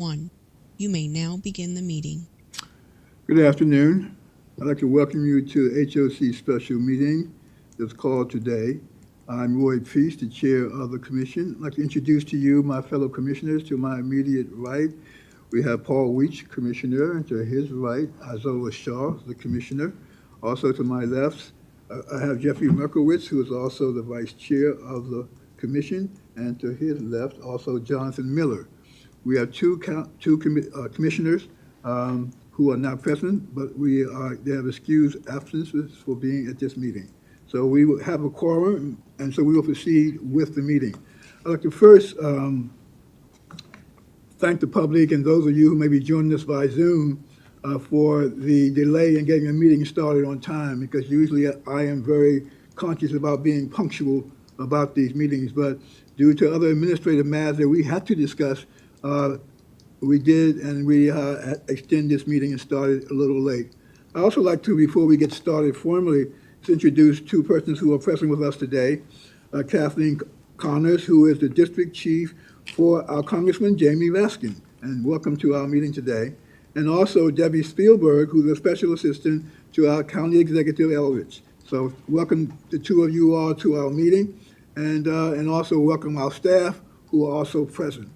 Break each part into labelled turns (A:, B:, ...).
A: 1. You may now begin the meeting.
B: Good afternoon. I'd like to welcome you to the HOC special meeting that's called today. I'm Roy Peace, the chair of the commission. I'd like to introduce to you my fellow commissioners. To my immediate right, we have Paul Weech, commissioner, and to his right, Izola Shaw, the commissioner. Also to my left, I have Jeffrey Merkowitz, who is also the vice chair of the commission, and to his left, also Jonathan Miller. We have two commissioners who are not present, but they have excused absences for being at this meeting. So we will have a quorum, and so we will proceed with the meeting. I'd like to first thank the public and those of you who may be joining us by Zoom for the delay in getting a meeting started on time, because usually I am very conscious about being punctual about these meetings, but due to other administrative matters that we had to discuss, we did, and we extend this meeting and started a little late. I also like to, before we get started formally, to introduce two persons who are present with us today. Kathleen Connors, who is the district chief for our Congressman Jamie Raskin, and welcome to our meeting today. And also Debbie Spielberg, who's a special assistant to our county executive Eldridge. So welcome the two of you all to our meeting, and also welcome our staff who are also present.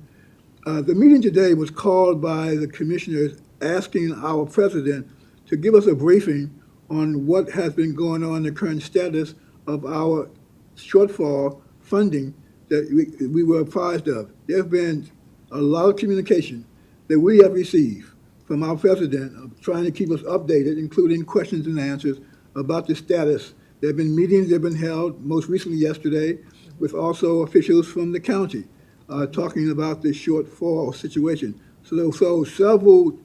B: The meeting today was called by the commissioners asking our president to give us a briefing on what has been going on, the current status of our shortfall funding that we were apprised of. There have been a lot of communication that we have received from our president of trying to keep us updated, including questions and answers about the status. There have been meetings that have been held, most recently yesterday, with also officials from the county. Talking about the shortfall situation. So several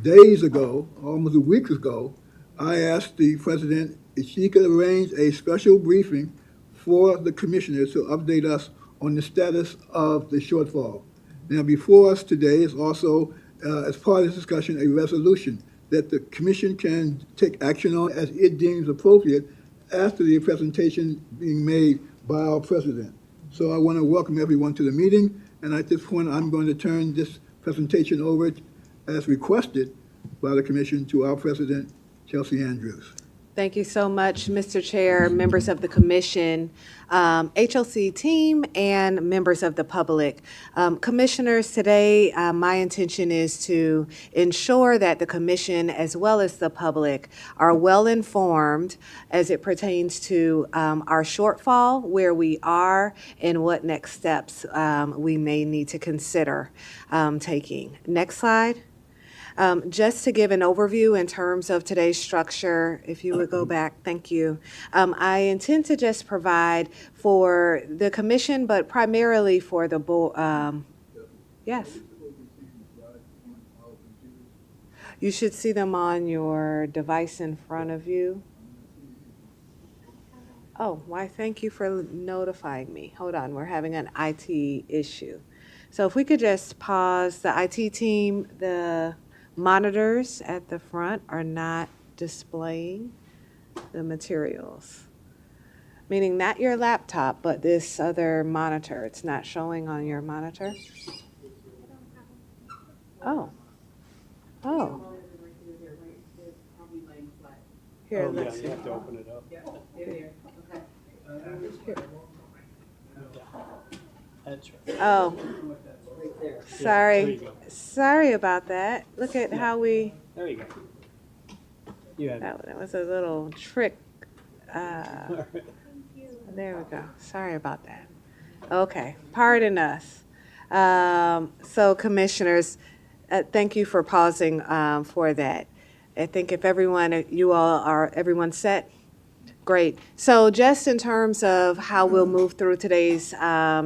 B: days ago, almost a week ago, I asked the president if she could arrange a special briefing for the commissioners to update us on the status of the shortfall. Now, before us today is also, as part of this discussion, a resolution that the commission can take action on as it deems appropriate after the presentation being made by our president. So I want to welcome everyone to the meeting, and at this point, I'm going to turn this presentation over as requested by the commission to our president, Chelsea Andrews.
C: Thank you so much, Mr. Chair, members of the commission, HOC team, and members of the public. Commissioners, today my intention is to ensure that the commission as well as the public are well informed as it pertains to our shortfall, where we are, and what next steps we may need to consider taking. Next slide. Just to give an overview in terms of today's structure, if you would go back, thank you. I intend to just provide for the commission, but primarily for the board. Yes. You should see them on your device in front of you. Oh, why, thank you for notifying me. Hold on, we're having an IT issue. So if we could just pause the IT team, the monitors at the front are not displaying the materials, meaning not your laptop, but this other monitor. It's not showing on your monitor. Oh. Oh. Here, let's see.
D: You have to open it up.
C: Here.
D: That's right.
C: Oh.
D: There you go.
C: Sorry about that. Look at how we,
D: There you go. You have it.
C: that was a little trick. There we go. Sorry about that. Okay, pardon us. So commissioners, thank you for pausing for that. I think if everyone set? Great. So just in terms of how we'll move through today's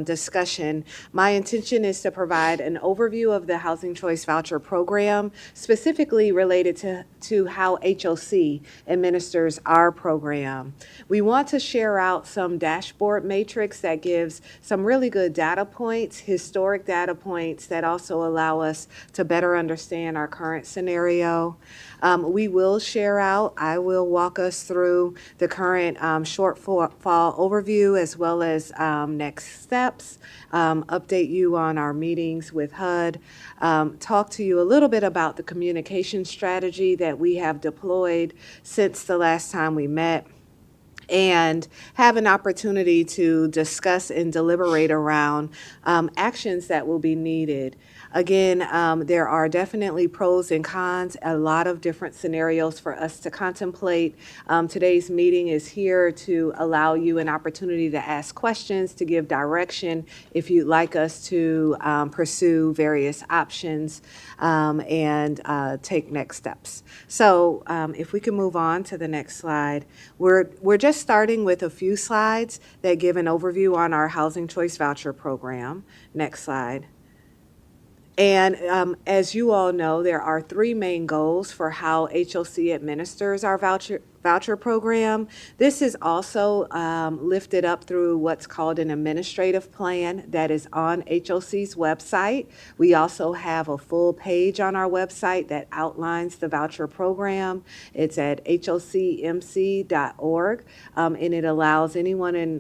C: discussion, my intention is to provide an overview of the Housing Choice Voucher Program, specifically related to how HOC administers our program. We want to share out some dashboard matrix that gives some really good data points, historic data points that also allow us to better understand our current scenario. We will share out, I will walk us through the current current shortfall overview as well as next steps, update you on our meetings with HUD, talk to you a little bit about the communication strategy that we have deployed since the last time we met, and have an opportunity to discuss and deliberate around actions that will be needed. Again, there are definitely pros and cons, a lot of different scenarios for us to contemplate. Today's meeting is here to allow you an opportunity to ask questions, to give direction if you'd like us to pursue various options and take next steps. So if we can move on to the next slide. We're just starting with a few slides that give an overview on our Housing Choice Voucher Program. Next slide. And as you all know, there are three main goals for how HOC administers our voucher program. This is also lifted up through what's called an administrative plan that is on HOC's website. We also have a full page on our website that outlines the voucher program. It's at hocmc.org, and it allows anyone in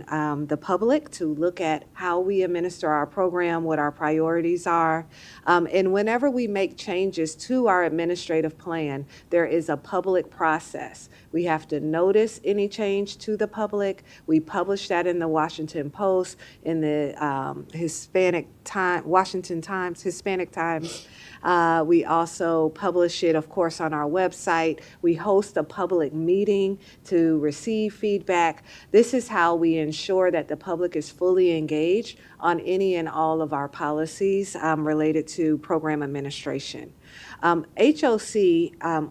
C: the public to look at how we administer our program, what our priorities are. And whenever we make changes to our administrative plan, there is a public process. We have to notice any change to the public. We publish that in the Washington Post, in the Washington Times, Hispanic Times. We also publish it, of course, on our website. We host a public meeting to receive feedback. This is how we ensure that the public is fully engaged on any and all of our policies related to program administration. HOC,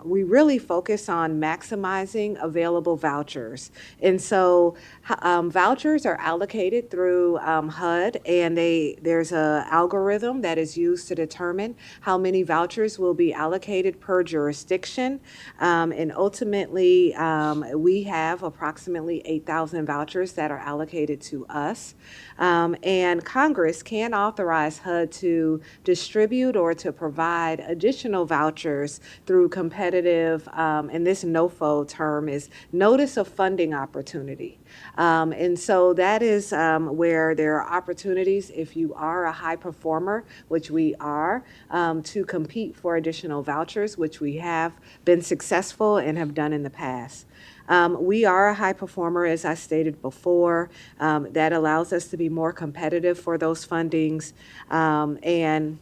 C: we really focus on maximizing available vouchers. And so vouchers are allocated through HUD, and there's an algorithm that is used to determine how many vouchers will be allocated per jurisdiction. And ultimately, we have approximately 8,000 vouchers that are allocated to us. And Congress can authorize HUD to distribute or to provide additional vouchers through competitive, and this NOFO term is Notice of Funding Opportunity. And so that is where there are opportunities, if you are a high performer, which we are, to compete for additional vouchers, which we have been successful and have done in the past. We are a high performer, as I stated before. That allows us to be more competitive for those fundings, and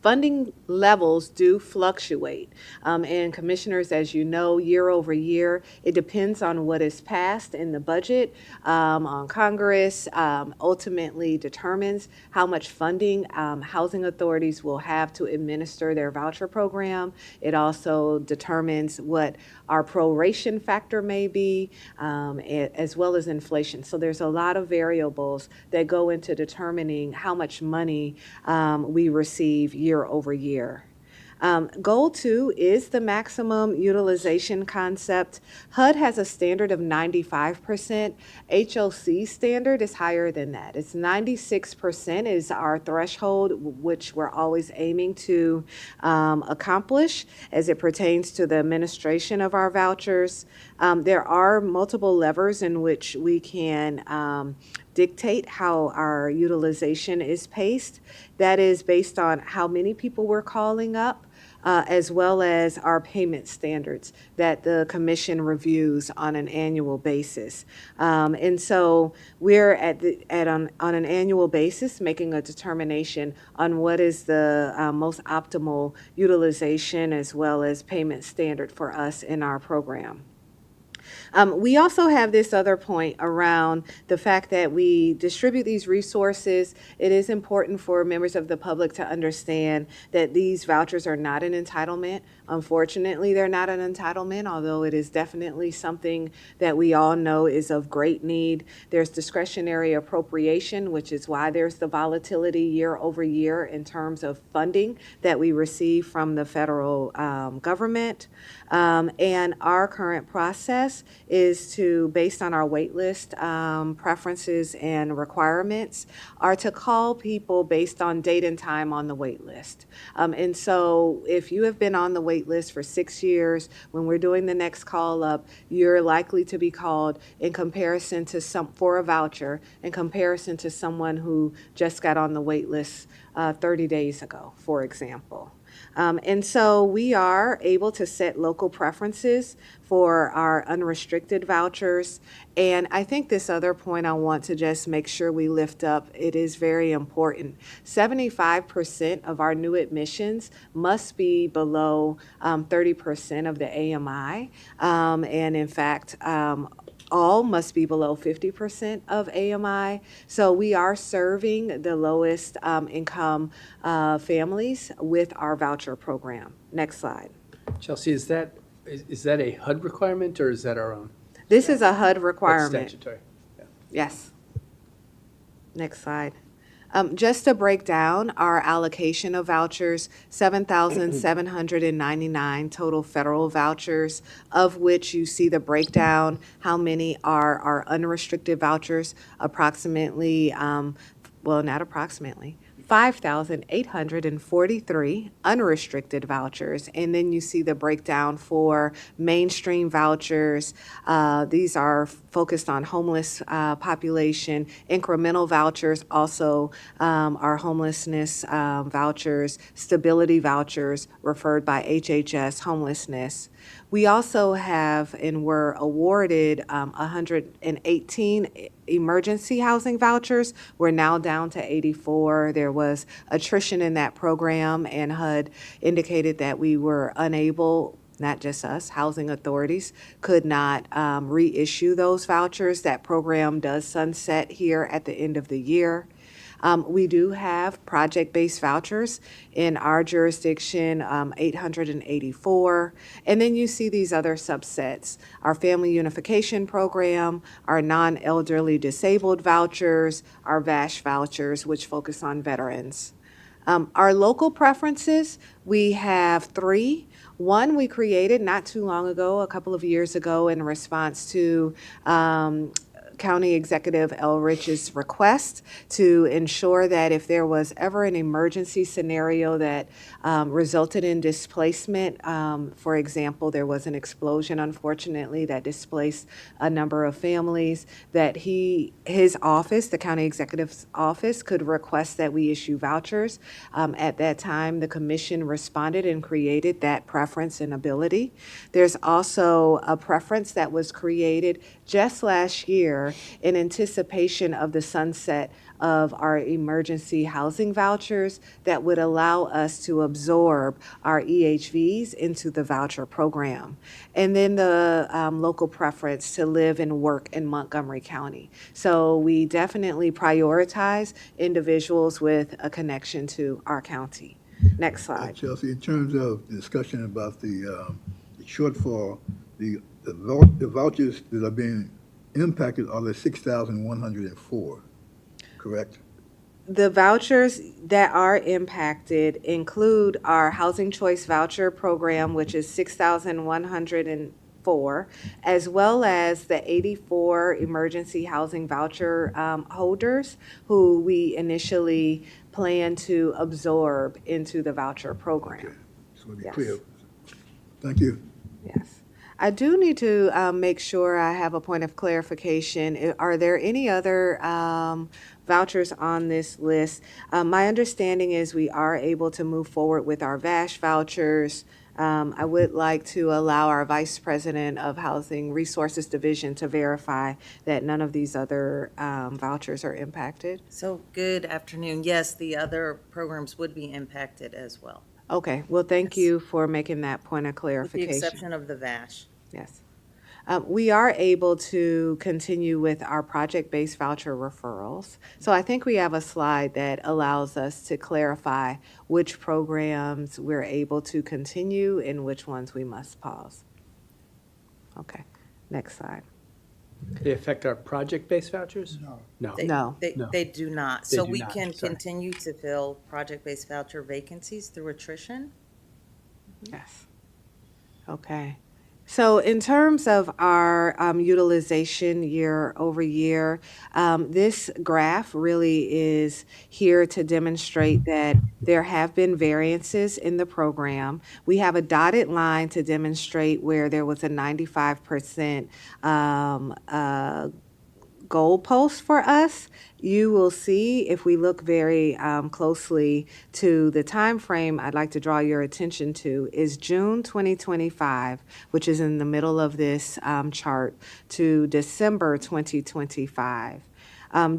C: funding levels do fluctuate. And commissioners, as you know, year over year, it depends on what is passed in the budget on Congress, ultimately determines how much funding housing authorities will have to administer their voucher program. It also determines what our proration factor may be, as well as inflation. So there's a lot of variables that go into determining how much money we receive year over year. Goal 2 is the maximum utilization concept. HUD has a standard of 95%. HOC standard is higher than that. It's 96% is our threshold, which we're always aiming to accomplish as it pertains to the administration of our vouchers. There are multiple levers in which we can dictate how our utilization is paced. That is based on how many people we're calling up, as well as our payment standards that the commission reviews on an annual basis. And so we're on an annual basis making a determination on what is the most optimal utilization as well as payment standard for us in our program. We also have this other point around the fact that we distribute these resources. It is important for members of the public to understand that these vouchers are not an entitlement. Unfortunately, they're not an entitlement, although it is definitely something that we all know is of great need. There's discretionary appropriation, which is why there's the volatility year over year in terms of funding that we receive from the federal government. And our current process is to, based on our wait list preferences and requirements, are to call people based on date and time on the wait list. And so if you have been on the wait list for 6 years, when we're doing the next call up, you're likely to be called in comparison to for a voucher, in comparison to someone who just got on the wait list 30 days ago, for example. And so we are able to set local preferences for our unrestricted vouchers. And I think this other point I want to just make sure we lift up, it is very important. 75% of our new admissions must be below 30% of the AMI. And in fact, all must be below 50% of AMI. So we are serving the lowest income families with our voucher program. Next slide.
D: Chelsea, is that a HUD requirement or is that our own?
C: This is a HUD
D: That's
C: requirement.
D: statutory. Yeah.
C: Yes. Next slide. Just to break down our allocation of vouchers, 7,799 total federal vouchers, of which you see the breakdown, how many are our unrestricted vouchers, approximately, well, not approximately, 5,843 unrestricted vouchers. And then you see the breakdown for mainstream vouchers. These are focused on homeless population. Incremental vouchers also are homelessness vouchers, stability vouchers referred by HHS homelessness. We also have and were awarded 118 emergency housing vouchers. We're now down to 84. There was attrition in that program, and HUD indicated that we were unable, not just us, housing authorities could not reissue those vouchers. That program does sunset here at the end of the year. We do have project-based vouchers in our jurisdiction, 884. And then you see these other subsets, our family unification program, our non-elderly disabled vouchers, our VASH vouchers, which focus on veterans. Our local preferences, we have 3. One we created not too long ago, a couple of years ago, in response to County Executive Elrich's request to ensure that if there was ever an emergency scenario that resulted in displacement, for example, there was an explosion, unfortunately, that displaced a number of families, that his office, the County Executive's office, could request that we issue vouchers. At that time, the commission responded and created that preference and ability. There's also a preference that was created just last year in anticipation of the sunset of our emergency housing vouchers that would allow us to absorb our EHVs into the voucher program. And then the local preference to live and work in Montgomery County. So we definitely prioritize individuals with a connection to our county. Next slide.
B: Chelsea, in terms of discussion about the shortfall, the vouchers that are being impacted are the 6,104, correct?
C: The vouchers that are impacted include our Housing Choice Voucher Program, which is 6,104, as well as the 84 emergency housing voucher holders who we initially plan to absorb into the voucher program.
B: Okay, just want to be
C: Yes.
B: clear. Thank you.
C: Yes. I do need to make sure I have a point of clarification. Are there any other vouchers on this list? My understanding is we are able to move forward with our VASH vouchers. I would like to allow our Vice President of Housing Resources Division to verify that none of these other vouchers are impacted.
E: So, good afternoon. Yes, the other programs would be impacted as well,
C: Okay, well, thank
E: Yes.
C: you for making that point of
E: with the
C: clarification.
E: exception of the VASH.
C: Yes. We are able to continue with our project-based voucher referrals. So I think we have a slide that allows us to clarify which programs we're able to continue and which ones we must pause. Okay, next slide.
D: They affect our project-based vouchers? No. No.
E: They-
C: No.
D: No.
E: They do not.
D: They
E: So
D: do
E: we
D: not,
E: can
D: sorry.
E: continue to fill project-based voucher vacancies through attrition.
C: Yes. Okay. So in terms of our utilization year over year, this graph really is here to demonstrate that there have been variances in the program. We have a dotted line to demonstrate where there was a 95% goalpost for us. You will see if we look very closely to the time frame I'd like to draw your attention to is June 2025, which is in the middle of this chart, to December 2025.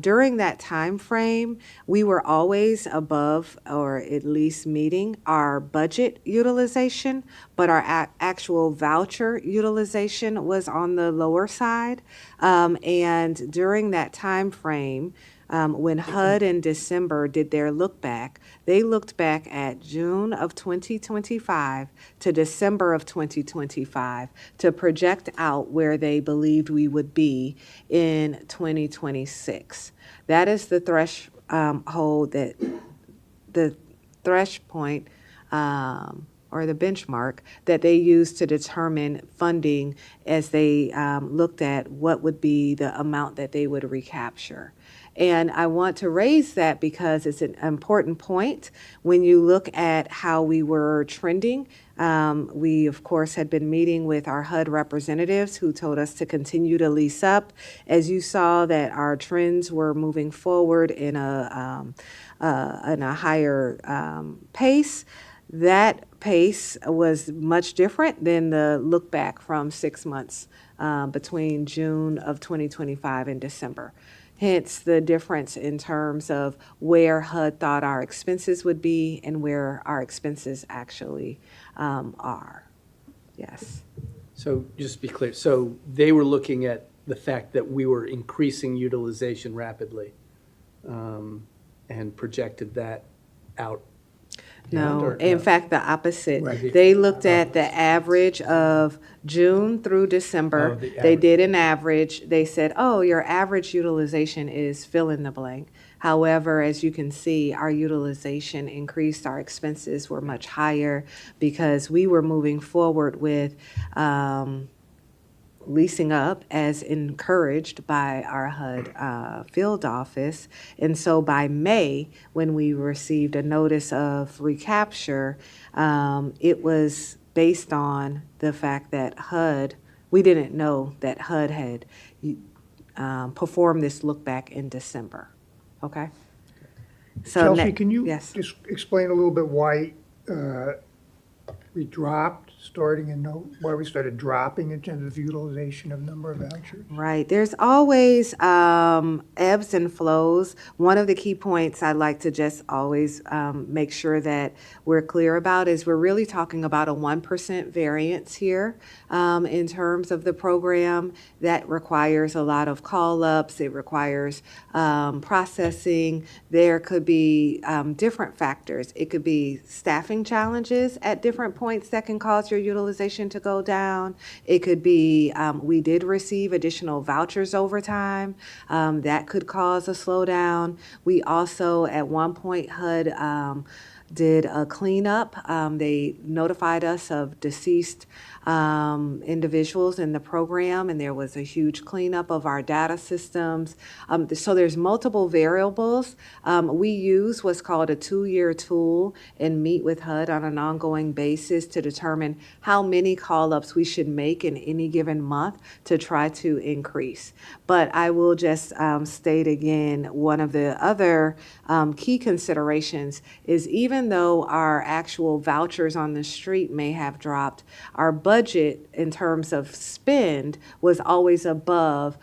C: During that time frame, we were always above or at least meeting our budget utilization, but our actual voucher utilization was on the lower side. And during that time frame, when HUD in December did their look back, they looked back at June of 2025 to December of 2025 to project out where they believed we would be in 2026. That is the threshold that the thresh point or the benchmark that they used to determine funding as they looked at what would be the amount that they would recapture. And I want to raise that because it's an important point. When you look at how we were trending, we, of course, had been meeting with our HUD representatives who told us to continue to lease up. As you saw that our trends were moving forward in a higher pace, that pace was much different than the look back from 6 months between June of 2025 and December. Hence the difference in terms of where HUD thought our expenses would be and where our expenses actually are. Yes.
D: So just to be clear, so they were looking at the fact that we were increasing utilization rapidly and projected that out.
C: No,
D: Or
C: in
D: no?
C: fact, the opposite.
B: Right.
C: They looked at the average of June through December.
D: Oh, the
C: They
D: average.
C: did an average. They said, oh, your average utilization is fill in the blank. However, as you can see, our utilization increased. Our expenses were much higher because we were moving forward with leasing up as encouraged by our HUD field office. And so by May, when we received a notice of recapture, it was based on the fact that HUD, we didn't know that HUD had performed this look back in December. Okay? So
F: Chelsea, can you
C: yes.
F: just explain a little bit why we dropped, why we started dropping in terms of utilization of number of vouchers?
C: Right. There's always ebbs and flows. One of the key points I'd like to just always make sure that we're clear about is we're really talking about a 1% variance here in terms of the program. That requires a lot of call-ups. It requires processing. There could be different factors. It could be staffing challenges at different points that can cause your utilization to go down. It could be we did receive additional vouchers over time. That could cause a slowdown. We also, at one point, HUD did a cleanup. They notified us of deceased individuals in the program, and there was a huge cleanup of our data systems. So there's multiple variables. We use what's called a 2-year tool and meet with HUD on an ongoing basis to determine how many call-ups we should make in any given month to try to increase. But I will just state again, one of the other key considerations is even though our actual vouchers on the street may have dropped, our budget in terms of spend was always above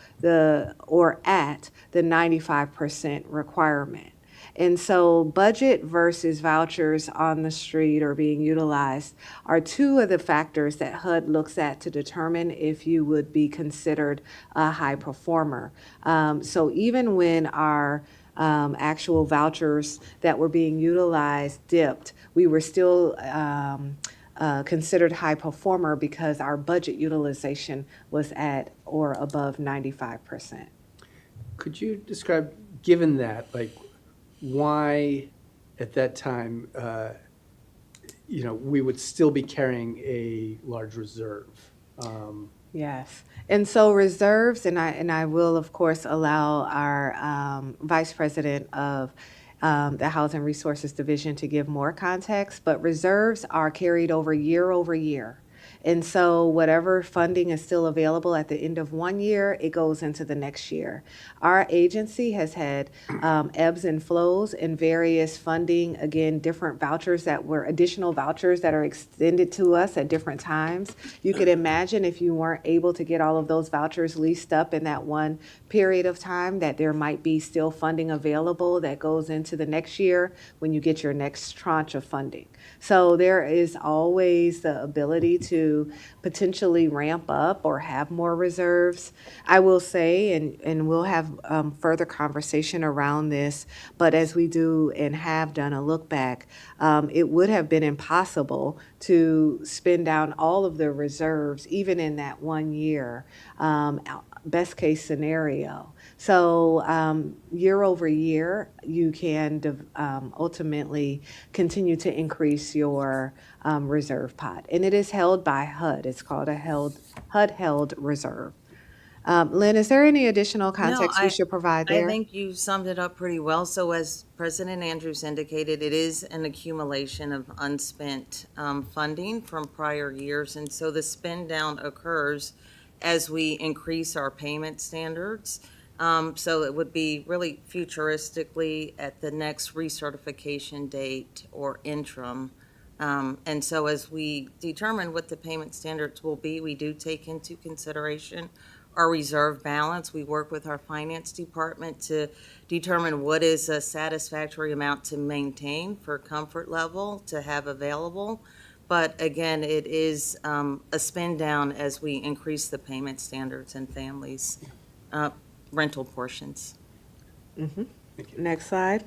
C: or at the 95% requirement. And so budget versus vouchers on the street or being utilized are two of the factors that HUD looks at to determine if you would be considered a high performer. So even when our actual vouchers that were being utilized dipped, we were still considered high performer because our budget utilization was at or above 95%.
D: Could you describe, given that, like, why at that time, we would still be carrying a large reserve?
C: Yes. And so reserves, and I will, of course, allow our Vice President of the Housing Resources Division to give more context, but reserves are carried over year. And so whatever funding is still available at the end of one year, it goes into the next year. Our agency has had ebbs and flows in various funding, again, different vouchers that were additional vouchers that are extended to us at different times. You could imagine if you weren't able to get all of those vouchers leased up in that one period of time, that there might be still funding available that goes into the next year when you get your next tranche of funding. So there is always the ability to potentially ramp up or have more reserves. I will say, and we'll have further conversation around this, but as we do and have done a look back, it would have been impossible to spend down all of the reserves, even in that one year, best case scenario. So year over year, you can ultimately continue to increase your reserve pot. And it is held by HUD. It's called a HUD-held reserve. Lynn, is there any additional context we should provide
E: I
C: there?
E: think you summed it up pretty well. So as President Andrews indicated, it is an accumulation of unspent funding from prior years. And so the spend down occurs as we increase our payment standards. So it would be really futuristically at the next recertification date or interim. And so as we determine what the payment standards will be, we do take into consideration our reserve balance. We work with our finance department to determine what is a satisfactory amount to maintain for comfort level to have available. But again, it is a spend down as we increase the payment standards and families' rental portions.
C: Next slide.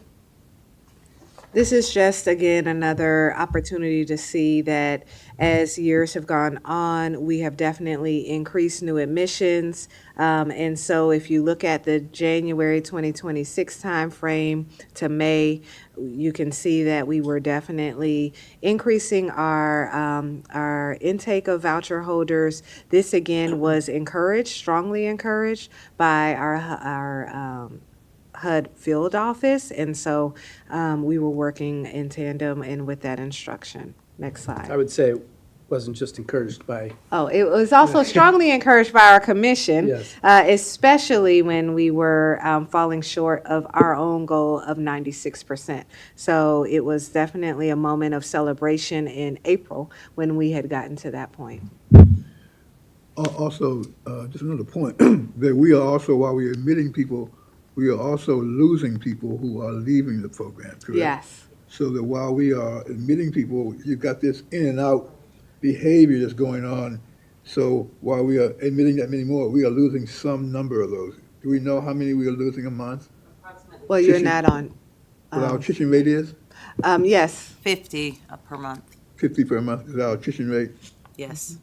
C: This is just, again, another opportunity to see that as years have gone on, we have definitely increased new admissions. And so if you look at the January 2026 timeframe to May, you can see that we were definitely increasing our intake of voucher holders. This, again, was encouraged, strongly encouraged by our HUD field office, and so we were working in tandem and with that instruction. Next
D: I
C: slide.
D: would say it wasn't just encouraged by,
C: Oh, it was also strongly encouraged by our commission,
D: Yes.
C: especially when we were falling short of our own goal of 96%. So it was definitely a moment of celebration in April when we had gotten to that point.
B: Also, just another point, that we are also, while we are admitting people, we are also losing people who are leaving the program, correct?
C: Yes.
B: So that while we are admitting people, you've got this in and out behavior that's going on. So while we are admitting that many more, we are losing some number of those. Do we know how many we are losing a month?
C: Well, you're
B: Attrition-
C: not on.
B: What our attrition rate is?
C: Yes.
E: 50 per month,
B: 50 per month is our attrition rate.
E: yes.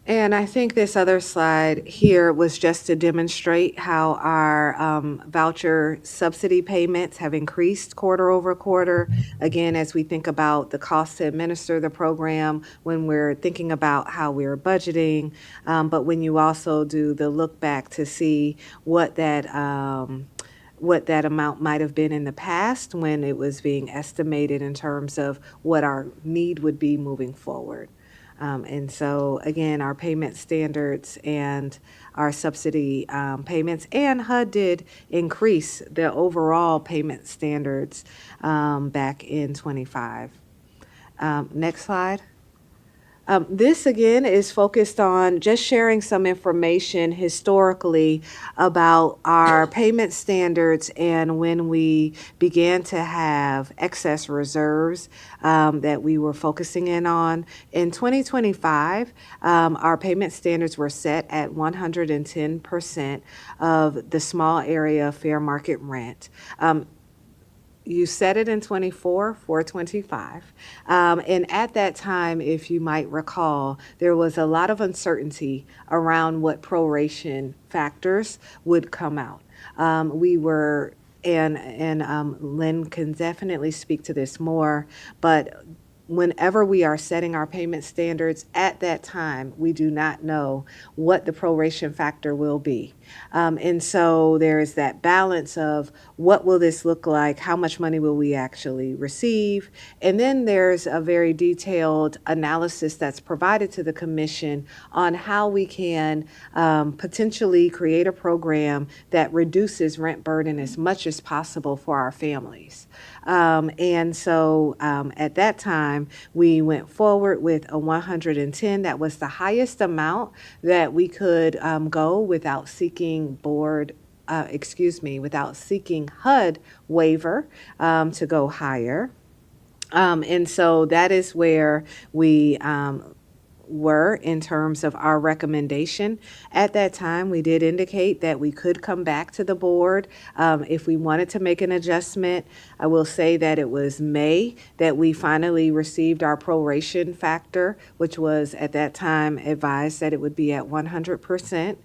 C: And I think this other slide here was just to demonstrate how our voucher subsidy payments have increased quarter over quarter. Again, as we think about the cost to administer the program, when we're thinking about how we're budgeting, but when you also do the look back to see what that amount might have been in the past when it was being estimated in terms of what our need would be moving forward. And so, again, our payment standards and our subsidy payments, and HUD did increase the overall payment standards back in '25. Next slide. This, again, is focused on just sharing some information historically about our payment standards and when we began to have excess reserves that we were focusing in on. In 2025, our payment standards were set at 110% of the small area fair market rent. You set it in '24 for '25. And at that time, if you might recall, there was a lot of uncertainty around what proration factors would come out. We were, and Lynn can definitely speak to this more, but whenever we are setting our payment standards at that time, we do not know what the proration factor will be. And so there is that balance of what will this look like? How much money will we actually receive? And then there's a very detailed analysis that's provided to the commission on how we can potentially create a program that reduces rent burden as much as possible for our families. And so at that time, we went forward with a 110. That was the highest amount that we could go without seeking without seeking HUD waiver to go higher. And so that is where we were in terms of our recommendation. At that time, we did indicate that we could come back to the board if we wanted to make an adjustment. I will say that it was May that we finally received our proration factor, which was at that time advised that it would be at 100%.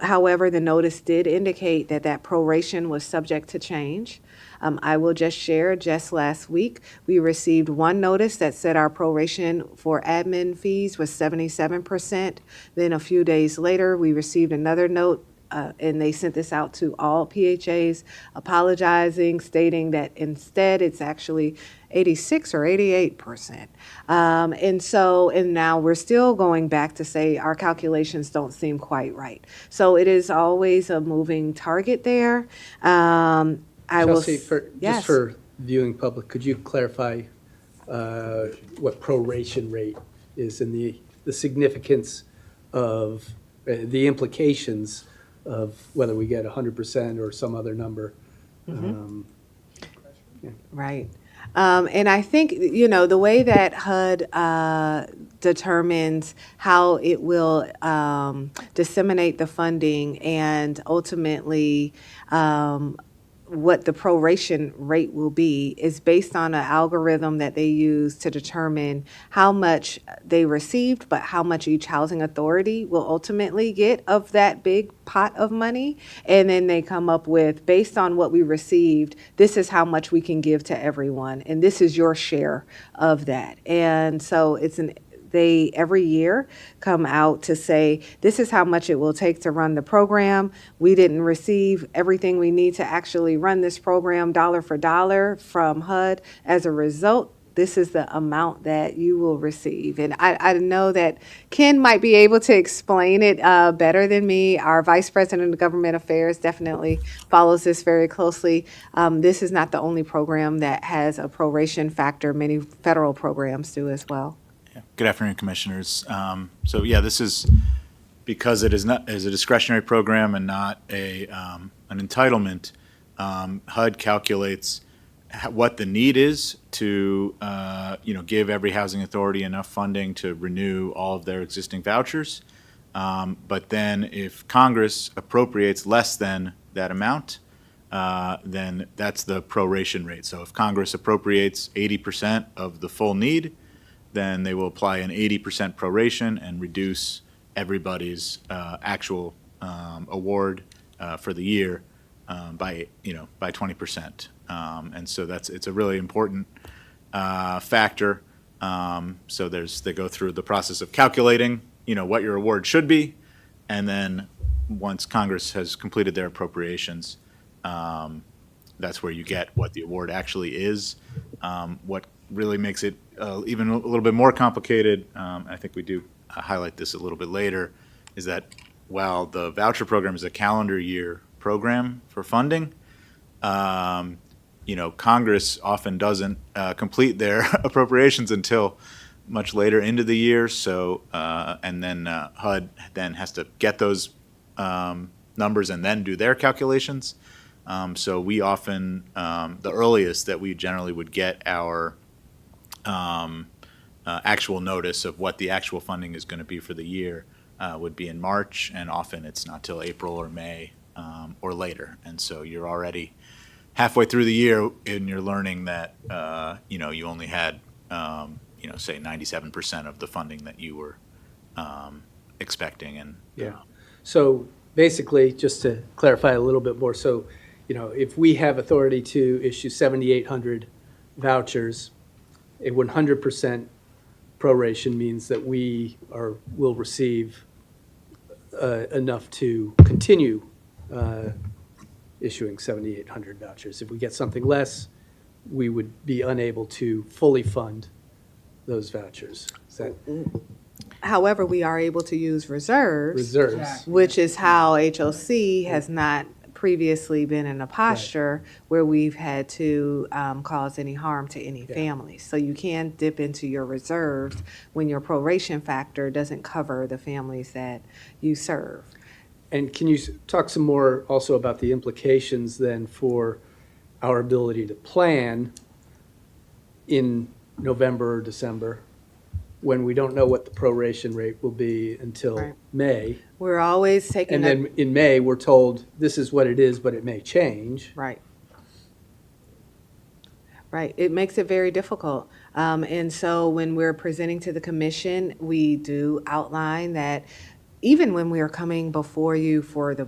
C: However, the notice did indicate that that proration was subject to change. I will just share, just last week, we received one notice that said our proration for admin fees was 77%. Then a few days later, we received another note, and they sent this out to all PHAs, apologizing, stating that instead it's actually 86 or 88%. And now we're still going back to say our calculations don't seem quite right. So it is always a moving target there.
D: Chelsea,
C: yes.
D: just for viewing public, could you clarify what proration rate is and the significance of the implications of whether we get 100% or some other number?
C: Right. And I think, the way that HUD determines how it will disseminate the funding and ultimately what the proration rate will be is based on an algorithm that they use to determine how much they received, but how much each housing authority will ultimately get of that big pot of money. And then they come up with, based on what we received, this is how much we can give to everyone, and this is your share of that. And so they every year come out to say, this is how much it will take to run the program. We didn't receive everything we need to actually run this program dollar for dollar from HUD. As a result, this is the amount that you will receive. And I know that Ken might be able to explain it better than me. Our Vice President of Government Affairs definitely follows this very closely. This is not the only program that has a proration factor. Many federal programs do as well.
G: Good afternoon, Commissioners. This is because it is a discretionary program and not an entitlement. HUD calculates what the need is to give every housing authority enough funding to renew all of their existing vouchers. But then if Congress appropriates less than that amount, then that's the proration rate. So if Congress appropriates 80% of the full need, then they will apply an 80% proration and reduce everybody's actual award for the year by 20%. And so it's a really important factor. So they go through the process of calculating, what your award should be, and then once Congress has completed their appropriations, that's where you get what the award actually is. What really makes it even a little bit more complicated, I think we do highlight this a little bit later, is that while the voucher program is a calendar year program for funding, Congress often doesn't complete their appropriations until much later into the year. So, and then HUD then has to get those numbers and then do their calculations. So we often, the earliest that we generally would get our actual notice of what the actual funding is going to be for the year would be in March, and often it's not till April or May or later. And so you're already halfway through the year and you're learning that, you only had, say 97% of the funding that you were expecting. And
D: So basically, just to clarify a little bit more, so, if we have authority to issue 7,800 vouchers, a 100% proration means that will receive enough to continue issuing 7,800 vouchers. If we get something less, we would be unable to fully fund those vouchers. Is that
C: However, we are able to use reserves,
D: reserves?
C: which is how HOC has not previously been in a posture where we've had to cause any harm to any families. So you can dip into your reserves when your proration factor doesn't cover the families that you serve.
D: And can you talk some more also about the implications then for our ability to plan in November or December when we don't know what the proration rate will be until
C: Right.
D: May?
C: We're always taking
D: And
C: a,
D: then in May, we're told this is what it is, but it may change.
C: right. Right, it makes it very difficult. And so when we're presenting to the commission, we do outline that even when we are coming before you for the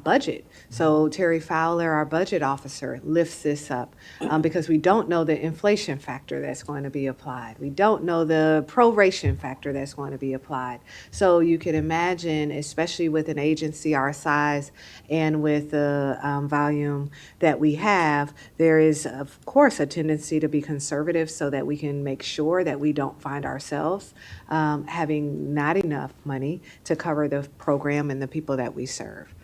C: budget. So Terry Fowler, our budget officer, lifts this up because we don't know the inflation factor that's going to be applied. We don't know the proration factor that's going to be applied. So you can imagine, especially with an agency our size and with the volume that we have, there is, of course, a tendency to be conservative so that we can make sure that we don't find ourselves having not enough money to cover the program and the people that we serve.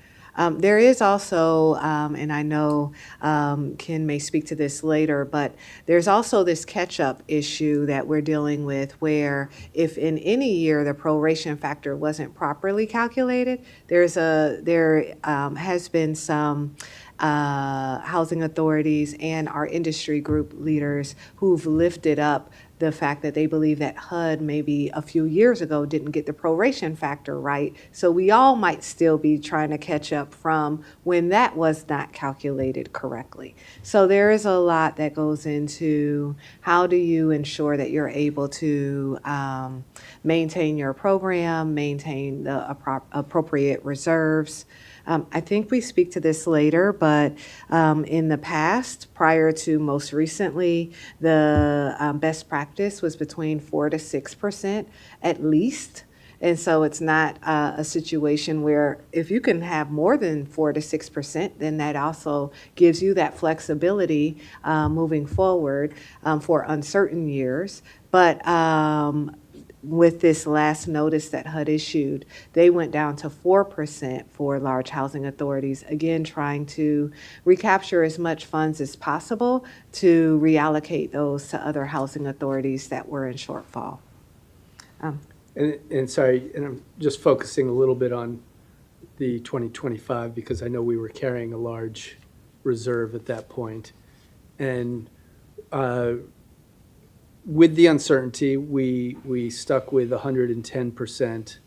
C: There is also, and I know Ken may speak to this later, but there's also this catch-up issue that we're dealing with where if in any year the proration factor wasn't properly calculated, there has been some housing authorities and our industry group leaders who've lifted up the fact that they believe that HUD maybe a few years ago didn't get the proration factor right. So we all might still be trying to catch up from when that was not calculated correctly. So there is a lot that goes into how do you ensure that you're able to maintain your program, maintain the appropriate reserves. I think we speak to this later, but in the past, prior to most recently, the best practice was between 4 to 6% at least. And so it's not a situation where if you can have more than 4 to 6%, then that also gives you that flexibility moving forward for uncertain years. But with this last notice that HUD issued, they went down to 4% for large housing authorities, again, trying to recapture as much funds as possible to reallocate those to other housing authorities that were in shortfall.
D: And sorry, and I'm just focusing a little bit on the 2025 because I know we were carrying a large reserve at that point. And with the uncertainty, we stuck with 110%,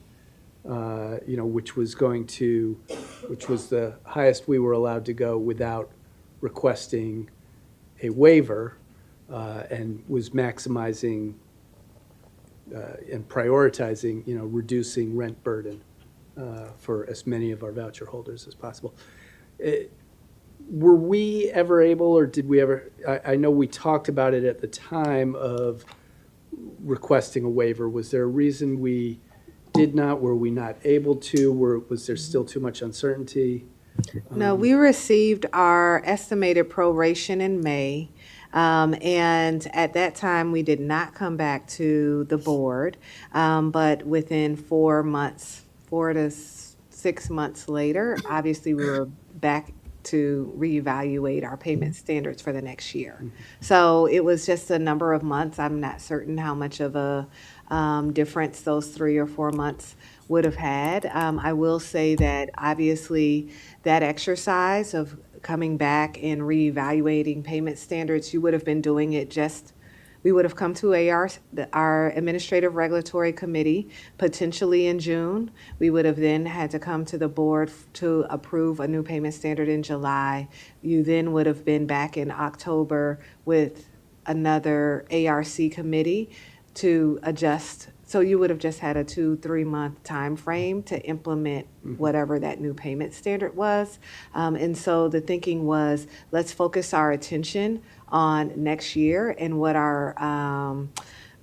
D: which was the highest we were allowed to go without requesting a waiver, and was maximizing and prioritizing, reducing rent burden for as many of our voucher holders as possible. Were we ever able, or did we ever, I know we talked about it at the time of requesting a waiver. Was there a reason we did not? Were we not able to? Was there still too much uncertainty?
C: No, we received our estimated proration in May. And at that time, we did not come back to the board. But within 4 to 6 months later, obviously we were back to reevaluate our payment standards for the next year. So it was just a number of months. I'm not certain how much of a difference those 3 or 4 months would have had. I will say that obviously that exercise of coming back and reevaluating payment standards, you would have been doing it we would have come to our Administrative Regulatory Committee potentially in June. We would have then had to come to the board to approve a new payment standard in July. You then would have been back in October with another ARC committee to adjust So you would have just had a 2-3 month time frame to implement whatever that new payment standard was. And so the thinking was, let's focus our attention on next year and what our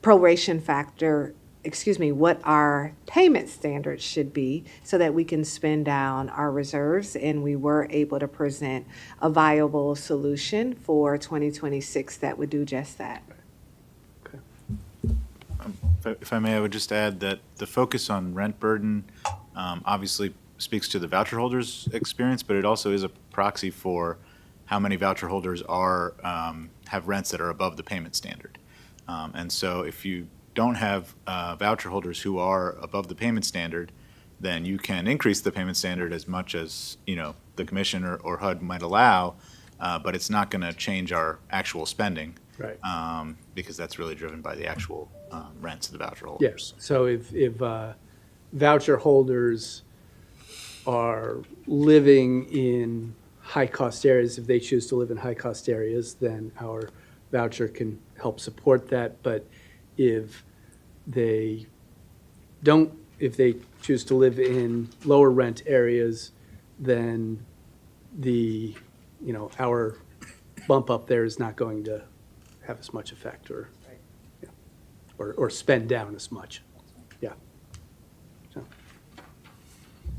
C: proration factor, what our payment standards should be so that we can spend down our reserves. And we were able to present a viable solution for 2026 that would do just that.
G: If I may, I would just add that the focus on rent burden obviously speaks to the voucher holders' experience, but it also is a proxy for how many voucher holders have rents that are above the payment standard. And so if you don't have voucher holders who are above the payment standard, then you can increase the payment standard as much as, the commission or HUD might allow, but it's not going to change our actual spending.
D: Right.
G: Because that's really driven by the actual rents of the voucher
D: Yes,
G: holders.
D: so if voucher holders are living in high-cost areas, if they choose to live in high-cost areas, then our voucher can help support that. But if they choose to live in lower rent areas, then our bump up there is not going to have as much effect or spend down as much. Yeah. So,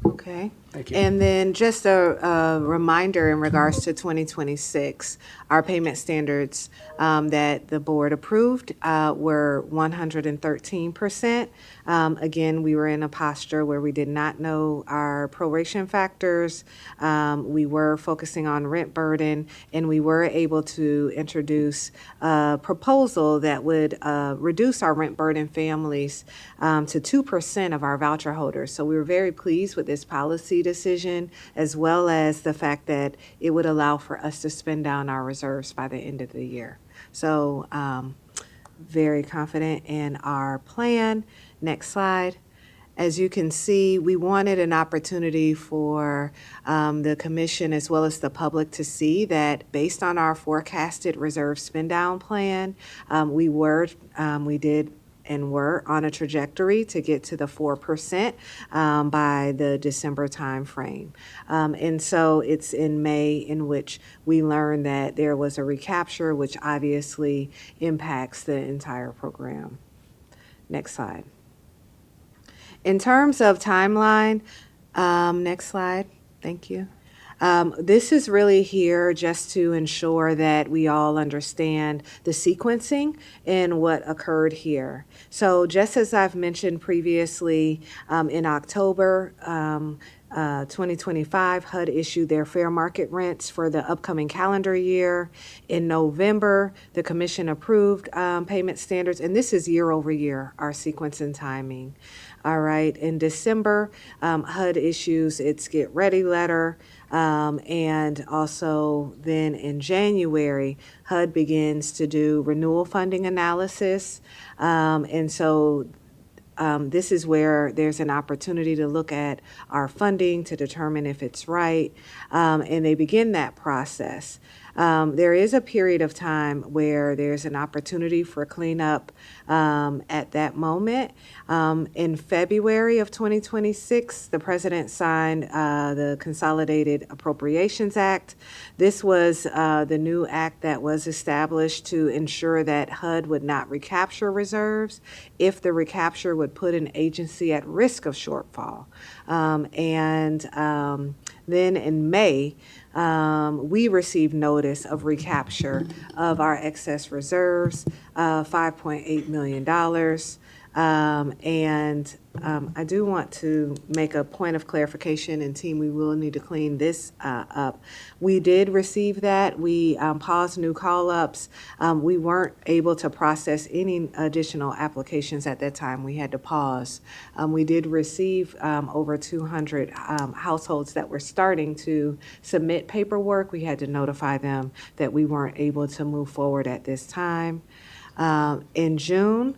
C: Okay.
D: thank you.
C: And then just a reminder in regards to 2026, our payment standards that the board approved were 113%. Again, we were in a posture where we did not know our proration factors. We were focusing on rent burden, and we were able to introduce a proposal that would reduce our rent burden families to 2% of our voucher holders. So we were very pleased with this policy decision, as well as the fact that it would allow for us to spend down our reserves by the end of the year. So very confident in our plan. Next slide. As you can see, we wanted an opportunity for the commission as well as the public to see that based on our forecasted reserve spend down plan, we did and were on a trajectory to get to the 4% by the December timeframe. And so it's in May in which we learned that there was a recapture, which obviously impacts the entire program. Next slide. In terms of timeline, next slide, thank you. This is really here just to ensure that we all understand the sequencing and what occurred here. So just as I've mentioned previously, in October 2025, HUD issued their fair market rents for the upcoming calendar year. In November, the commission approved payment standards, and this is year over year, our sequence and timing. All right, in December, HUD issues its Get Ready letter, and also then in January, HUD begins to do renewal funding analysis. And so this is where there's an opportunity to look at our funding to determine if it's right, and they begin that process. There is a period of time where there's an opportunity for cleanup at that moment. In February of 2026, the president signed the Consolidated Appropriations Act. This was the new act that was established to ensure that HUD would not recapture reserves if the recapture would put an agency at risk of shortfall. Then in May, we received notice of recapture of our excess reserves, $5.8 million. I do want to make a point of clarification, and team, we will need to clean this up. We did receive that. We paused new call-ups. We weren't able to process any additional applications at that time. We had to pause. We did receive over 200 households that were starting to submit paperwork. We had to notify them that we weren't able to move forward at this time. In June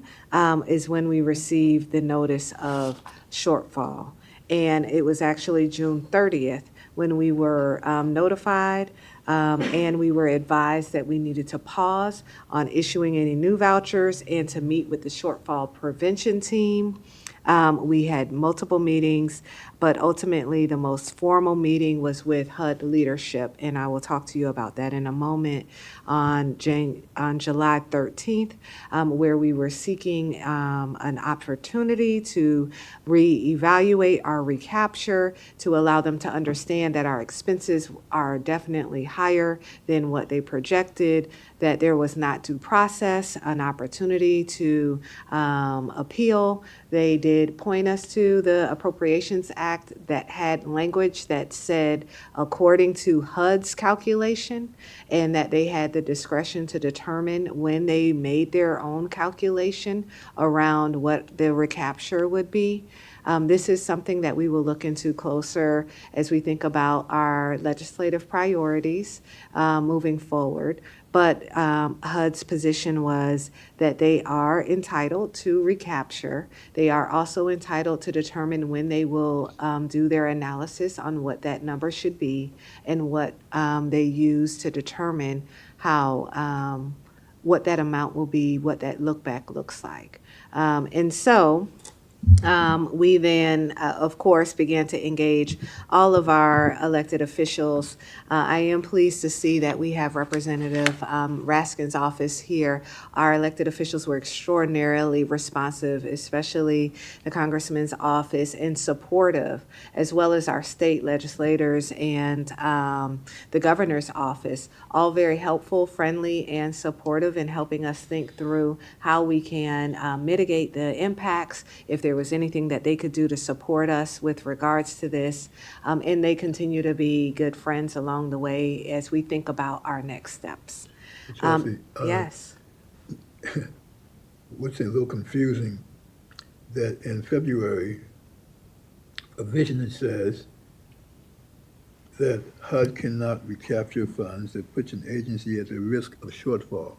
C: is when we received the notice of shortfall. And it was actually June 30th when we were notified And we were advised that we needed to pause on issuing any new vouchers and to meet with the shortfall prevention team. We had multiple meetings, but ultimately the most formal meeting was with HUD leadership, and I will talk to you about that in a moment, on July 13th, where we were seeking an opportunity to reevaluate our recapture, to allow them to understand that our expenses are definitely higher than what they projected, that there was not due process, an opportunity to appeal. They did point us to the Appropriations Act that had language that said, according to HUD's calculation, and that they had the discretion to determine when they made their own calculation around what the recapture would be. This is something that we will look into closer as we think about our legislative priorities moving forward. But HUD's position was that they are entitled to recapture. They are also entitled to determine when they will do their analysis on what that number should be and what they use to determine how what that amount will be, what that look back looks like. And so we then, of course, began to engage all of our elected officials. I am pleased to see that we have Representative Raskin's office here. Our elected officials were extraordinarily responsive, especially the Congressman's office, and supportive, as well as our state legislators and the governor's office, all very helpful, friendly, and supportive in helping us think through how we can mitigate the impacts, if there was anything that they could do to support us with regards to this. And they continue to be good friends along the way as we think about our next steps.
B: Chelsea,
C: Yes.
B: what's a little confusing, that in February, a vision that says that HUD cannot recapture funds that puts an agency at a risk of shortfall.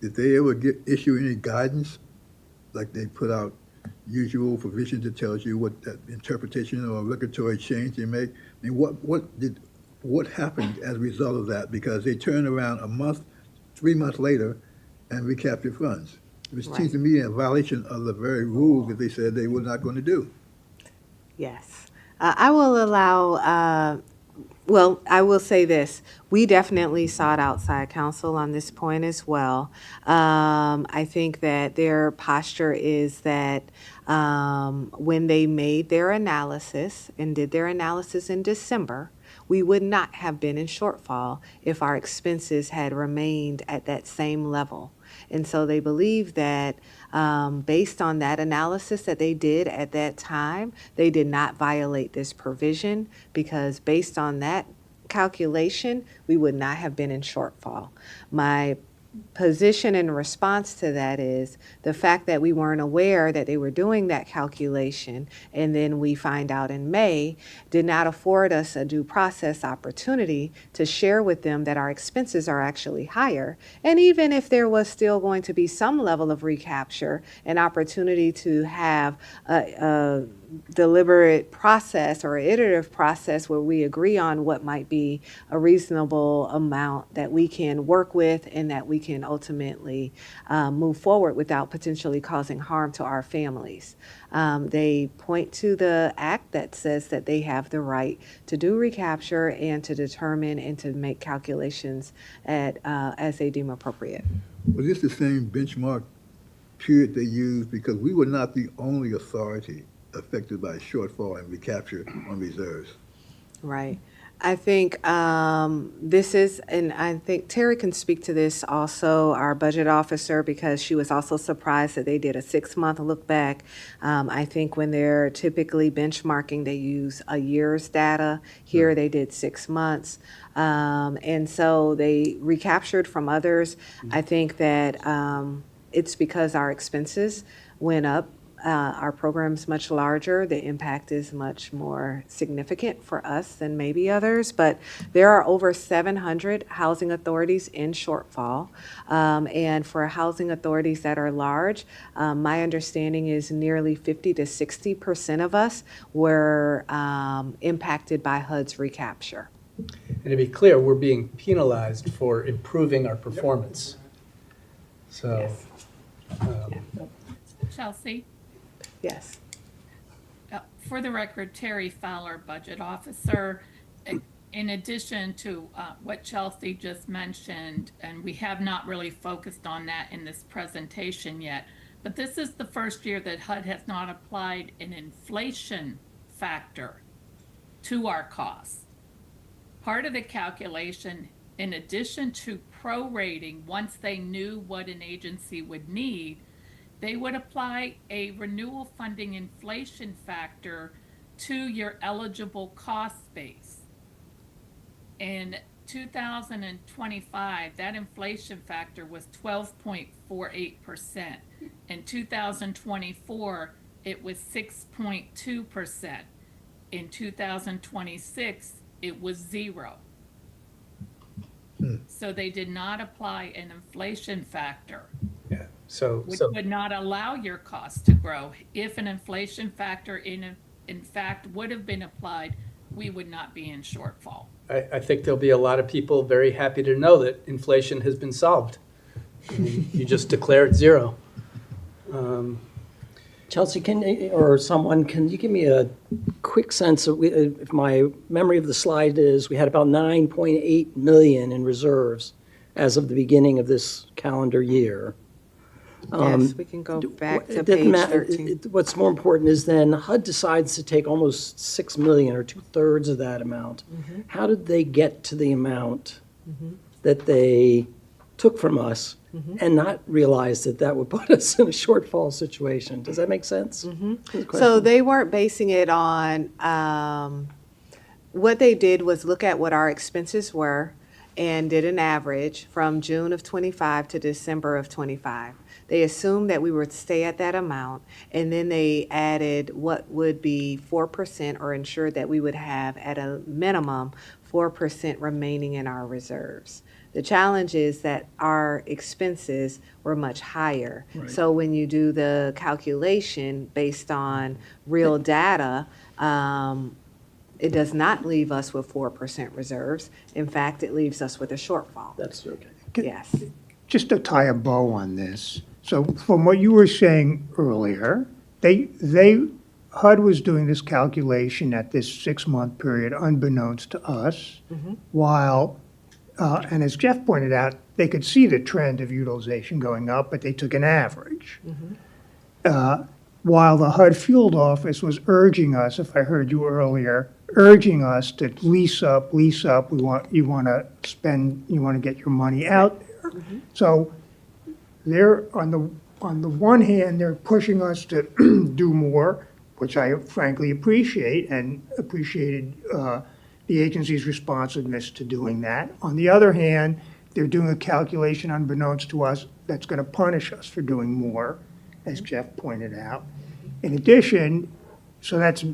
B: Did they ever issue any guidance, like they put out usual provisions that tells you what that interpretation or regulatory change they make? I mean, what happened as a result of that? Because they turned around 3 months later and recaptured funds. It seems to me a violation of the very rules that they said they were not going to do.
C: Yes. I will allow, well, I will say this. We definitely sought outside counsel on this point as well. I think that their posture is that when they made their analysis and did their analysis in December, we would not have been in shortfall if our expenses had remained at that same level. And so they believe that based on that analysis that they did at that time, they did not violate this provision, because based on that calculation, we would not have been in shortfall. My position in response to that is the fact that we weren't aware that they were doing that calculation, and then we find out in May, did not afford us a due process opportunity to share with them that our expenses are actually higher. And even if there was still going to be some level of recapture, an opportunity to have a deliberate process or iterative process where we agree on what might be a reasonable amount that we can work with and that we can ultimately move forward without potentially causing harm to our families. They point to the act that says that they have the right to do recapture and to determine and to make calculations as they deem appropriate.
B: Was this the same benchmark period they used? Because we were not the only authority affected by shortfall and recapture on reserves.
C: Right. I think this is, and I think Terry can speak to this also, our budget officer, because she was also surprised that they did a 6-month look back. I think when they're typically benchmarking, they use a year's data. Here they did 6 months. And so they recaptured from others. I think that it's because our expenses went up. Our program's much larger. The impact is much more significant for us than maybe others, but there are over 700 housing authorities in shortfall. And for housing authorities that are large, my understanding is nearly 50 to 60% of us were impacted by HUD's recapture.
D: And to be clear, we're being penalized for improving our performance. So,
C: Yes.
H: Chelsea,
C: Yes.
H: for the record, Terry Fowler, Budget Officer. In addition to what Chelsea just mentioned, and we have not really focused on that in this presentation yet, but this is the first year that HUD has not applied an inflation factor to our costs. Part of the calculation, in addition to prorating, once they knew what an agency would need, they would apply a renewal funding inflation factor to your eligible cost base. In 2025, that inflation factor was 12.48%. In 2024, it was 6.2%. In 2026, it was 0. So they did not apply an inflation factor,
D: yeah, so,
H: which
D: so,
H: would not allow your costs to grow. If an inflation factor in fact would have been applied, we would not be in shortfall.
D: I think there'll be a lot of people very happy to know that inflation has been solved. You just declare it 0.
I: Chelsea, or someone, can you give me a quick sense of, if my memory of the slide is, we had about 9.8 million in reserves as of the beginning of this calendar year.
C: Yes, we can go back to
I: It doesn't
C: page
I: matter.
C: 13.
I: What's more important is then HUD decides to take almost 6 million or 2/3 of that amount. How did they get to the amount that they took from us and not realize that that would put us in a shortfall situation? Does that make sense?
C: So they weren't basing it on, what they did was look at what our expenses were and did an average from June of '25 to December of '25. They assumed that we would stay at that amount, and then they added what would be 4% or ensured that we would have at a minimum 4% remaining in our reserves. The challenge is that our expenses were much higher. So when you do the calculation based on real data, it does not leave us with 4% reserves. In fact, it leaves us with a shortfall.
I: That's okay.
C: Yes.
F: Just to tie a bow on this, so from what you were saying earlier, HUD was doing this calculation at this 6-month period unbeknownst to us, while, and as Jeff pointed out, they could see the trend of utilization going up, but they took an average. While the HUD field office was urging us, if I heard you earlier, urging us to lease up, you want to get your money out there. So they're, on the one hand, they're pushing us to do more, which I frankly appreciate, and appreciated the agency's responsiveness to doing that. On the other hand, they're doing a calculation unbeknownst to us that's going to punish us for doing more, as Jeff pointed out. In addition, so that's,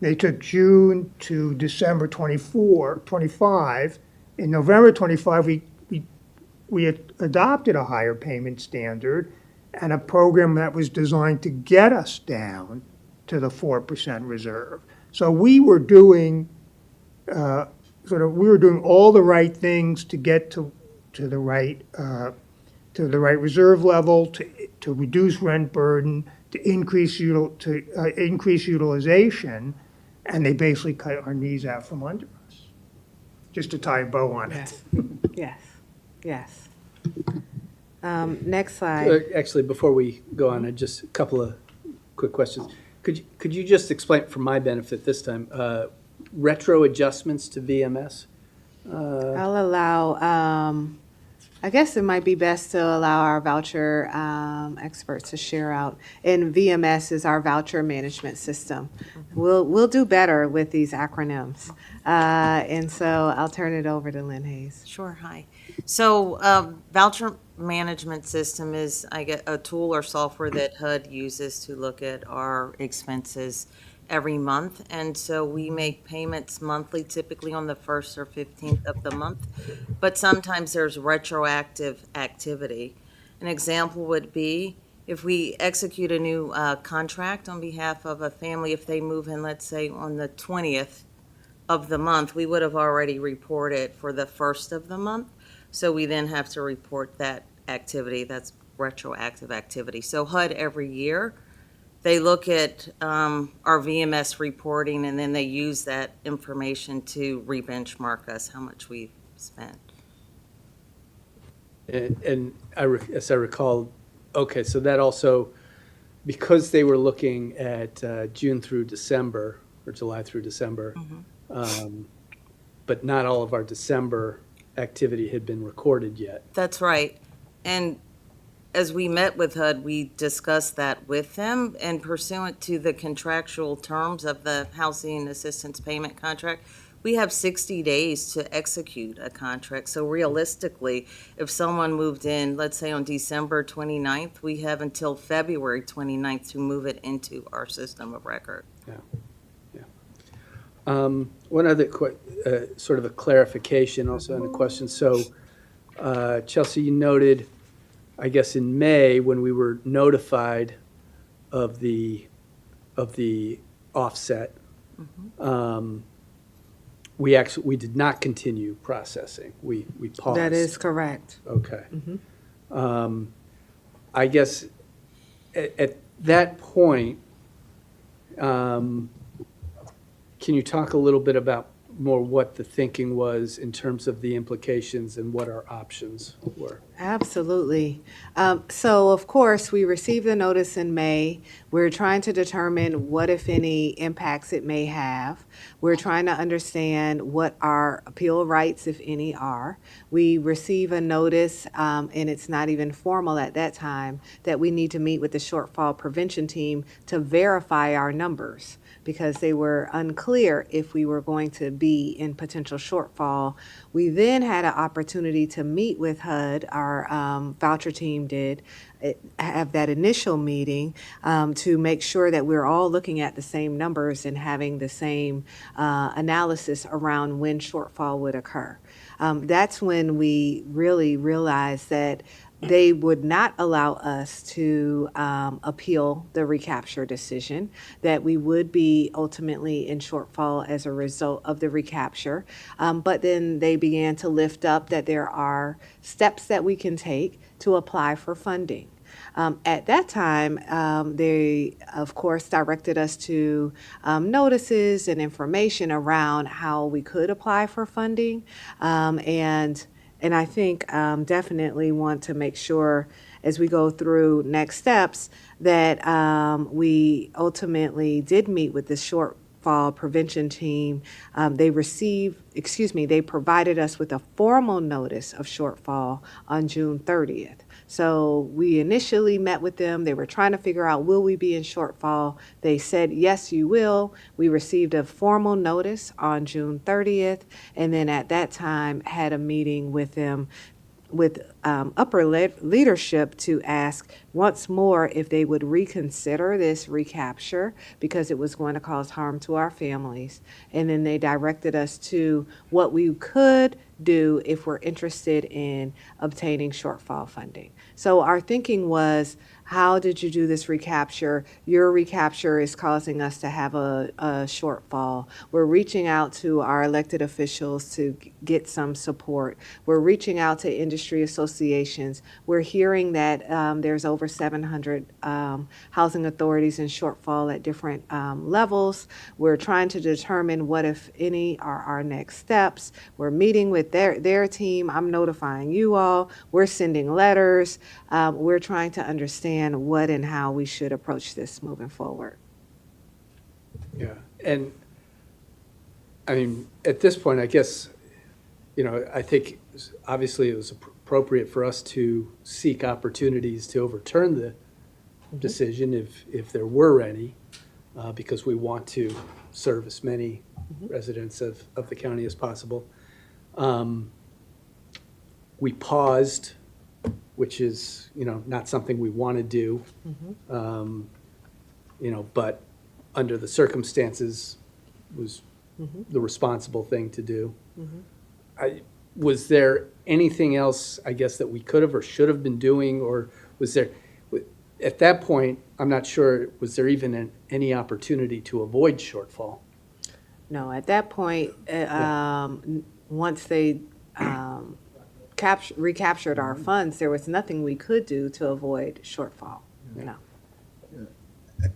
F: they took June to December 25. In November 25, we had adopted a higher payment standard and a program that was designed to get us down to the 4% reserve. So we were doing all the right things to get to the right reserve level, to reduce rent burden, to increase utilization, and they basically cut our knees out from under us. Just to tie a bow on it.
C: Yes. Yes. Next slide.
D: actually, before we go on, just a couple of quick questions. Could you just explain, for my benefit this time, retro adjustments to VMS?
C: I'll allow, I guess it might be best to allow our voucher experts to share out. And VMS is our voucher management system. We'll do better with these acronyms. And so I'll turn it over to Lynn Hayes.
E: Sure, hi. So voucher management system is, I get, a tool or software that HUD uses to look at our expenses every month. And so we make payments monthly, typically on the 1st or 15th of the month. But sometimes there's retroactive activity. An example would be if we execute a new contract on behalf of a family, if they move in, let's say, on the 20th of the month, we would have already reported for the first of the month. So we then have to report that activity, that's retroactive activity. So HUD every year, they look at our VMS reporting, and then they use that information to re-benchmark us how much we've spent.
D: And as I recall, okay, so that also, because they were looking at June through December, or July through December, but not all of our December activity had been recorded yet.
E: That's right. And as we met with HUD, we discussed that with them, and pursuant to the contractual terms of the Housing Assistance Payment Contract, we have 60 days to execute a contract. So realistically, if someone moved in, let's say on December 29th, we have until February 29th to move it into our system of record.
D: One other sort of a clarification also on a question. So, Chelsea, you noted, I guess in May, when we were notified of the offset, we did not continue processing. We paused.
C: That is correct.
D: Okay. I guess at that point, can you talk a little bit about more what the thinking was in terms of the implications and what our options were?
C: Absolutely. So, of course, we received the notice in May. We're trying to determine what, if any, impacts it may have. We're trying to understand what our appeal rights, if any, are. We receive a notice, and it's not even formal at that time, that we need to meet with the shortfall prevention team to verify our numbers, because they were unclear if we were going to be in potential shortfall. We then had an opportunity to meet with HUD, our voucher team did, have that initial meeting to make sure that we're all looking at the same numbers and having the same analysis around when shortfall would occur. That's when we really realized that they would not allow us to appeal the recapture decision, that we would be ultimately in shortfall as a result of the recapture. But then they began to lift up that there are steps that we can take to apply for funding. At that time, they, of course, directed us to notices and information around how we could apply for funding. And I think definitely want to make sure as we go through next steps that we ultimately did meet with the shortfall prevention team. They provided us with a formal notice of shortfall on June 30th. So we initially met with them. They were trying to figure out, will we be in shortfall? They said, yes, you will. We received a formal notice on June 30th, and then at that time had a meeting with them with upper leadership to ask once more if they would reconsider this recapture because it was going to cause harm to our families. And then they directed us to what we could do if we're interested in obtaining shortfall funding. So our thinking was, how did you do this recapture? Your recapture is causing us to have a shortfall. We're reaching out to our elected officials to get some support. We're reaching out to industry associations. We're hearing that there's over 700 housing authorities in shortfall at different levels. We're trying to determine what, if any, are our next steps. We're meeting with their team. I'm notifying you all. We're sending letters. We're trying to understand what and how we should approach this moving forward.
D: Yeah, and I mean, at this point, I guess, I think obviously it was appropriate for us to seek opportunities to overturn the decision if there were any, because we want to serve as many residents of the county as possible. We paused, which is, not something we want to do, but under the circumstances was the responsible thing to do. Was there anything else, I guess, that we could have or should have been doing, or was there, at that point, I'm not sure, was there even any opportunity to avoid shortfall?
C: No, at that point, once they recaptured our funds, there was nothing we could do to avoid shortfall, no.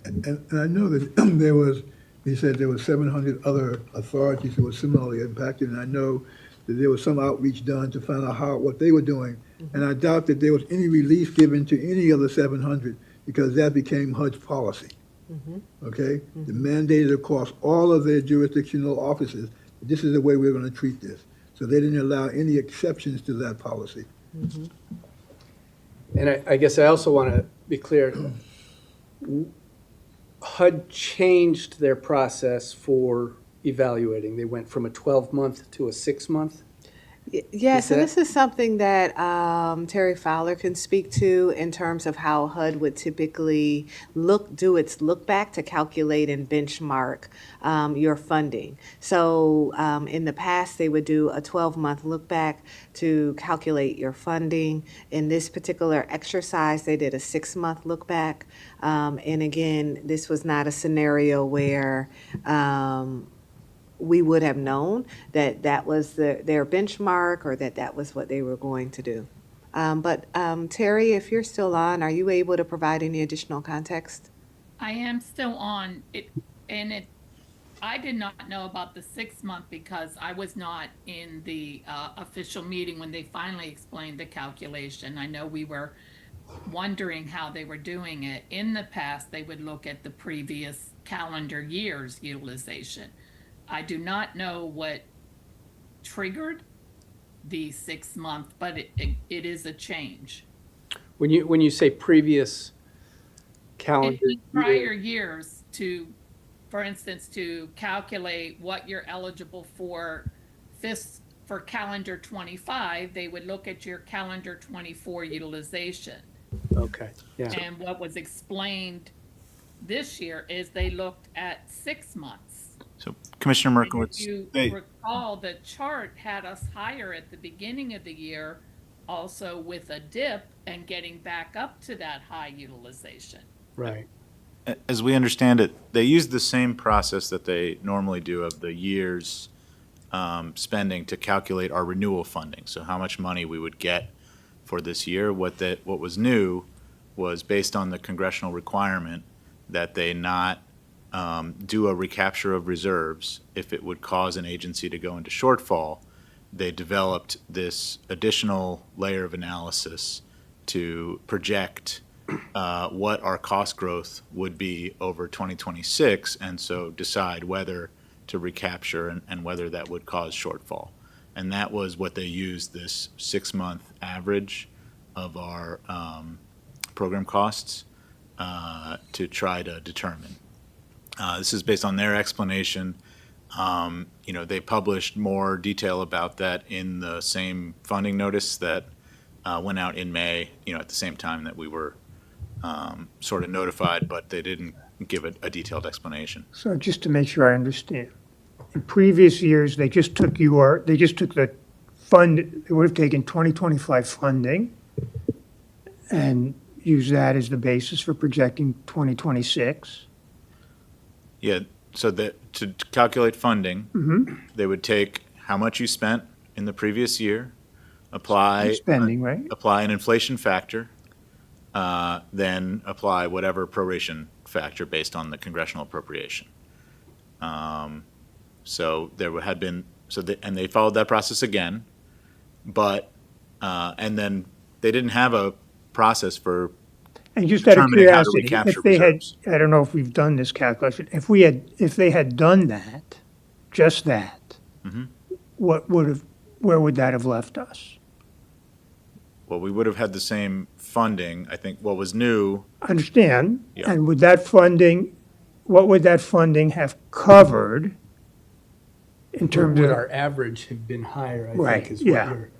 B: And I know that there was, he said there were 700 other authorities who were similarly impacted, and I know that there was some outreach done to find out what they were doing. And I doubt that there was any relief given to any of the 700, because that became HUD's policy. Okay? The mandated across all of their jurisdictional offices, this is the way we're gonna treat this. So they didn't allow any exceptions to that policy.
D: And I guess I also want to be clear, HUD changed their process for evaluating. They went from a 12-month to a 6-month.
C: Yes,
D: Is
C: and
D: that-
C: this is something that Terry Fowler can speak to in terms of how HUD would typically do its look back to calculate and benchmark your funding. So in the past, they would do a 12-month look back to calculate your funding. In this particular exercise, they did a 6-month look back. And again, this was not a scenario where we would have known that that was their benchmark or that was what they were going to do. But Terry, if you're still on, are you able to provide any additional context?
H: I am still on it, and I did not know about the 6-month because I was not in the official meeting when they finally explained the calculation. I know we were wondering how they were doing it. In the past, they would look at the previous calendar year's utilization. I do not know what triggered the 6-month, but it is a change.
D: When you say previous calendar
H: In prior
D: year,
H: years, for instance, to calculate what you're eligible for for calendar 25, they would look at your calendar 24 utilization.
D: okay, yeah.
H: And what was explained this year is they looked at 6 months.
G: So Commissioner
H: If
G: Merkowitz,
H: you recall, the chart had us higher at the beginning of the year, also with a dip and getting back up to that high utilization.
D: Right.
G: as we understand it, they use the same process that they normally do of the year's spending to calculate our renewal funding. So how much money we would get for this year. What was new was based on the congressional requirement that they not do a recapture of reserves if it would cause an agency to go into shortfall. They developed this additional layer of analysis to project what our cost growth would be over 2026, and so decide whether to recapture and whether that would cause shortfall. And that was what they used, this 6-month average of our program costs to try to determine. This is based on their explanation. They published more detail about that in the same funding notice that went out in May, at the same time that we were sort of notified, but they didn't give a detailed explanation.
F: So just to make sure I understand, in previous years, they just took the fund, they would have taken 2025 funding and used that as the basis for projecting 2026.
G: Yeah, so that to calculate funding, they would take how much you spent in the previous year, apply
F: Spending, right?
G: apply an inflation factor, then apply whatever proration factor based on the congressional appropriation. So there had been, and they followed that process again, but, and then they didn't have a process for
F: And just out of
G: determining how to
F: curiosity,
G: recapture
F: if they had,
G: reserves.
F: I don't know if we've done this calculation, if they had done that, just that, where would that have left us?
G: Well, we would have had the same funding. I think what was new,
F: Understand?
G: Yeah.
F: And what would that funding have covered in terms
D: Would
F: of,
D: our average have been higher, I
F: Right,
D: think is what
F: yeah.
D: you're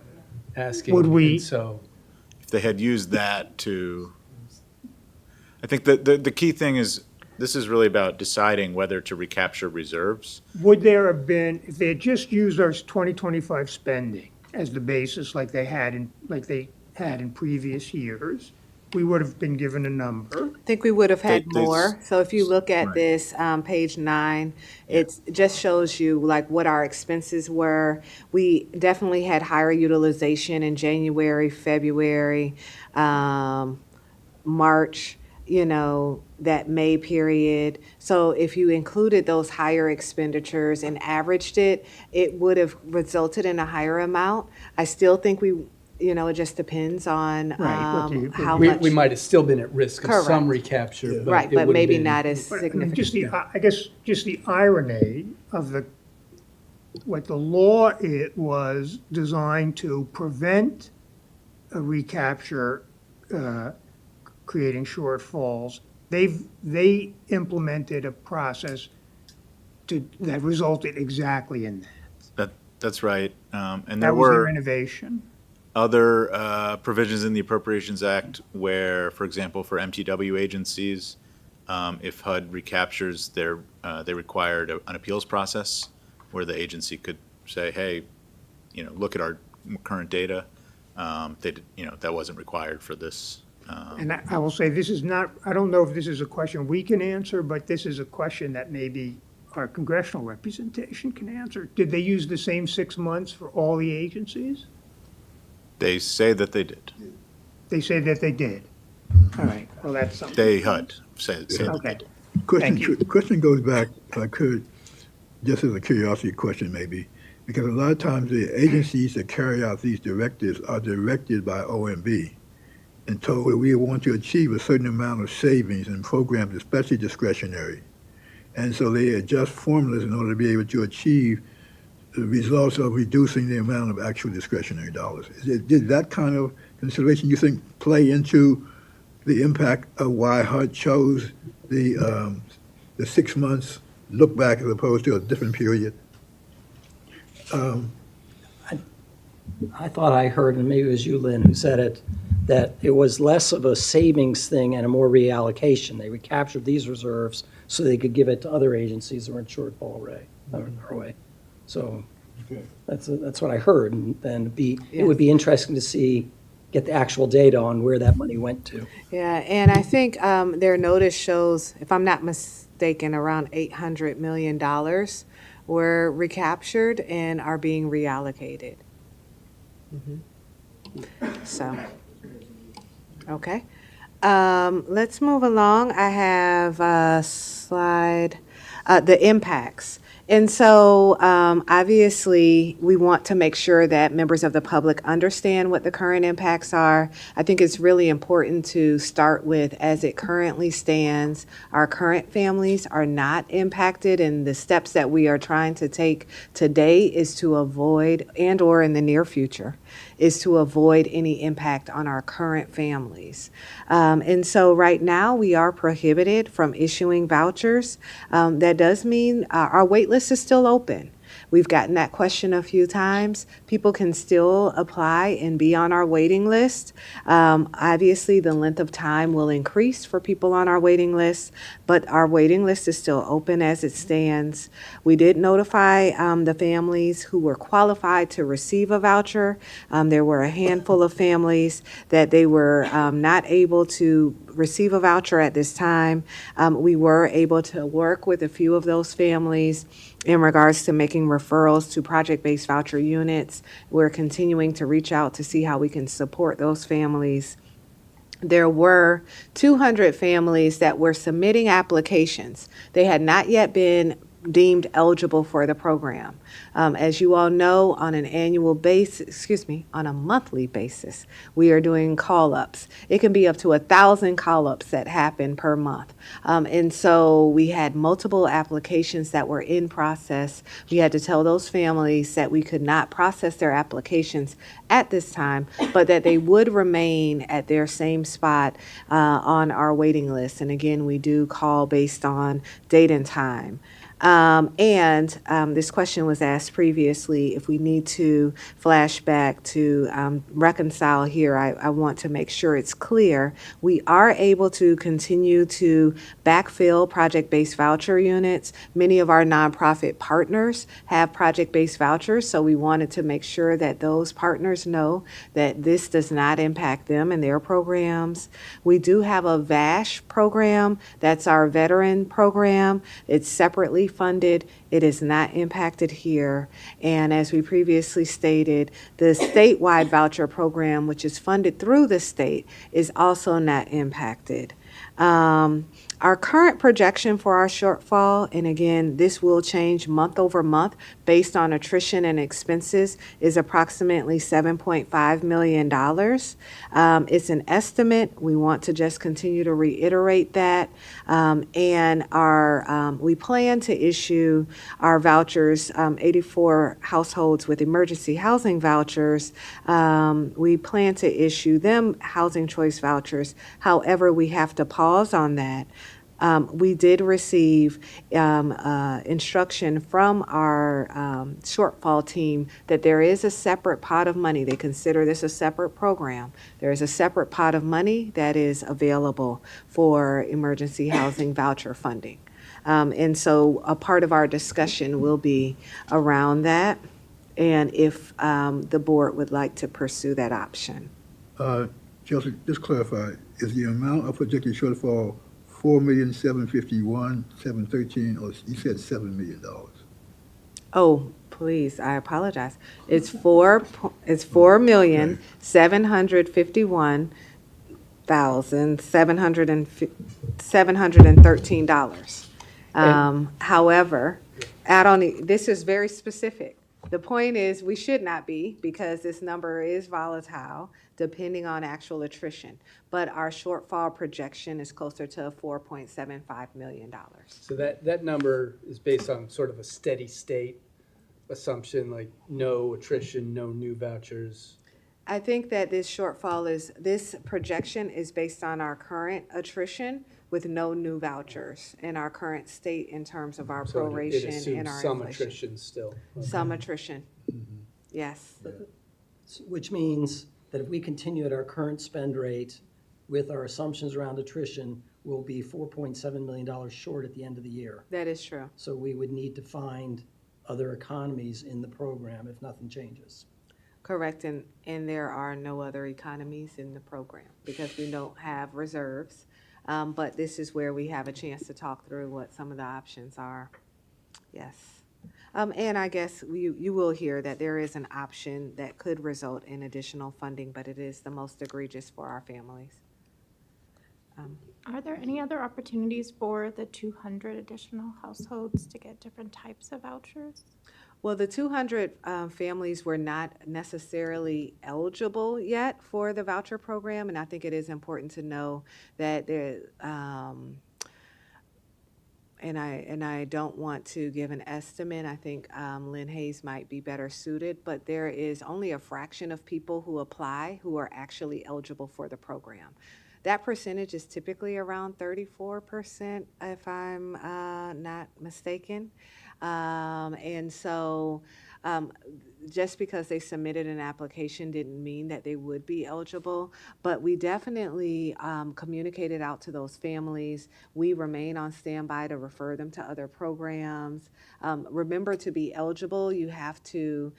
D: asking.
F: Would we-
D: And so,
G: if they had used that to, I think the key thing is, this is really about deciding whether to recapture reserves.
F: would there have been, if they had just used our 2025 spending as the basis like they had in previous years, we would have been given a number.
C: I think we would have had
G: They-
C: more. So if you look at
G: Right.
C: this, page 9, it just shows you like what our expenses were. We definitely had higher utilization in January, February, March, that May period. So if you included those higher expenditures and averaged it, it would have resulted in a higher amount. I still think it just depends on
F: Right, what you-
C: how
D: We,
C: much.
D: we might have still been at risk of some
C: Correct.
D: recapture, but
C: Right,
D: it
C: but
D: would've
C: maybe
D: been-
C: not as
F: But I mean,
C: significant.
F: I guess, just the irony of what the law it was designed to prevent a recapture, creating shortfalls. They implemented a process that resulted exactly in that.
G: That's right. And there
F: That was their
G: were
F: innovation.
G: other provisions in the Appropriations Act where, for example, for MTW agencies, if HUD recaptures they required an appeals process where the agency could say, hey, look at our current data. That wasn't required for this.
F: And I will say, this is not, I don't know if this is a question we can answer, but this is a question that maybe our congressional representation can answer. Did they use the same 6 months for all the agencies?
G: They say that they did.
F: They say that they did. All right, well, that's something.
G: They HUD say that they
F: Okay.
G: did.
B: Question,
F: Thank you.
B: question goes back, if I could, just as a curiosity question maybe, because a lot of times the agencies that carry out these directives are directed by OMB and told that we want to achieve a certain amount of savings in programs, especially discretionary. And so they adjust formulas in order to be able to achieve the results of reducing the amount of actual discretionary dollars. Did that kind of consideration, you think, play into the impact of why HUD chose the 6 months look back as opposed to a different period?
I: I thought I heard, and maybe it was you, Lynn, who said it, that it was less of a savings thing and a more reallocation. They recaptured these reserves so they could give it to other agencies that were in shortfall array. So that's what I heard, and then it would be interesting to get the actual data on where that money went to.
C: Yeah, and I think their notice shows, if I'm not mistaken, around $800 million were recaptured and are being reallocated. So, okay. Let's move along. I have a slide, the impacts. And so, obviously, we want to make sure that members of the public understand what the current impacts are. I think it's really important to start with, as it currently stands, our current families are not impacted, and the steps that we are trying to take today is to avoid, and/or in the near future, is to avoid any impact on our current families. And so right now, we are prohibited from issuing vouchers. That does mean our wait list is still open. We've gotten that question a few times. People can still apply and be on our waiting list. Obviously, the length of time will increase for people on our waiting list, but our waiting list is still open as it stands. We did notify the families who were qualified to receive a voucher. There were a handful of families that they were not able to receive a voucher at this time. We were able to work with a few of those families in regards to making referrals to project-based voucher units. We're continuing to reach out to see how we can support those families. There were 200 families that were submitting applications. They had not yet been deemed eligible for the program. As you all know, on a monthly basis, we are doing call-ups. It can be up to 1,000 call-ups that happen per month. And so we had multiple applications that were in process. We had to tell those families that we could not process their applications at this time, but that they would remain at their same spot on our waiting list. And again, we do call based on date and time. This question was asked previously, if we need to flash back to reconcile here, I want to make sure it's clear. We are able to continue to backfill project-based voucher units. Many of our nonprofit partners have project-based vouchers, so we wanted to make sure that those partners know that this does not impact them and their programs. We do have a VASH program, that's our veteran program. It's separately funded. It is not impacted here. And as we previously stated, the statewide voucher program, which is funded through the state, is also not impacted. Our current projection for our shortfall, and again, this will change month over month based on attrition and expenses, is approximately $7.5 million. It's an estimate. We want to just continue to reiterate that. We plan to issue our vouchers, 84 households with emergency housing vouchers. We plan to issue them housing choice vouchers. However, we have to pause on that. We did receive instruction from our shortfall team that there is a separate pot of money. They consider this a separate program. There is a separate pot of money that is available for emergency housing voucher funding. And so a part of our discussion will be around that, and if the board would like to pursue that option.
B: Chelsea, just clarify, is the amount of projected shortfall 4,751,713, or you said $7 million?
C: Oh, please, I apologize. It's 4,751,713. However, this is very specific. The point is, we should not be, because this number is volatile, depending on actual attrition. But our shortfall projection is closer to $4.75 million.
D: So that number is based on sort of a steady state assumption, like no attrition, no new vouchers.
C: I think that this projection is based on our current attrition with no new vouchers in our current state in terms of our
D: So it
C: proration
D: assumes
C: and our
D: some
C: inflation.
D: attrition still.
C: Some attrition, yes.
I: Which means that if we continue at our current spend rate with our assumptions around attrition, we'll be $4.7 million short at the end of the year.
C: That is true.
I: So we would need to find other economies in the program if nothing changes.
C: Correct, and there are no other economies in the program because we don't have reserves. But this is where we have a chance to talk through what some of the options are. Yes. And I guess you will hear that there is an option that could result in additional funding, but it is the most egregious for our families.
J: Are there any other opportunities for the 200 additional households to get different types of vouchers?
C: Well, the 200 families were not necessarily eligible yet for the voucher program, and I think it is important to know that there, and I don't want to give an estimate. I think Lynn Hayes might be better suited, but there is only a fraction of people who apply who are actually eligible for the program. That percentage is typically around 34%, if I'm not mistaken. And so just because they submitted an application didn't mean that they would be eligible, but we definitely communicated out to those families. We remain on standby to refer them to other programs. Remember, to be eligible, you have to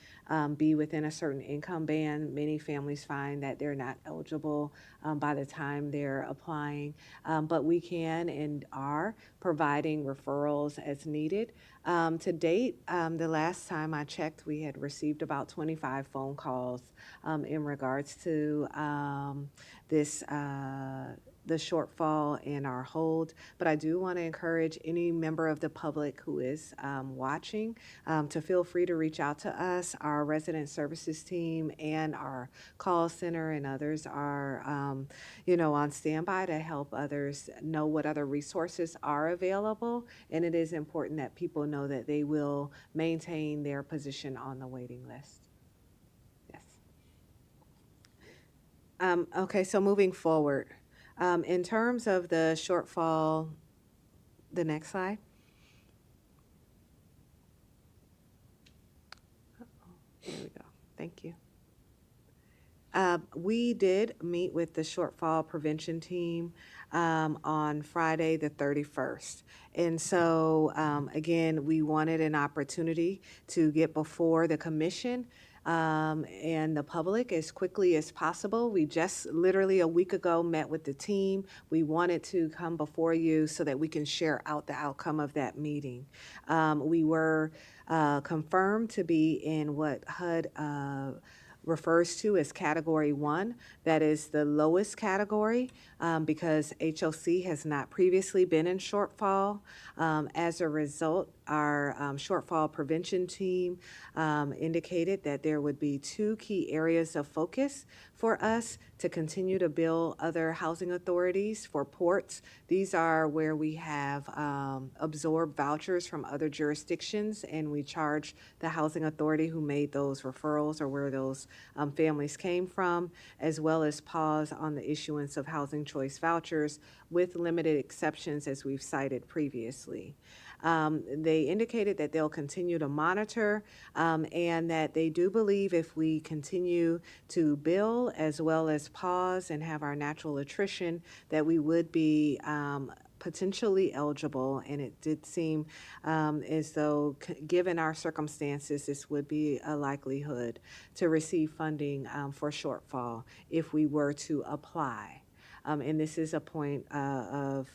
C: be within a certain income band. Many families find that they're not eligible by the time they're applying, but we can and are providing referrals as needed. To date, the last time I checked, we had received about 25 phone calls in regards to the shortfall in our hold. But I do want to encourage any member of the public who is watching to feel free to reach out to us. Our resident services team and our call center and others are on standby to help others know what other resources are available. And it is important that people know that they will maintain their position on the waiting list. Yes. Okay, so moving forward. In terms of the shortfall, the next slide. There we go. Thank you. We did meet with the shortfall prevention team on Friday, the 31st. And so, again, we wanted an opportunity to get before the commission and the public as quickly as possible. We just literally a week ago met with the team. We wanted to come before you so that we can share out the outcome of that meeting. We were confirmed to be in what HUD refers to as Category 1. That is the lowest category because HOC has not previously been in shortfall. As a result, our shortfall prevention team indicated that there would be two key areas of focus for us to continue to build other housing authorities for ports. These are where we have absorbed vouchers from other jurisdictions, and we charge the housing authority who made those referrals or where those families came from, as well as pause on the issuance of housing choice vouchers with limited exceptions as we've cited previously. They indicated that they'll continue to monitor and that they do believe if we continue to bill as well as pause and have our natural attrition, that we would be potentially eligible, and it did seem as though, given our circumstances, this would be a likelihood to receive funding for shortfall if we were to apply. And this is a point of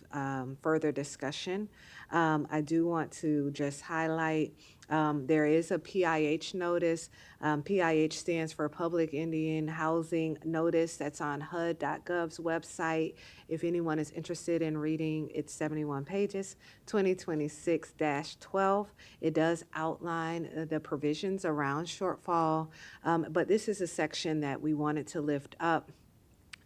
C: further discussion. I do want to just highlight there is a PIH notice. PIH stands for Public Indian Housing Notice. That's on HUD.gov's website. If anyone is interested in reading, it's 71 pages, 2026-12. It does outline the provisions around shortfall, but this is a section that we wanted to lift up.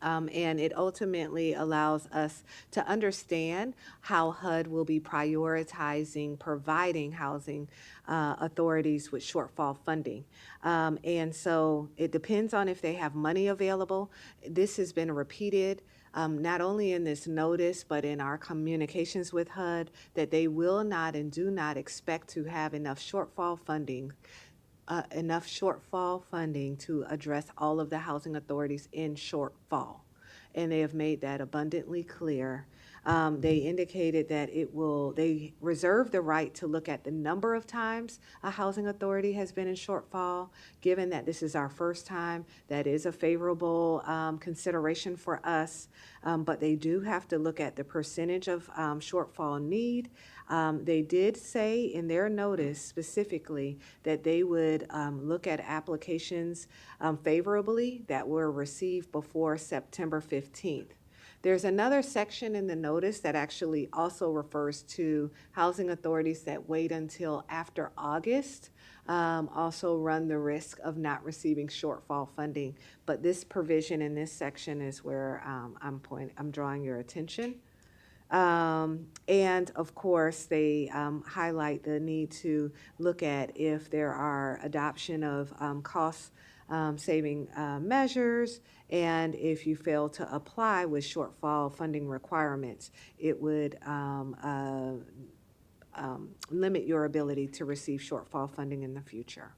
C: And it ultimately allows us to understand how HUD will be prioritizing providing housing authorities with shortfall funding. And so it depends on if they have money available. This has been repeated not only in this notice, but in our communications with HUD, that they will not and do not expect to have enough shortfall funding to address all of the housing authorities in shortfall. And they have made that abundantly clear. They indicated that they reserve the right to look at the number of times a housing authority has been in shortfall. Given that this is our first time, that is a favorable consideration for us. But they do have to look at the percentage of shortfall need. They did say in their notice specifically that they would look at applications favorably that were received before September 15th. There's another section in the notice that actually also refers to housing authorities that wait until after August, also run the risk of not receiving shortfall funding. But this provision in this section is where I'm drawing your attention. And of course, they highlight the need to look at if there are adoption of cost saving measures, and if you fail to apply with shortfall funding requirements, it would limit your ability to receive shortfall funding in the future.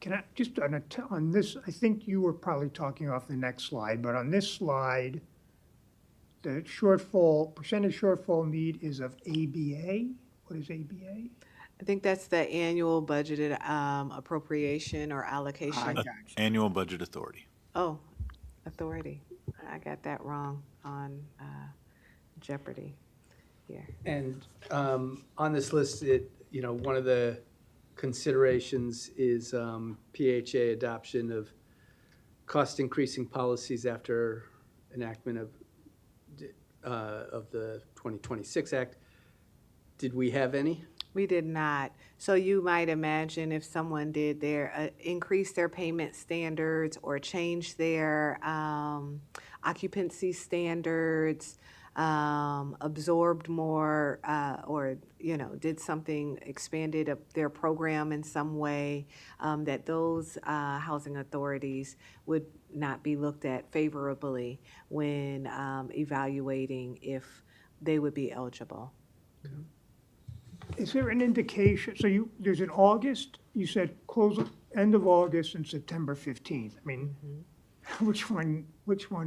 F: Can I, just on this, I think you were probably talking off the next slide, but on this slide, the percentage shortfall need is of ABA. What is ABA?
C: I think that's the annual budgeted appropriation or allocation.
F: I got you.
G: Annual Budget Authority.
C: Oh, authority. I got that wrong on Jeopardy here.
D: And on this list, one of the considerations is PHA adoption of cost increasing policies after enactment of the 2026 Act. Did we have any?
C: We did not. So you might imagine if someone did increase their payment standards or change their occupancy standards, absorbed more, or did something, expanded their program in some way, that those housing authorities would not be looked at favorably when evaluating if they would be eligible.
F: Is there an indication, so there's an August, you said close end of August and September 15th. I mean, which one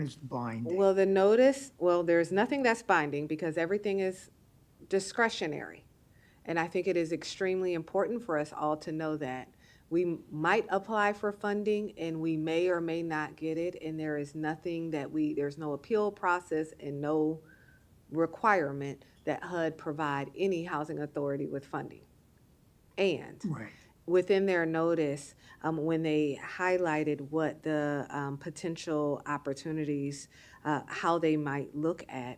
F: is binding?
C: Well, the notice, well, there's nothing that's binding because everything is discretionary. And I think it is extremely important for us all to know that we might apply for funding and we may or may not get it. And there is nothing that there's no appeal process and no requirement that HUD provide any housing authority with funding. And
F: Right.
C: within their notice, when they highlighted what the potential opportunities, how they might look at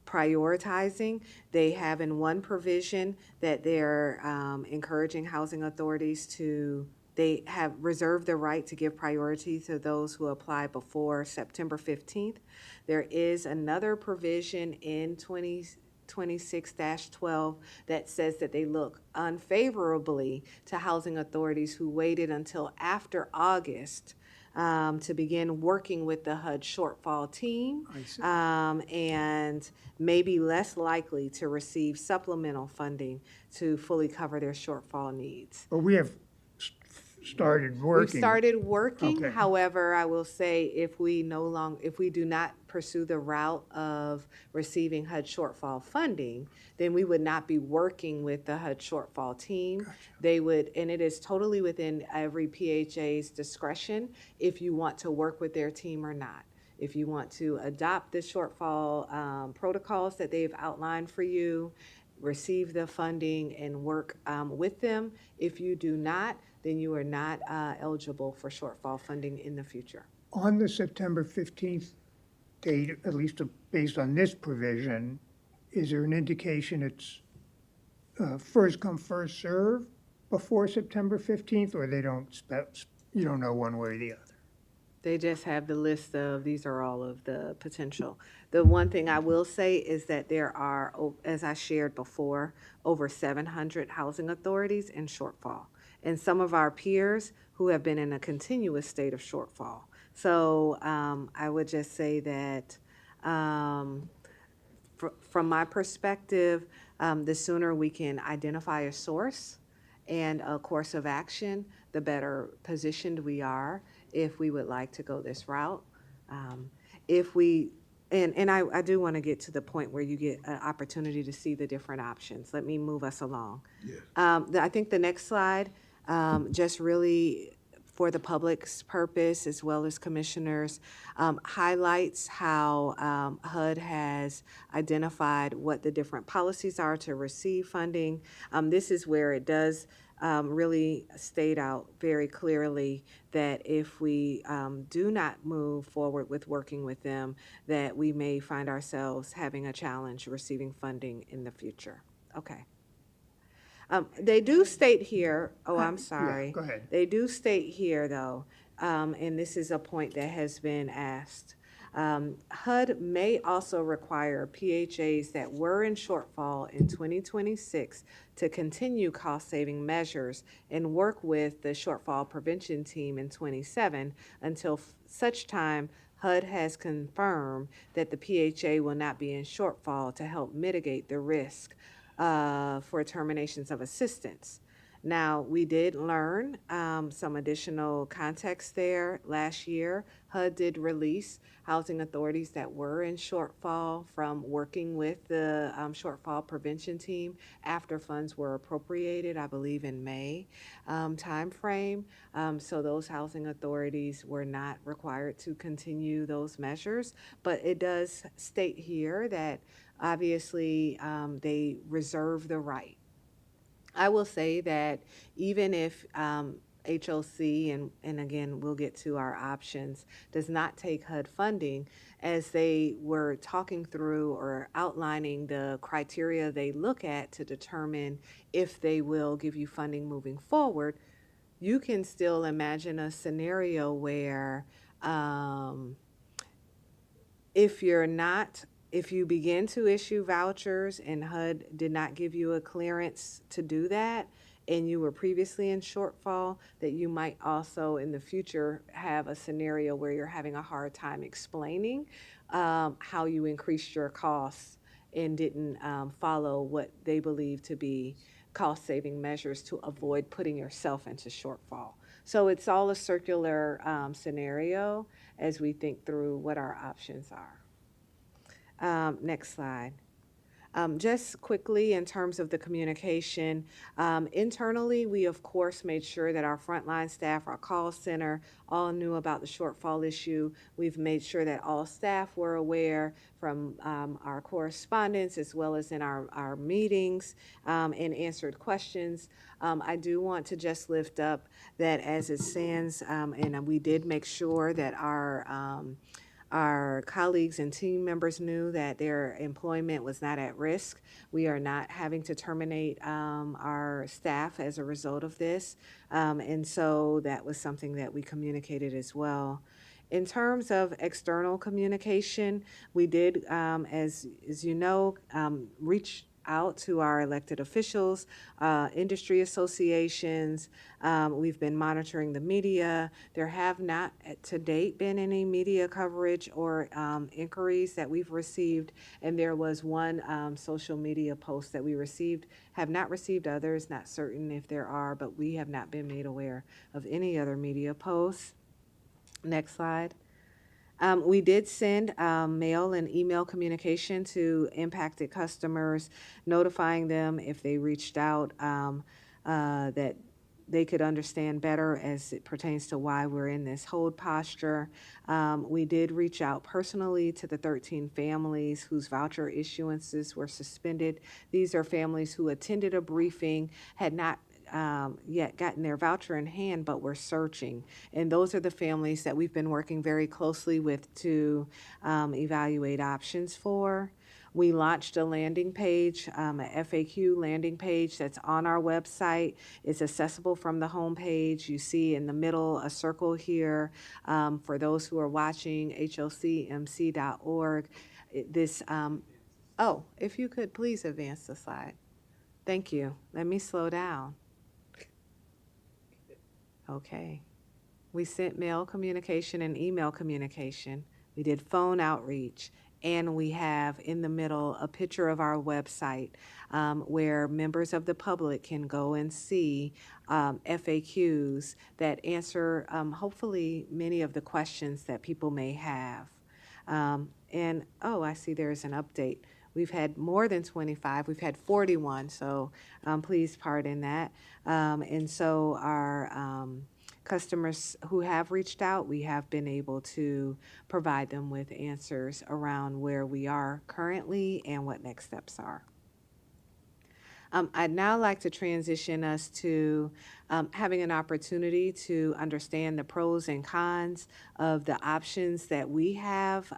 C: prioritizing, they have in one provision that they're encouraging housing authorities to, they have reserved the right to give priority to those who apply before September 15th. There is another provision in 2026-12 that says that they look unfavorably to housing authorities who waited until after August to begin working with the HUD shortfall team,
F: I see.
C: and may be less likely to receive supplemental funding to fully cover their shortfall needs.
F: But we have started working.
C: We've started working,
F: Okay.
C: however, I will say if we do not pursue the route of receiving HUD shortfall funding, then we would not be working with the HUD shortfall team.
F: Gotcha.
C: They would, and it is totally within every PHA's discretion if you want to work with their team or not. If you want to adopt the shortfall protocols that they've outlined for you, receive the funding and work with them. If you do not, then you are not eligible for shortfall funding in the future.
F: On the September 15th date, at least based on this provision, is there an indication it's first come, first serve before September 15th, or they don't, you don't know one way or the other?
C: They just have the list of, these are all of the potential. The one thing I will say is that there are, as I shared before, over 700 housing authorities in shortfall. And some of our peers who have been in a continuous state of shortfall. So I would just say that from my perspective, the sooner we can identify a source and a course of action, the better positioned we are if we would like to go this route. If we, and I do want to get to the point where you get an opportunity to see the different options. Let me move us along.
B: Yes.
C: I think the next slide, just really for the public's purpose as well as commissioners, highlights how HUD has identified what the different policies are to receive funding. This is where it does really state out very clearly that if we do not move forward with working with them, that we may find ourselves having a challenge receiving funding in the future. Okay. They do state here, oh, I'm sorry.
F: Yeah, go ahead.
C: They do state here, though, and this is a point that has been asked. HUD may also require PHAs that were in shortfall in 2026 to continue cost-saving measures and work with the shortfall prevention team in 27 until such time HUD has confirmed that the PHA will not be in shortfall to help mitigate the risk for terminations of assistance. Now, we did learn some additional context there. Last year, HUD did release housing authorities that were in shortfall from working with the shortfall prevention team after funds were appropriated, I believe in May timeframe. So those housing authorities were not required to continue those measures, but it does state here that obviously they reserve the right. I will say that even if HOC, and again, we'll get to our options, does not take HUD funding, as they were talking through or outlining the criteria they look at to determine if they will give you funding moving forward, you can still imagine a scenario where if you begin to issue vouchers and HUD did not give you a clearance to do that, and you were previously in shortfall, that you might also in the future have a scenario where you're having a hard time explaining how you increased your costs and didn't follow what they believe to be cost-saving measures to avoid putting yourself into shortfall. So it's all a circular scenario as we think through what our options are. Next slide. Just quickly, in terms of the communication, internally, we of course made sure that our frontline staff, our call center, all knew about the shortfall issue. We've made sure that all staff were aware from our correspondence as well as in our meetings and answered questions. I do want to just lift up that as it stands, and we did make sure that our colleagues and team members knew that their employment was not at risk. We are not having to terminate our staff as a result of this. And so that was something that we communicated as well. In terms of external communication, we did, as you know, reach out to our elected officials, industry associations. We've been monitoring the media. There have not to date been any media coverage or inquiries that we've received. And there was one social media post that we received, have not received others, not certain if there are, but we have not been made aware of any other media posts. Next slide. We did send mail and email communication to impacted customers, notifying them if they reached out that they could understand better as it pertains to why we're in this hold posture. We did reach out personally to the 13 families whose voucher issuances were suspended. These are families who attended a briefing, had not yet gotten their voucher in hand, but we're searching. And those are the families that we've been working very closely with to evaluate options for. We launched a landing page, a FAQ landing page that's on our website. It's accessible from the homepage. You see in the middle a circle here. For those who are watching, hocmc.org. If you could please advance the slide. Thank you. Let me slow down. Okay. We sent mail communication and email communication. We did phone outreach. And we have in the middle a picture of our website where members of the public can go and see FAQs that answer hopefully many of the questions that people may have. I see there's an update. We've had more than 25. We've had 41, so please pardon that. And so our customers who have reached out, we have been able to provide them with answers around where we are currently and what next steps are. I'd now like to transition us to having an opportunity to understand the pros and cons of the options that we have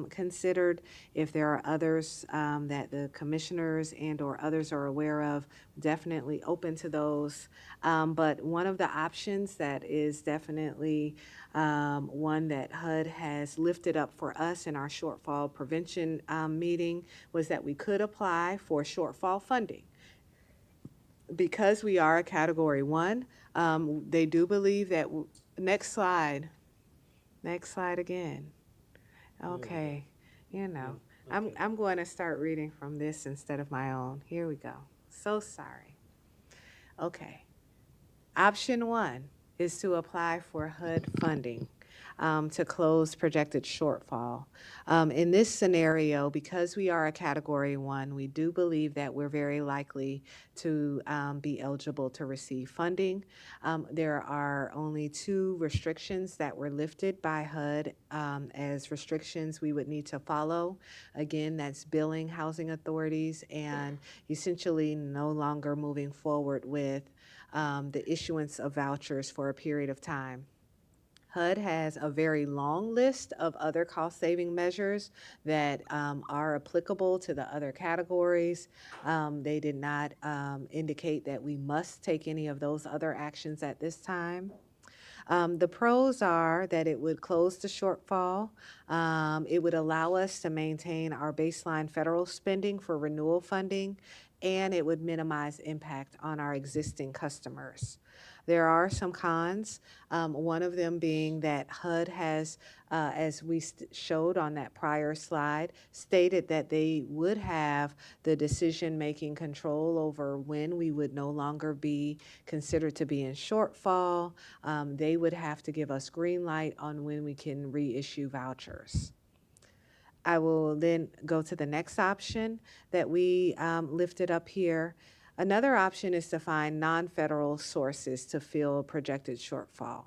C: considered. If there are others that the commissioners and or others are aware of, definitely open to those. But one of the options that is definitely one that HUD has lifted up for us in our shortfall prevention meeting was that we could apply for shortfall funding. Because we are a Category 1, they do believe that, next slide again. Okay, I'm going to start reading from this instead of my own. Here we go. So sorry. Okay. Option 1 is to apply for HUD funding to close projected shortfall. In this scenario, because we are a Category 1, we do believe that we're very likely to be eligible to receive funding. There are only 2 restrictions that were lifted by HUD as restrictions we would need to follow. Again, that's billing housing authorities and essentially no longer moving forward with the issuance of vouchers for a period of time. HUD has a very long list of other cost-saving measures that are applicable to the other categories. They did not indicate that we must take any of those other actions at this time. The pros are that it would close the shortfall. It would allow us to maintain our baseline federal spending for renewal funding, and it would minimize impact on our existing customers. There are some cons, one of them being that HUD has, as we showed on that prior slide, stated that they would have the decision-making control over when we would no longer be considered to be in shortfall. They would have to give us green light on when we can reissue vouchers. I will then go to the next option that we lifted up here. Another option is to find non-federal sources to fill projected shortfall.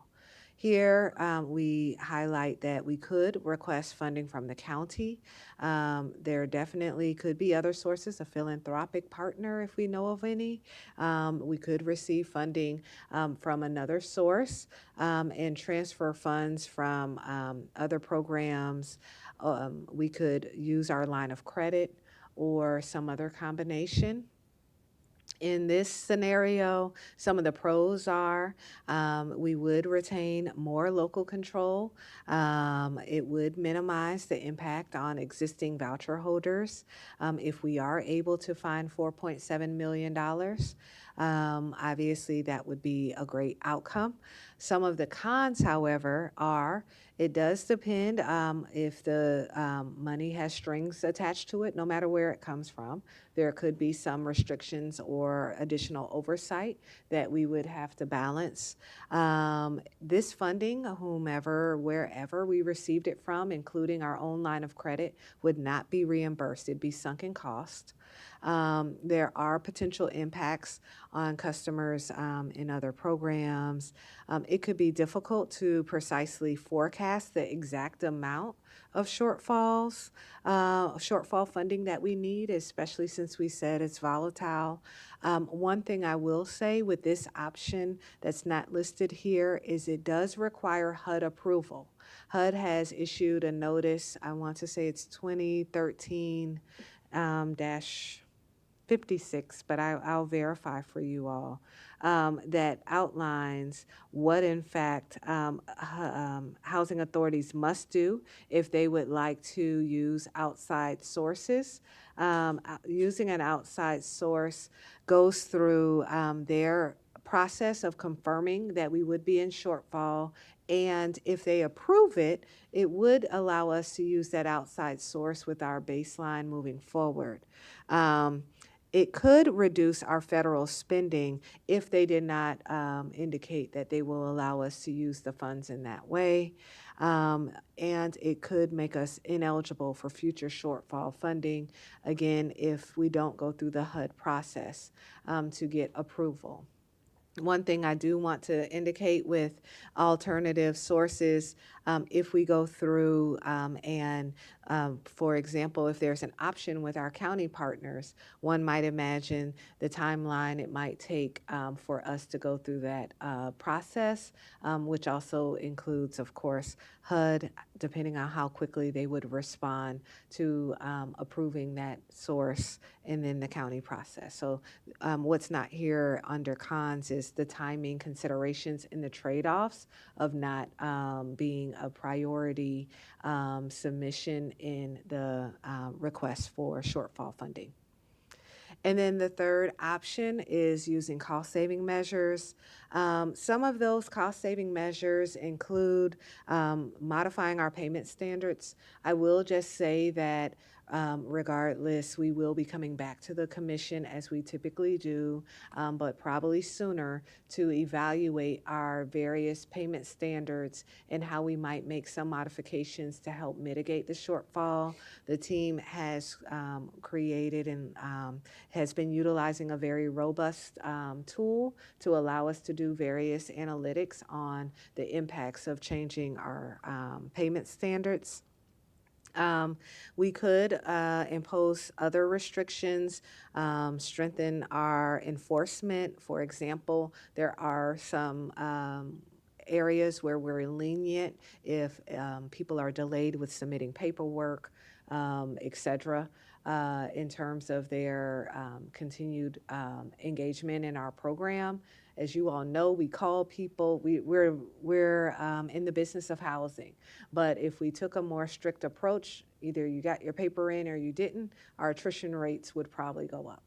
C: Here, we highlight that we could request funding from the county. There definitely could be other sources, a philanthropic partner if we know of any. We could receive funding from another source and transfer funds from other programs. We could use our line of credit or some other combination. In this scenario, some of the pros are we would retain more local control. It would minimize the impact on existing voucher holders if we are able to find $4.7 million. Obviously, that would be a great outcome. Some of the cons, however, are it does depend if the money has strings attached to it, no matter where it comes from. There could be some restrictions or additional oversight that we would have to balance. This funding, whomever, wherever we received it from, including our own line of credit, would not be reimbursed. It'd be sunken cost. There are potential impacts on customers in other programs. It could be difficult to precisely forecast the exact amount of shortfall funding that we need, especially since we said it's volatile. One thing I will say with this option that's not listed here is it does require HUD approval. HUD has issued a notice, I want to say it's 2013 56, but I'll verify for you all, that outlines what, in fact, housing authorities must do if they would like to use outside sources. Using an outside source goes through their process of confirming that we would be in shortfall, and if they approve it, it would allow us to use that outside source with our baseline moving forward. It could reduce our federal spending if they did not indicate that they will allow us to use the funds in that way. And it could make us ineligible for future shortfall funding, again, if we don't go through the HUD process to get approval. One thing I do want to indicate with alternative sources, if we go through for example, if there's an option with our county partners, one might imagine the timeline it might take for us to go through that process, which also includes, of course, HUD, depending on how quickly they would respond to approving that source, and then the county process. So what's not here under cons is the timing considerations and the trade-offs of not being a priority submission in the request for shortfall funding. And then the third option is using cost-saving measures. Some of those cost-saving measures include modifying our payment standards. I will just say that regardless, we will be coming back to the commission as we typically do, but probably sooner, to evaluate our various payment standards and how we might make some modifications to help mitigate the shortfall. The team has created and has been utilizing a very robust tool to allow us to do various analytics on the impacts of changing our payment standards. We could impose other restrictions, strengthen our enforcement. For example, there are some areas where we're lenient if people are delayed with submitting paperwork, et cetera, in terms of their continued engagement in our program. As you all know, we call people, we're in the business of housing, but if we took a more strict approach, either you got your paper in or you didn't, our attrition rates would probably go up.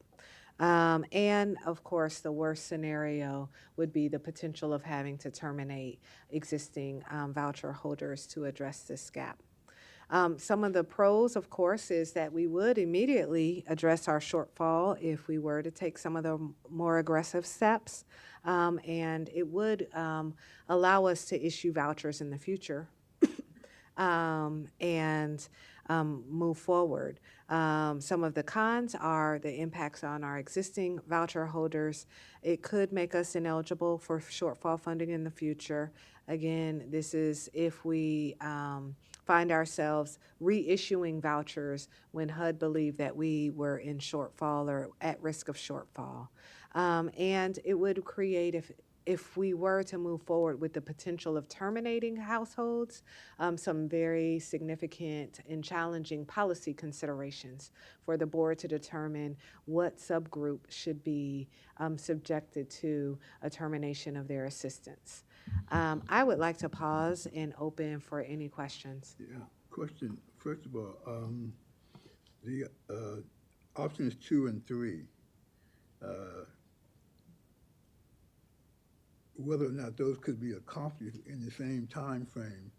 C: And of course, the worst scenario would be the potential of having to terminate existing voucher holders to address this gap. Some of the pros, of course, is that we would immediately address our shortfall if we were to take some of the more aggressive steps. And it would allow us to issue vouchers in the future and move forward. Some of the cons are the impacts on our existing voucher holders. It could make us ineligible for shortfall funding in the future. Again, this is if we find ourselves reissuing vouchers when HUD believed that we were in shortfall or at risk of shortfall. And it would create, if we were to move forward with the potential of terminating households, some very significant and challenging policy considerations for the board to determine what subgroup should be subjected to a termination of their assistance. I would like to pause and open for any questions.
B: Yeah, question, first of all, the options 2 and 3, whether or not those could be accomplished in the same time frame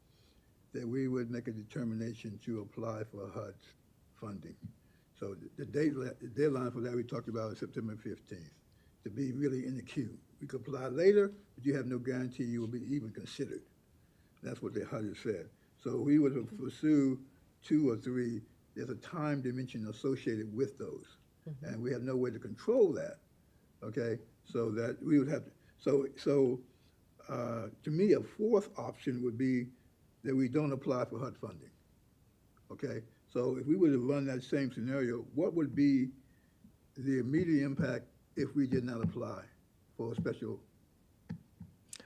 B: that we would make a determination to apply for HUD funding. So the deadline for that we talked about is September 15th, to be really in the queue. We could apply later, but you have no guarantee you will be even considered. That's what the HUD has said. So we would pursue 2 or 3. There's a time dimension associated with those, and we have no way to control that. Okay, so that we would have to. So to me, a fourth option would be that we don't apply for HUD funding. Okay, so if we were to run that same scenario, what would be the immediate impact if we did not apply for a special?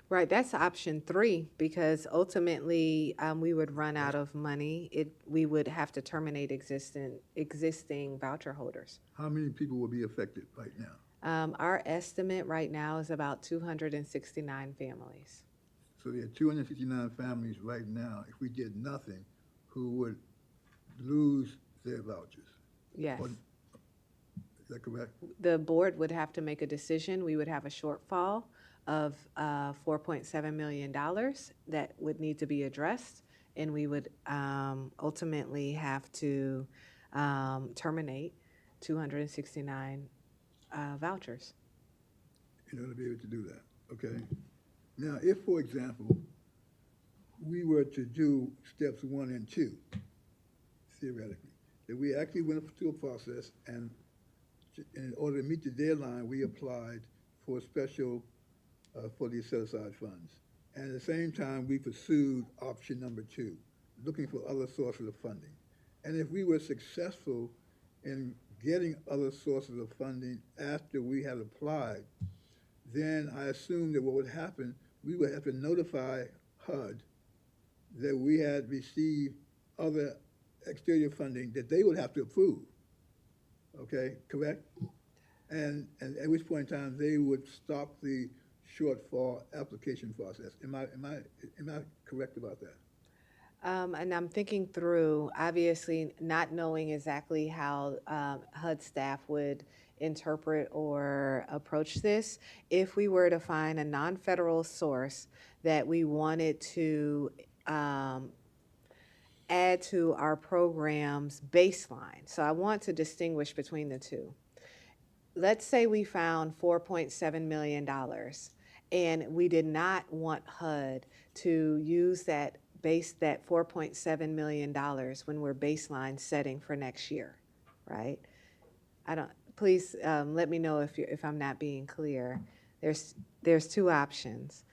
C: Right, that's option 3, because ultimately we would run out of money. We would have to terminate existing voucher holders.
B: How many people will be affected right now?
C: Our estimate right now is about 269 families.
B: So there are 269 families right now, if we did nothing, who would lose their vouchers.
C: Yes.
B: Is that correct?
C: The board would have to make a decision. We would have a shortfall of $4.7 million that would need to be addressed, and we would ultimately have to terminate 269 vouchers.
B: In order to be able to do that, okay? Now, if, for example, we were to do steps 1 and 2, theoretically, that we actually went through a process and in order to meet the deadline, we applied for special, for these set-aside funds. And at the same time, we pursued option number 2, looking for other sources of funding. And if we were successful in getting other sources of funding after we had applied, then I assume that what would happen, we would have to notify HUD that we had received other exterior funding that they would have to approve. Okay, correct? And at which point in time they would stop the shortfall application process. Am I correct about that?
C: And I'm thinking through, obviously, not knowing exactly how HUD staff would interpret or approach this. If we were to find a non-federal source that we wanted to add to our program's baseline, so I want to distinguish between the two. Let's say we found $4.7 million, and we did not want HUD to use that $4.7 million when we're baseline setting for next year, right? Please let me know if I'm not being clear. There's 2 options.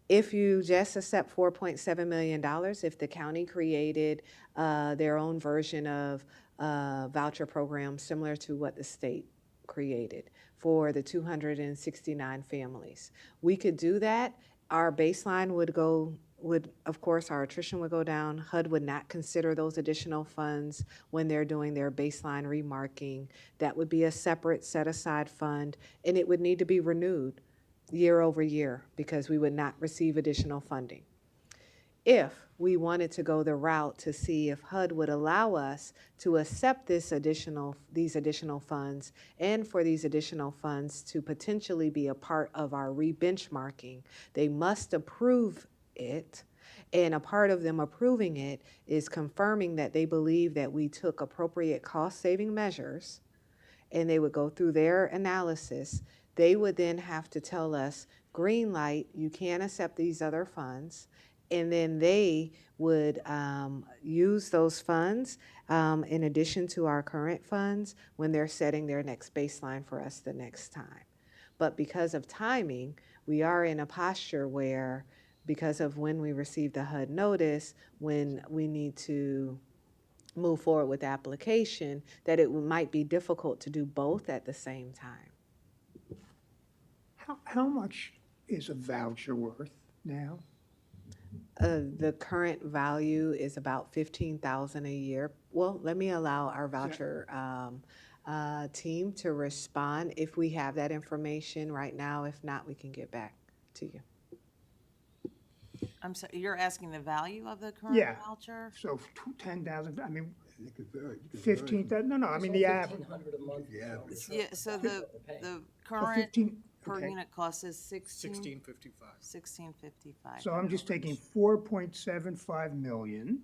C: If you just accept $4.7 million, if the county created their own version of voucher program similar to what the state created for the 269 families, we could do that. Our baseline would, of course, our attrition would go down. HUD would not consider those additional funds when they're doing their baseline remarking. That would be a separate set-aside fund, and it would need to be renewed year over year because we would not receive additional funding. if we wanted to go the route to see if HUD would allow us to accept these additional funds, and for these additional funds to potentially be a part of our re-benchmarking, they must approve it. And a part of them approving it is confirming that they believe that we took appropriate cost-saving measures, and they would go through their analysis. They would then have to tell us, green light, you can accept these other funds. And then they would use those funds in addition to our current funds when they're setting their next baseline for us the next time. But because of timing, we are in a posture where, because of when we receive the HUD notice, when we need to move forward with the application, that it might be difficult to do both at the same time.
F: How much is a voucher worth now?
C: The current value is about $15,000 a year. Well, let me allow our voucher team to respond if we have that information right now. If not, we can get back to you.
E: I'm sorry, you're asking the value of the current
F: Yeah.
E: voucher?
F: So 10,000, I mean,
B: It could vary. It could vary.
F: 15,000, no, I mean the average.
I: $1,500 a month.
B: Yeah.
E: Yeah, so the
F: So
E: current
F: 15,
E: per
F: okay.
E: unit cost is $16.55.
F: So I'm just taking 4.75 million,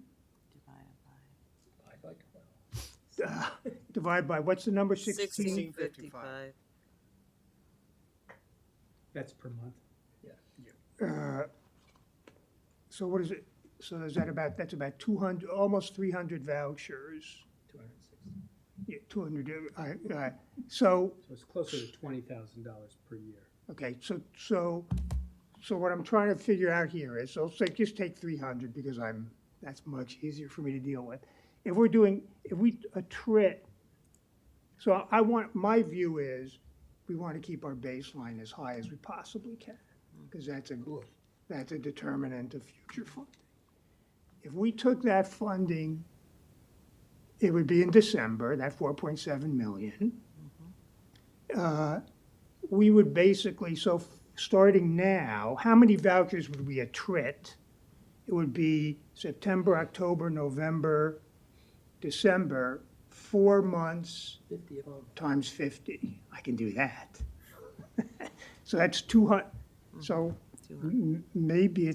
E: divided by
F: divided by, what's the number, 16?
E: 16.55.
D: That's per month.
F: So what is it, so is that about, that's about 200, almost 300 vouchers.
D: 260.
F: Yeah, 200, so,
D: So it's closer to $20,000 per year.
F: okay, so what I'm trying to figure out here is, so say, just take 300 because that's much easier for me to deal with. If we attrit, so my view is, we want to keep our baseline as high as we possibly can, because that's a determinant of future funding. If we took that funding, it would be in December, that 4.7 million. We would basically, so starting now, how many vouchers would we attrit? It would be September, October, November, December, 4 months
I: 50 a month.
F: times 50. I can do that. So that's 200, so maybe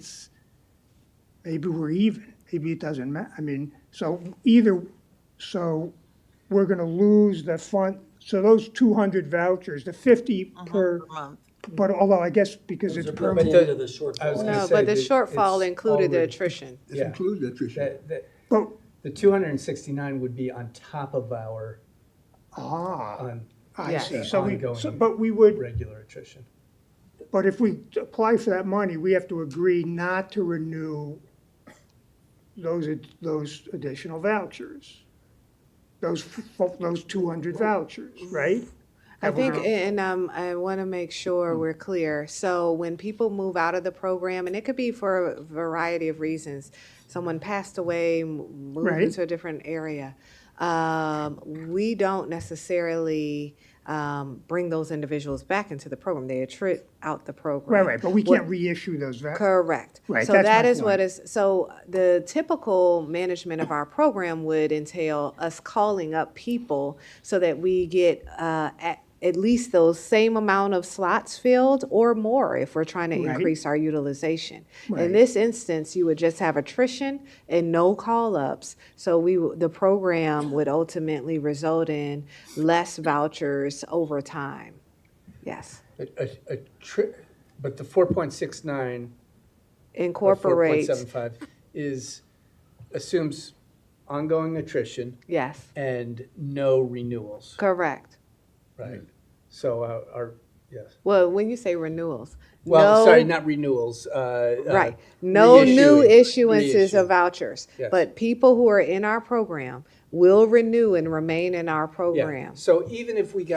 F: we're even, maybe it doesn't matter. I mean, so we're gonna lose the fund, so those 200 vouchers, the 50 per,
E: Per month.
F: but although I guess because
I: Those
F: it's
I: are built
F: permanent,
I: into the
D: I was
I: shortfall.
D: gonna
C: No,
D: say
C: but the
D: that
C: shortfall
D: it's
C: included the
D: already-
C: attrition.
B: This
D: Yeah.
B: includes the attrition.
F: but,
D: The 269 would be on top of our
F: I
C: Yes.
F: see. So
D: ongoing
F: but we would,
D: regular attrition.
F: but if we apply for that money, we have to agree not to renew those additional vouchers. Those 200 vouchers, right?
C: I think,
F: However-
C: and I want to make sure we're clear. So when people move out of the program, and it could be for a variety of reasons, someone passed away, moved
F: Right.
C: into a different area, we don't necessarily bring those individuals back into the program. They attrit out the program.
F: Right, but we
C: What-
F: can't reissue those vouchers.
C: Correct.
F: Right,
C: So
F: that's
C: that
F: my
C: is what
F: point.
C: is, so the typical management of our program would entail us calling up people so that we get at least those same amount of slots filled or more if we're trying to
F: Right.
C: increase our utilization.
F: Right.
C: In this instance, you would just have attrition and no call-ups. So the program would ultimately result in less vouchers over time. Yes.
D: But the 4.69 or
C: Incorporates,
D: 4.75 assumes ongoing attrition
C: yes,
D: and no renewals,
C: correct.
D: right? So yes.
C: Well, when you say renewals,
D: Well,
C: no,
D: sorry, not renewals.
C: right, no new
D: reissuing.
C: issuances
D: Reissue.
C: of vouchers.
D: Yes.
C: But people who are in our program will renew and remain in our
D: Yeah,
C: program.
D: so even if we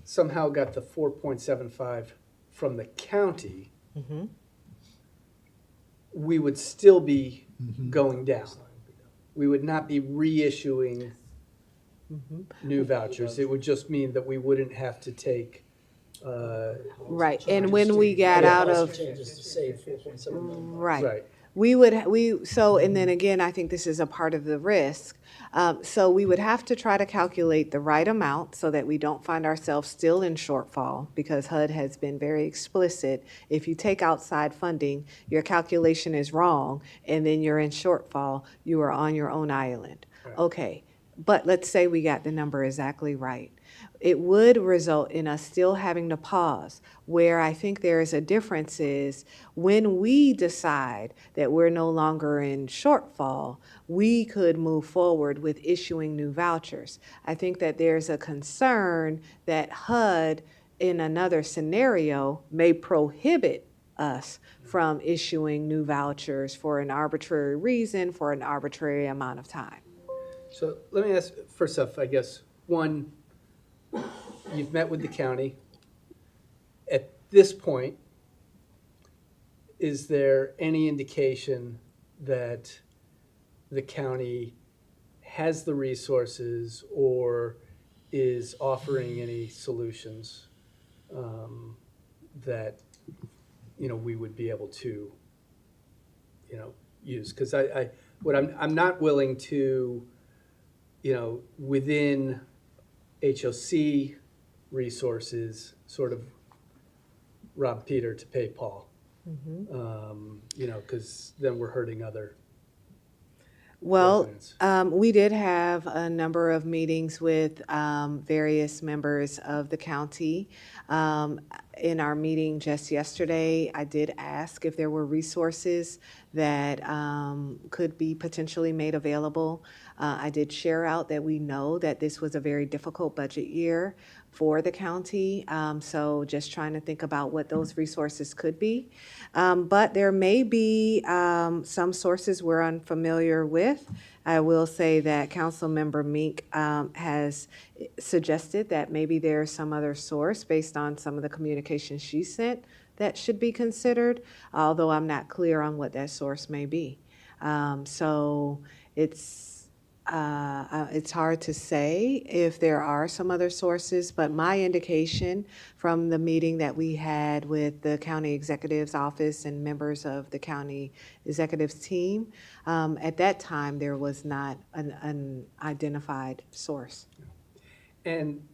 D: somehow got the 4.75 from the county, we would still be going down. We would not be reissuing new vouchers. It would just mean that we wouldn't have to take,
C: Right, and when we got out of,
I: Changes to save 4.7 million.
C: right.
D: right.
C: And then again, I think this is a part of the risk. So we would have to try to calculate the right amount so that we don't find ourselves still in shortfall, because HUD has been very explicit. If you take outside funding, your calculation is wrong, and then you're in shortfall, you are on your own island. Okay, but let's say we got the number exactly right. It would result in us still having to pause. Where I think there is a difference is when we decide that we're no longer in shortfall, we could move forward with issuing new vouchers. I think that there's a concern that HUD, in another scenario, may prohibit us from issuing new vouchers for an arbitrary reason, for an arbitrary amount of time.
D: So let me ask, first off, I guess, one, you've met with the county. At this point, is there any indication that the county has the resources or is offering any solutions that, we would be able to, use? Because I'm not willing to, within HOC resources, sort of rob Peter to pay Paul. Because then we're hurting other
C: Well,
D: residents.
C: we did have a number of meetings with various members of the county. In our meeting just yesterday, I did ask if there were resources that could be potentially made available. I did share out that we know that this was a very difficult budget year for the county, so just trying to think about what those resources could be. But there may be some sources we're unfamiliar with. I will say that Councilmember Mink has suggested that maybe there's some other source based on some of the communication she sent that should be considered, although I'm not clear on what that source may be. So it's hard to say if there are some other sources, but my indication from the meeting that we had with the county executive's office and members of the county executive's team, at that time, there was not an identified source.
D: And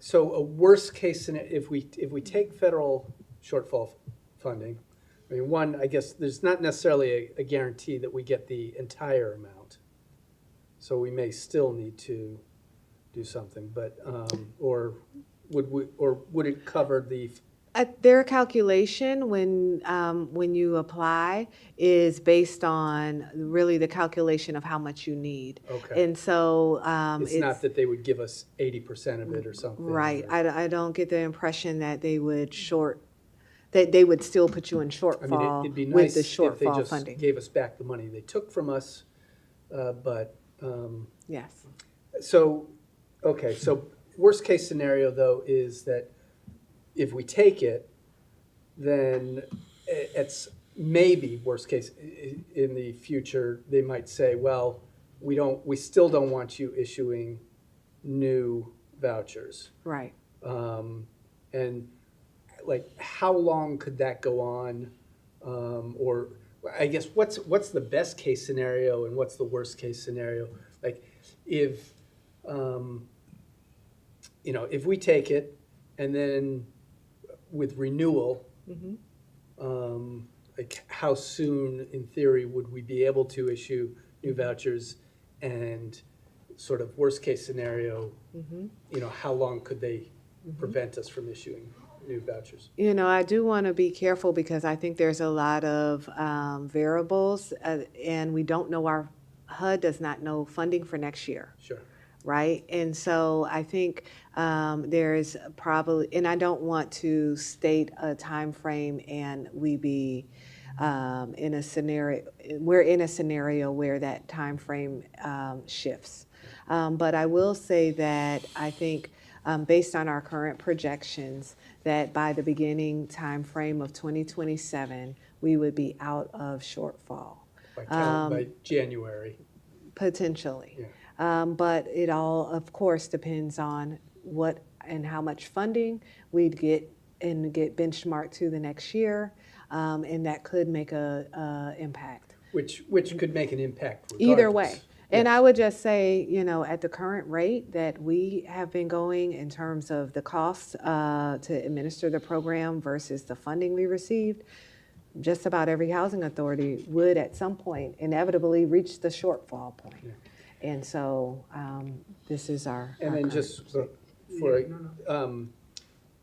D: so a worst case scenario, if we take federal shortfall funding, I mean, one, I guess there's not necessarily a guarantee that we get the entire amount. So we may still need to do something, but, or would it cover the?
C: Their calculation when you apply is based on really the calculation of how much you need.
D: Okay.
C: And so
D: It's not that they would give us 80% of it or something.
C: right.
D: or-
C: I don't get the impression that they would that they would still put you in
D: I mean,
C: shortfall
D: it'd be
C: with
D: nice
C: the
D: if they
C: shortfall
D: just
C: funding.
D: gave us back the money they took from us, but,
C: Yes.
D: so, okay, so worst case scenario though is that if we take it, then it's maybe worst case in the future, they might say, well, we still don't want you issuing new vouchers.
C: Right.
D: And like, how long could that go on? Or I guess what's the best case scenario and what's the worst case scenario? Like if, if we take it and then with renewal, like how soon in theory would we be able to issue new vouchers? And sort of worst case scenario, how long could they prevent us from issuing new vouchers?
C: I do want to be careful because I think there's a lot of variables, and we don't know HUD does not know funding for next year.
D: Sure.
C: Right? And so I think there's probably, and I don't want to state a time frame and we be in a scenario, we're in a scenario where that time frame shifts. But I will say that I think based on our current projections, that by the beginning time frame of 2027, we would be out of shortfall.
D: By January.
C: Potentially.
D: Yeah.
C: But it all, of course, depends on what and how much funding we'd get and get benchmarked to the next year. and that could make a impact.
D: Which could make an impact
C: Either
D: regardless.
C: way. And
D: Yes.
C: I would just say, at the current rate that we have been going in terms of the cost to administer the program versus the funding we received, just about every housing authority would at some point inevitably reach the shortfall point. And so this is our.
D: And
C: our
D: then
C: current-
D: just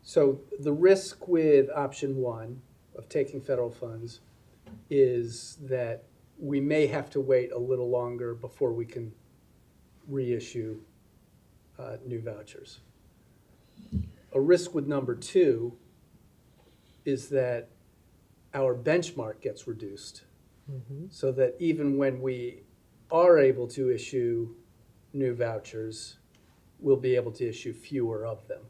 D: so the risk with option one of taking federal funds is that we may have to wait a little longer before we can reissue new vouchers. A risk with number two is that our benchmark gets reduced, so that even when we are able to issue new vouchers, we'll be able to issue fewer of them.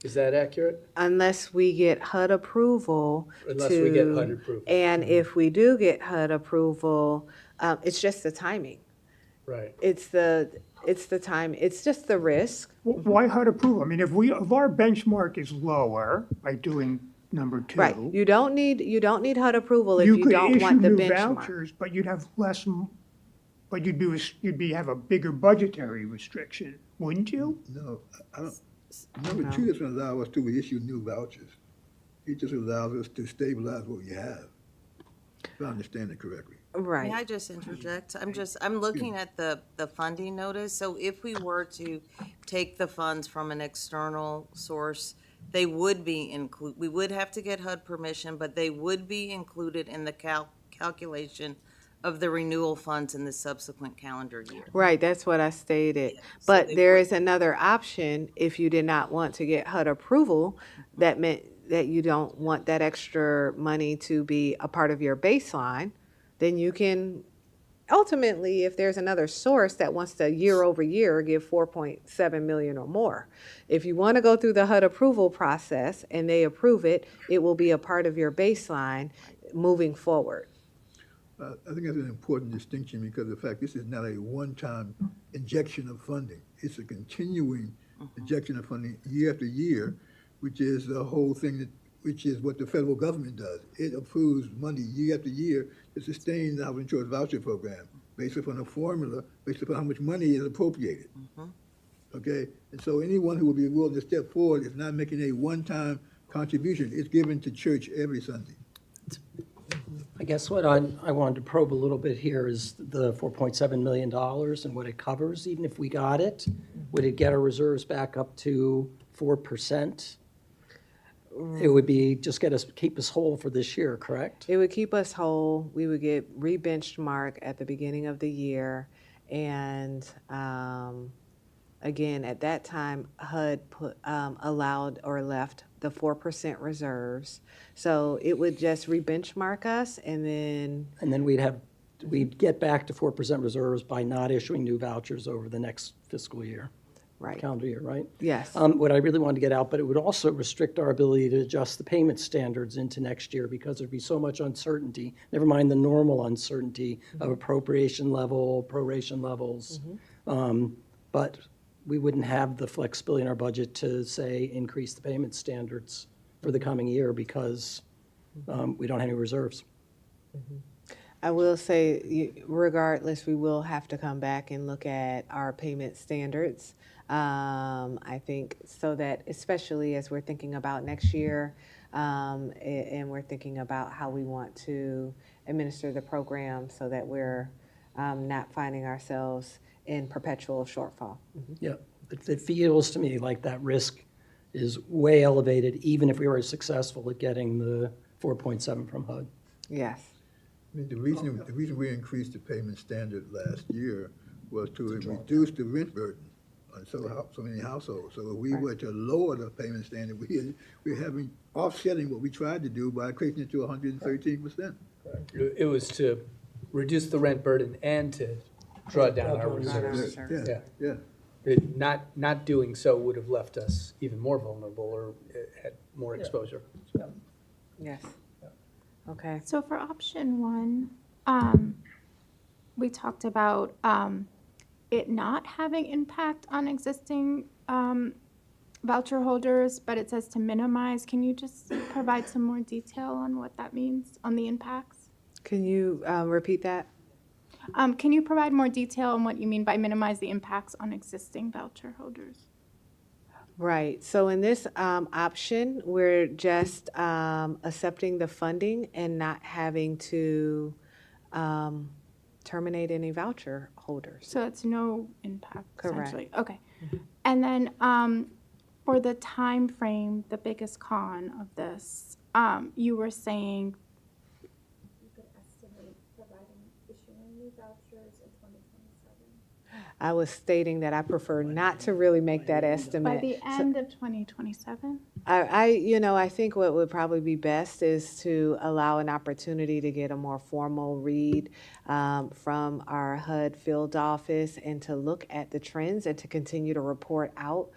D: Is that accurate?
C: Unless we get HUD approval.
D: Unless we get HUD approval.
C: And if we do get HUD approval, it's just the timing.
D: Right.
C: It's the time, it's just the risk.
F: Why HUD approval? I mean, if our benchmark is lower by doing number two.
C: Right, you don't need HUD approval if you don't want the
F: You could issue new
C: benchmark.
F: vouchers, but you'd have less, but have a bigger budgetary restriction, wouldn't you?
B: No, I don't, number two doesn't allow us to reissue new vouchers. It just allows us to stabilize what we have, if I understand it correctly.
C: Right.
E: May I just interject? I'm looking at the funding notice. So if we were to take the funds from an external source, they would be we would have to get HUD permission, but they would be included in the calculation of the renewal funds in the subsequent calendar year.
C: Right, that's what I stated.
E: So
C: But
E: they
C: there
E: would-
C: is another option, if you did not want to get HUD approval, that meant that you don't want that extra money to be a part of your baseline, then you can, ultimately, if there's another source that wants to year over year give 4.7 million or more. If you want to go through the HUD approval process and they approve it, it will be a part of your baseline moving forward.
B: I think that's an important distinction because of the fact this is not a one-time injection of funding. It's a continuing injection of funding year after year, which is the whole thing which is what the federal government does. It approves money year after year to sustain the housing choice voucher program based upon a formula, based upon how much money is appropriated. Okay, and so anyone who will be willing to step forward is not making a one-time contribution. It's given to church every Sunday.
I: I guess what I wanted to probe a little bit here is the $4.7 million and what it covers, even if we got it. Would it get our reserves back up to 4%? It would be, just keep us whole for this year, correct?
C: It would keep us whole. We would get re-benchmark at the beginning of the year. And again, at that time, HUD allowed or left the 4% reserves. So it would just re-benchmark us and then.
I: And then we'd get back to 4% reserves by not issuing new vouchers over the next fiscal year.
C: Right.
I: Calendar year, right?
C: Yes.
I: What I really wanted to get out, but it would also restrict our ability to adjust the payment standards into next year because there'd be so much uncertainty, never mind the normal uncertainty of appropriation level, proration levels. But we wouldn't have the flexibility in our budget to, say, increase the payment standards for the coming year because we don't have any reserves.
C: I will say, regardless, we will have to come back and look at our payment standards. I think so that, especially as we're thinking about next year, and we're thinking about how we want to administer the program so that we're not finding ourselves in perpetual shortfall.
I: Yeah, it feels to me like that risk is way elevated, even if we were successful at getting the 4.7 from HUD.
C: Yes.
B: I mean, the reason we increased the payment standard last year was to reduce the rent burden on so many households. So if we were to lower the payment standard, we're having offsetting what we tried to do by increasing it to 113%.
D: It was to reduce the rent burden and to draw down our reserves.
B: Yeah.
D: Not doing so would have left us even more vulnerable or had more exposure.
C: Yes. Okay.
J: So for option one, we talked about it not having impact on existing voucher holders, but it says to minimize. Can you just provide some more detail on what that means, on the impacts?
C: Can you repeat that?
J: Can you provide more detail on what you mean by minimize the impacts on existing voucher holders?
C: Right. So in this option, we're just accepting the funding and not having to terminate any voucher holders.
J: So it's no impact,
C: Correct.
J: essentially. Okay. And then for the time frame, the biggest con of this, you were saying you could estimate issuing new vouchers in 2027.
C: I was stating that I prefer not to really make that estimate.
J: By the end of 2027?
C: I think what would probably be best is to allow an opportunity to get a more formal read from our HUD field office and to look at the trends and to continue to report out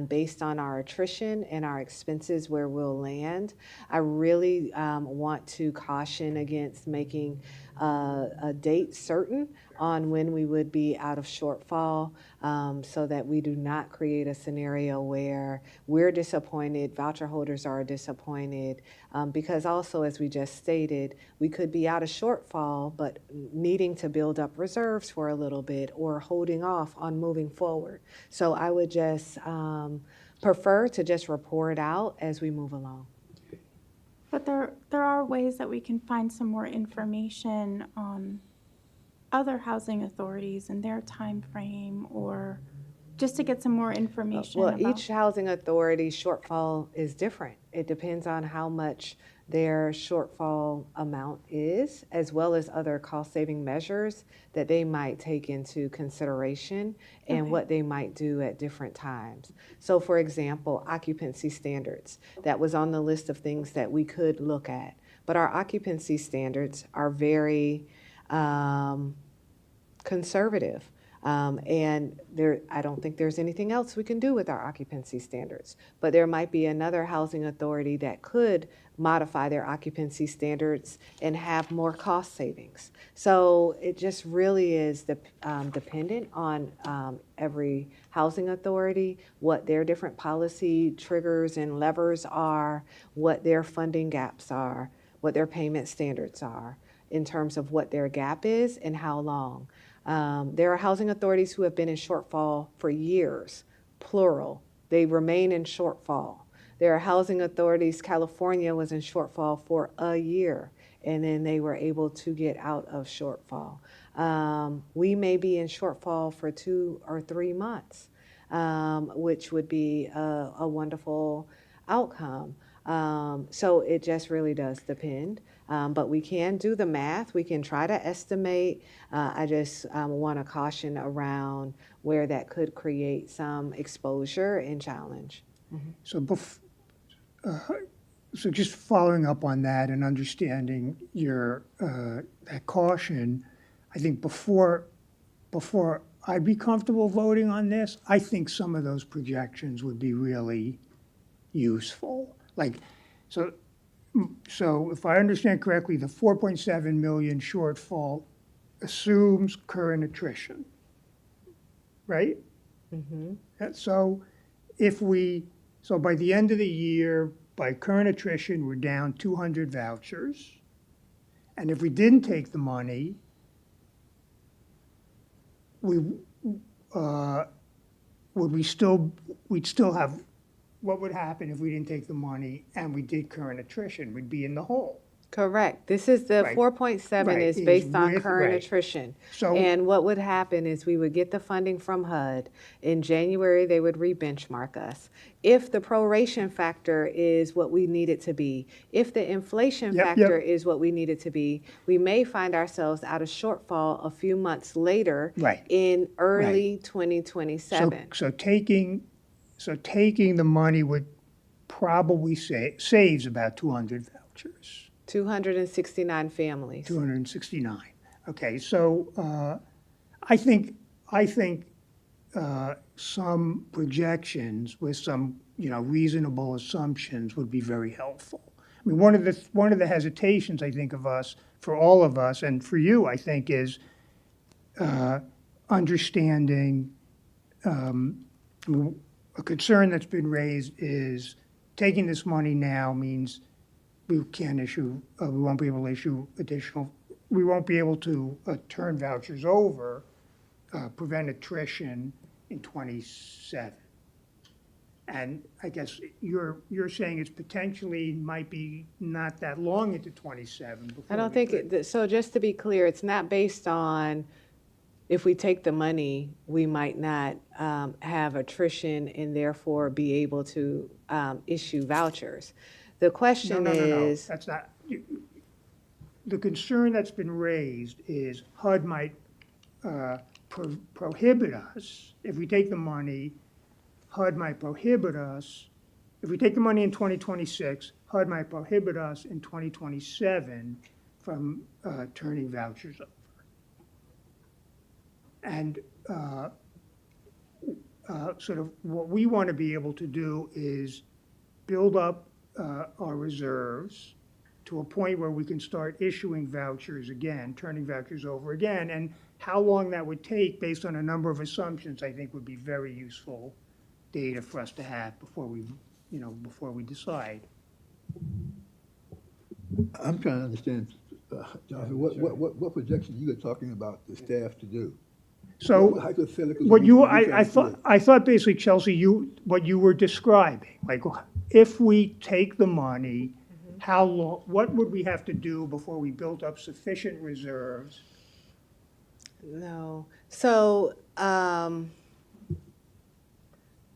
C: based on our attrition and our expenses where we'll land. I really want to caution against making a date certain on when we would be out of shortfall so that we do not create a scenario where we're disappointed, voucher holders are disappointed, because also, as we just stated, we could be out of shortfall but needing to build up reserves for a little bit or holding off on moving forward. So I would just prefer to just report out as we move along.
J: But there are ways that we can find some more information on other housing authorities and their time frame, or just to get some more information
C: Well,
J: about.
C: each housing authority shortfall is different. It depends on how much their shortfall amount is, as well as other cost-saving measures that they might take into consideration and
J: Okay.
C: what they might do at different times. So, for example, occupancy standards. That was on the list of things that we could look at. But our occupancy standards are very conservative. And I don't think there's anything else we can do with our occupancy standards. But there might be another housing authority that could modify their occupancy standards and have more cost savings. So it just really is dependent on every housing authority, what their different policy triggers and levers are, what their funding gaps are, what their payment standards are in terms of what their gap is and how long. There are housing authorities who have been in shortfall for years, plural. They remain in shortfall. There are housing authorities, California was in shortfall for a year, and then they were able to get out of shortfall. We may be in shortfall for 2 or 3 months, which would be a wonderful outcome. So it just really does depend. But we can do the math. We can try to estimate. I just want to caution around where that could create some exposure and challenge.
F: So so just following up on that and understanding your, that caution, I think before I'd be comfortable voting on this, I think some of those projections would be really useful. So if I understand correctly, the 4.7 million shortfall assumes current attrition, right?
C: Mm-hmm.
F: So so by the end of the year, by current attrition, we're down 200 vouchers. And if we didn't take the money, we'd still have, what would happen if we didn't take the money and we did current attrition? We'd be in the hole.
C: Correct. This is the
F: Right.
C: 4.7
F: Right,
C: is
F: is
C: based on
F: with-
C: current
F: right.
C: attrition.
F: So-
C: And what would happen is we would get the funding from HUD. In January, they would re-benchmark us. If the proration factor is what we need it to be, if the inflation
F: Yep,
C: factor
F: yep.
C: is what we need it to be, we may find ourselves out of shortfall a few months later
F: Right.
C: in early
F: So
C: 2027.
F: so taking the money would probably saves about 200 vouchers.
C: 269 families.
F: 269. Okay, so I think some projections with some reasonable assumptions would be very helpful. I mean, one of the hesitations I think for all of us, and for you, I think, is understanding a concern that's been raised is taking this money now means we can't issue, we won't be able to issue additional, we won't be able to turn vouchers over, prevent attrition in '27. And I guess you're saying it's potentially might be not that long into '27 before.
C: I don't think, so just to be clear, it's not based on if we take the money, we might not have attrition and therefore be able to issue vouchers. The question
F: No,
C: is.
F: that's not, the concern that's been raised is HUD might prohibit us, if we take the money, HUD might prohibit us, if we take the money in 2026, HUD might prohibit us in 2027 from turning vouchers over. And sort of what we want to be able to do is build up our reserves to a point where we can start issuing vouchers again, turning vouchers over again. And how long that would take, based on a number of assumptions, I think would be very useful data for us to have before we, before we decide.
B: I'm trying to understand, Jonathan, what projection you are talking about the staff to do?
F: So
B: What hypotheticals
F: what
B: are
F: you,
B: we trying
F: I
B: to
F: thought,
B: create?
F: I thought basically, Chelsea, what you were describing, like, if we take the money, how long, what would we have to do before we built up sufficient reserves?
C: No. So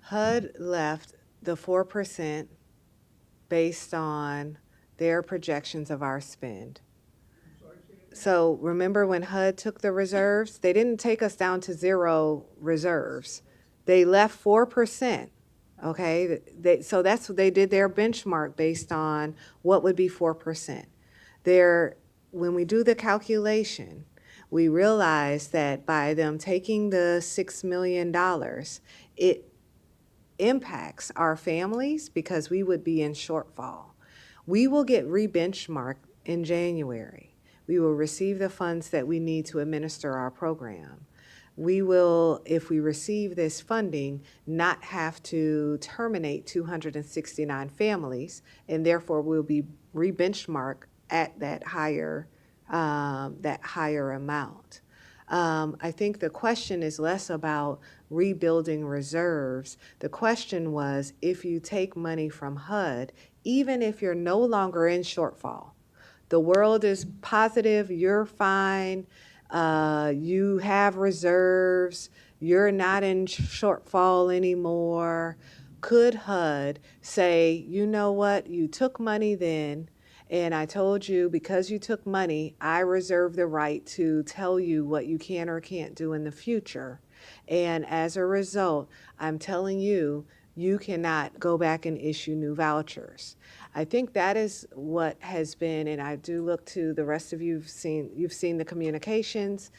C: HUD left the 4% based on their projections of our spend. So remember when HUD took the reserves, they didn't take us down to 0 reserves. They left 4%. Okay, so that's what they did, their benchmark based on what would be 4%. When we do the calculation, we realize that by them taking the $6 million, it impacts our families because we would be in shortfall. We will get re-benchmarked in January. We will receive the funds that we need to administer our program. We will, if we receive this funding, not have to terminate 269 families, and therefore we'll be re-benchmarked at that higher amount. I think the question is less about rebuilding reserves. The question was, if you take money from HUD, even if you're no longer in shortfall, the world is positive, you're fine, you have reserves, you're not in shortfall anymore, could HUD say, you know what, you took money then, and I told you because you took money, I reserve the right to tell you what you can or can't do in the future. And as a result, I'm telling you, you cannot go back and issue new vouchers. I think that is what has been, and I do look to the rest of you've seen the communications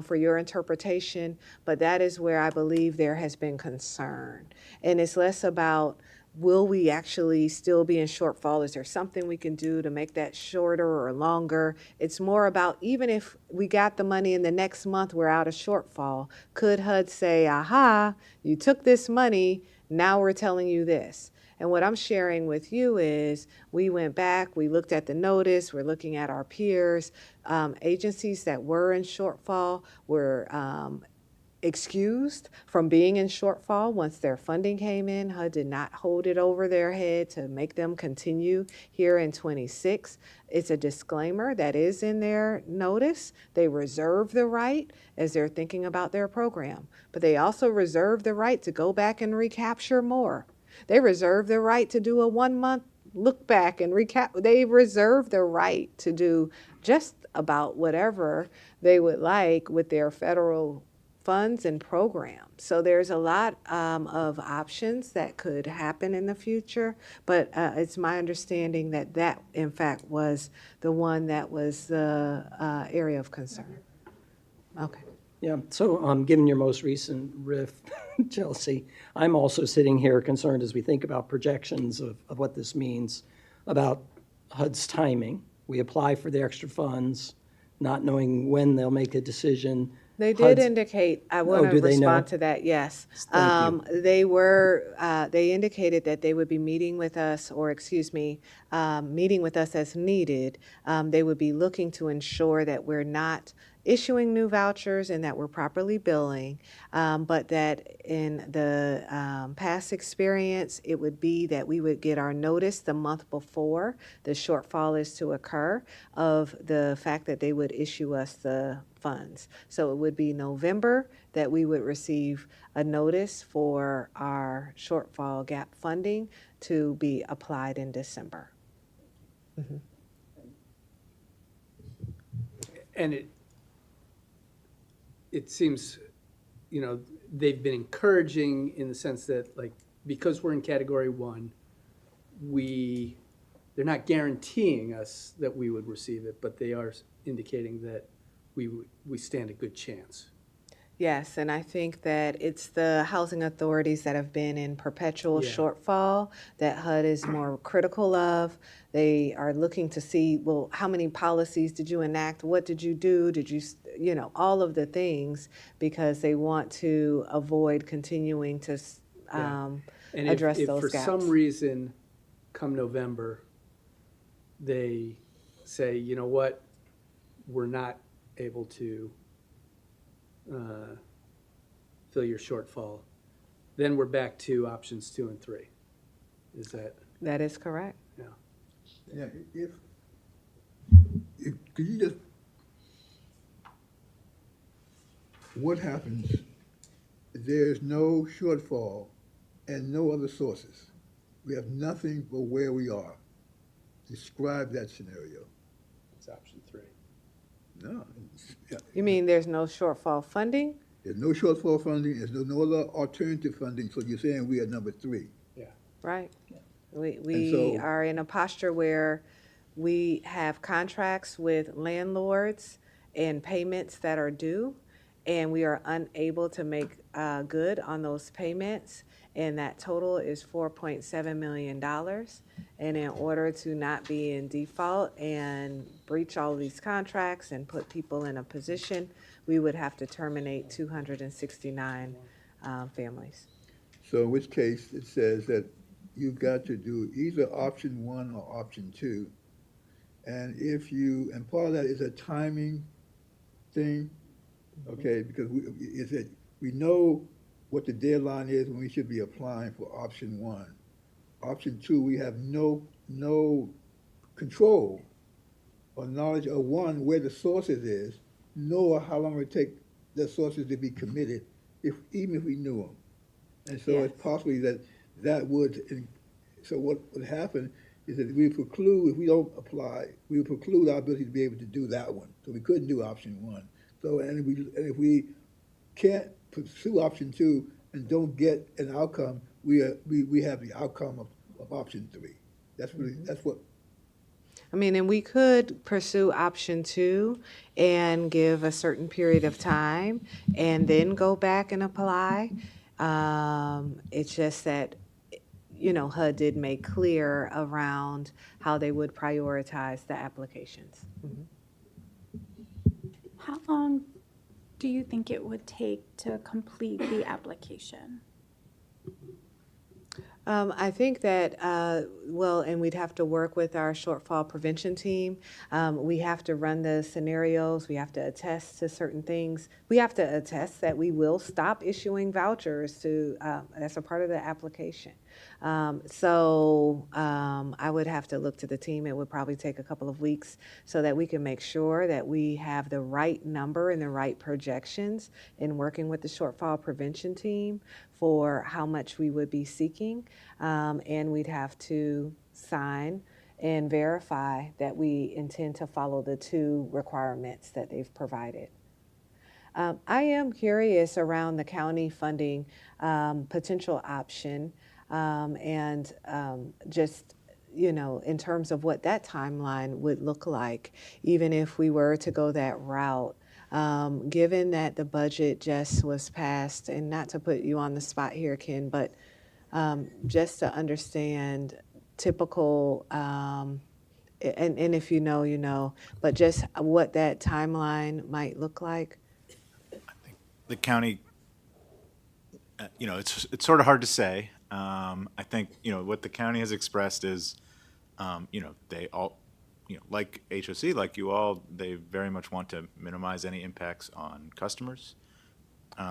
C: for your interpretation, but that is where I believe there has been concern. And it's less about, will we actually still be in shortfall? Is there something we can do to make that shorter or longer? It's more about, even if we got the money in the next month, we're out of shortfall, could HUD say, aha, you took this money, now we're telling you this. And what I'm sharing with you is we went back, we looked at the notice, we're looking at our peers. Agencies that were in shortfall were excused from being in shortfall once their funding came in. HUD did not hold it over their head to make them continue here in 26. It's a disclaimer that is in their notice. They reserve the right as they're thinking about their program, but they also reserve the right to go back and recapture more. They reserve the right to do a 1-month look back and recap. They reserve the right to do just about whatever they would like with their federal funds and programs. So there's a lot of options that could happen in the future, but it's my understanding that that, in fact, was the one that was the area of concern. Okay.
I: Yeah, so given your most recent riff, Chelsea, I'm also sitting here concerned as we think about projections of what this means about HUD's timing. We apply for the extra funds, not knowing when they'll make a decision,
C: They did
I: HUD's-
C: indicate, I want to
I: do they know?
C: respond to that, yes.
I: Thank you.
C: They indicated that they would be meeting with us, or excuse me, meeting with us as needed. They would be looking to ensure that we're not issuing new vouchers and that we're properly billing, but that in the past experience, it would be that we would get our notice the month before the shortfall is to occur of the fact that they would issue us the funds. So it would be November that we would receive a notice for our shortfall gap funding to be applied in December.
D: And it seems, they've been encouraging in the sense that, like, because we're in category one, they're not guaranteeing us that we would receive it, but they are indicating that we stand a good chance.
C: Yes, and I think that it's the housing authorities that have been in perpetual
D: Yeah.
C: shortfall that HUD is more critical of. They are looking to see, well, how many policies did you enact? What did you do? Did you, all of the things, because they want to avoid continuing to
D: And
C: address
D: if
C: those
D: for
C: gaps.
D: some reason, come November, they say, you know what, we're not able to fill your shortfall, then we're back to options 2 and 3. Is that,
C: That is correct.
D: yeah.
B: Yeah, if could you just, what happens if there's no shortfall and no other sources? We have nothing but where we are. Describe that scenario.
D: It's option 3.
B: No, yeah,
C: You mean there's no shortfall funding?
B: there's no shortfall funding, there's no other alternative funding, so you're saying we are number 3.
C: Right.
B: And
C: We
B: so-
C: are in a posture where we have contracts with landlords and payments that are due, and we are unable to make good on those payments, and that total is $4.7 million. And in order to not be in default and breach all of these contracts and put people in a position, we would have to terminate 269 families.
B: So in which case, it says that you've got to do either option 1 or option 2. And and part of that is a timing thing, okay, because we know what the deadline is when we should be applying for option 1. Option 2, we have no control or knowledge of, one, where the sources is, nor how long it would take the sources to be committed, even if we knew them. And so it's possibly that would, so what would happen is that we preclude, if we don't apply, we would preclude our ability to be able to do that one. So we couldn't do option 1. So, and if we can't pursue option 2 and don't get an outcome, we have the outcome of option 3. That's what.
C: I mean, and we could pursue option 2 and give a certain period of time and then go back and apply. It's just that, HUD did make clear around how they would prioritize the applications.
J: How long do you think it would take to complete the application?
C: I think that, and we'd have to work with our shortfall prevention team. We have to run the scenarios. We have to attest to certain things. We have to attest that we will stop issuing vouchers as a part of the application. I would have to look to the team. It would probably take a couple of weeks so that we can make sure that we have the right number and the right projections in working with the shortfall prevention team for how much we would be seeking. And we'd have to sign and verify that we intend to follow the 2 requirements that they've provided. I am curious around the county funding potential option and just, in terms of what that timeline would look like, even if we were to go that route. Given that the budget just was passed, and not to put you on the spot here, Ken, but just to understand typical, and if you know, but just what that timeline might look like.
G: the county, it's sort of hard to say. I think, what the county has expressed is, they all, like HOC, like you all, they very much want to minimize any impacts on customers. But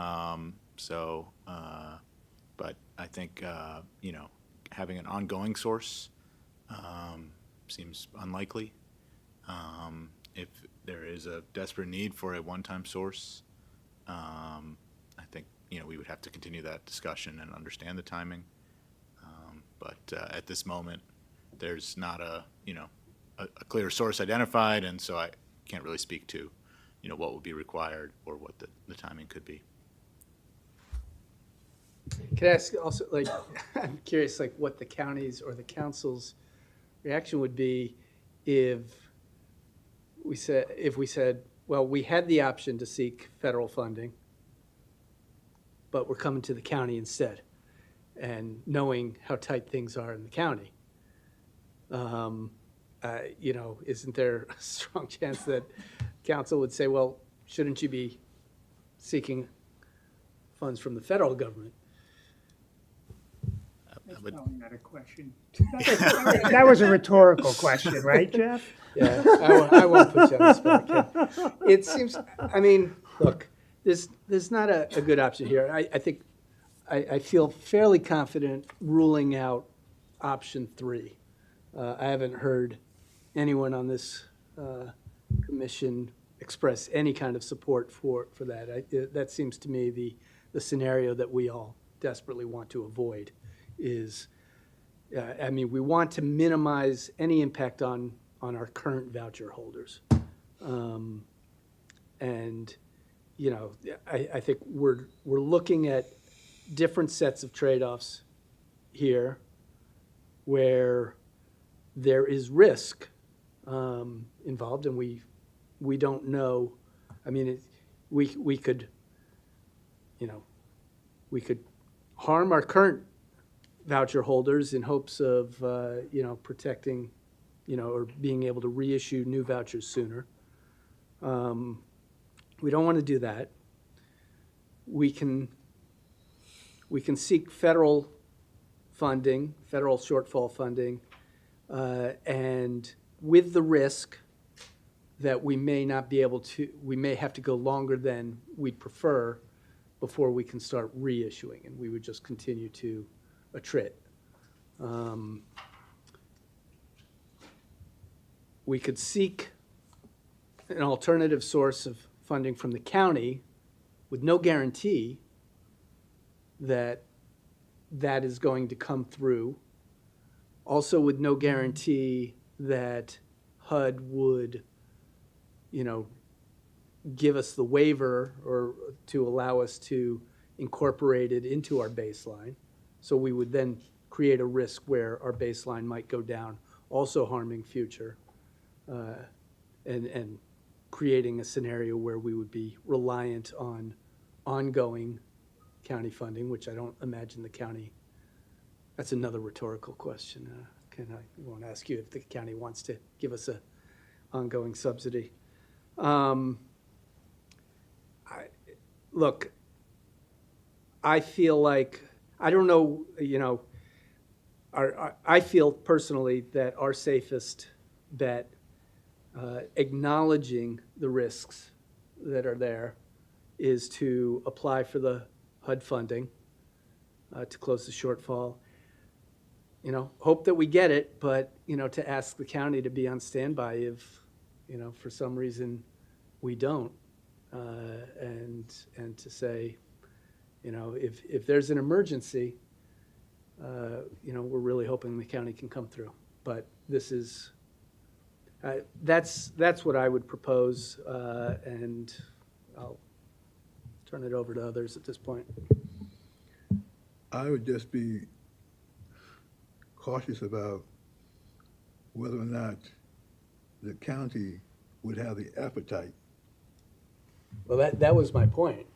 G: I think, having an ongoing source seems unlikely. If there is a desperate need for a one-time source, I think, we would have to continue that discussion and understand the timing. But at this moment, there's not a clear source identified, and so I can't really speak to, what will be required or what the timing could be.
D: Can I ask also, like, I'm curious, like, what the county's or the council's reaction would be if we said, well, we had the option to seek federal funding, but we're coming to the county instead, and knowing how tight things are in the county. Isn't there a strong chance that council would say, well, shouldn't you be seeking funds from the federal government?
F: That's
G: would-
F: probably not a question. That was a rhetorical question, right, Jeff?
D: Yeah, I won't put you on the spot, Ken. It seems, I mean, look, there's not a good option here. I think, I feel fairly confident ruling out option 3. I haven't heard anyone on this commission express any kind of support for that. That seems to me the scenario that we all desperately want to avoid is, we want to minimize any impact on our current voucher holders. I think we're looking at different sets of trade-offs here where there is risk involved, and we don't know. I mean, we could harm our current voucher holders in hopes of protecting, or being able to reissue new vouchers sooner. We don't want to do that. We can seek federal funding, federal shortfall funding, and with the risk that we may not be able to, we may have to go longer than we'd prefer before we can start reissuing, and we would just continue to attrit. We could seek an alternative source of funding from the county with no guarantee that that is going to come through. Also with no guarantee that HUD would, give us the waiver or to allow us to incorporate it into our baseline. So we would then create a risk where our baseline might go down, also harming future, and creating a scenario where we would be reliant on ongoing county funding, which I don't imagine the county, that's another rhetorical question. I won't ask you if the county wants to give us a ongoing subsidy. Look, I feel like, I don't know, I feel personally that our safest bet, acknowledging the risks that are there, is to apply for the HUD funding to close the shortfall. Hope that we get it, but, to ask the county to be on standby if, for some reason we don't. And to say, if there's an emergency, we're really hoping the county can come through. But this is, that's what I would propose, and I'll turn it over to others at this point.
B: I would just be cautious about whether or not the county would have the appetite,
D: Well, that was my point.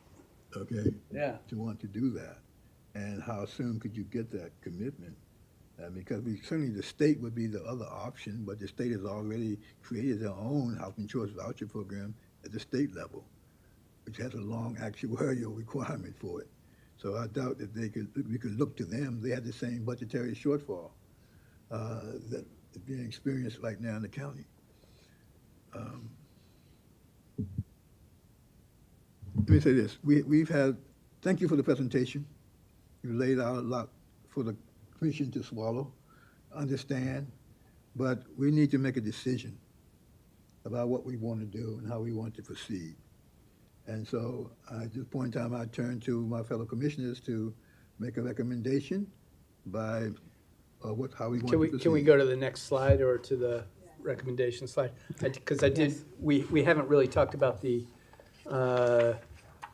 B: okay,
D: Yeah.
B: to want to do that. And how soon could you get that commitment? Because certainly the state would be the other option, but the state has already created their own health insurance voucher program at the state level. which has a long actuarial requirement for it. So I doubt that we could look to them. They have the same budgetary shortfall that is being experienced right now in the county. Let me say this. Thank you for the presentation. You laid out a lot for the commission to swallow, understand, but we need to make a decision about what we want to do and how we want to proceed. And so at this point in time, I turn to my fellow commissioners to make a recommendation by how we want to proceed.
D: Can we go to the next slide or to the recommendation slide? Because we haven't really talked about the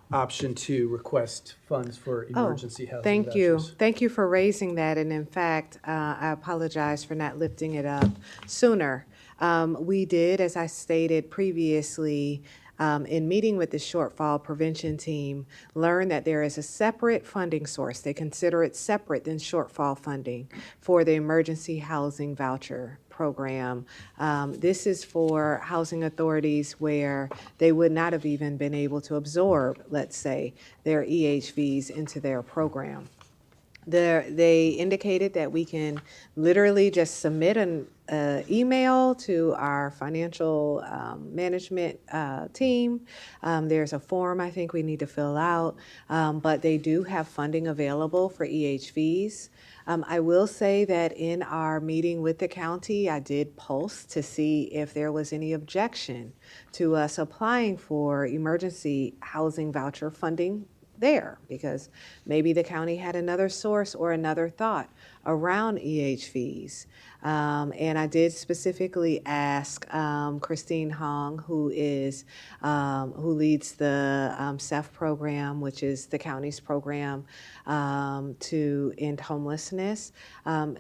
D: option to request funds for emergency housing
C: Thank you.
D: vouchers.
C: Thank you for raising that. And in fact, I apologize for not lifting it up sooner. We did, as I stated previously, in meeting with the shortfall prevention team, learn that there is a separate funding source. They consider it separate than shortfall funding for the emergency housing voucher program. This is for housing authorities where they would not have even been able to absorb, let's say, their EHVs into their program. They indicated that we can literally just submit an email to our financial management team. There's a form I think we need to fill out, but they do have funding available for EHVs. I will say that in our meeting with the county, I did pulse to see if there was any objection to us applying for emergency housing voucher funding there, because maybe the county had another source or another thought around EHVs. And I did specifically ask Christine Hong, who leads the CEF program, which is the county's program to end homelessness.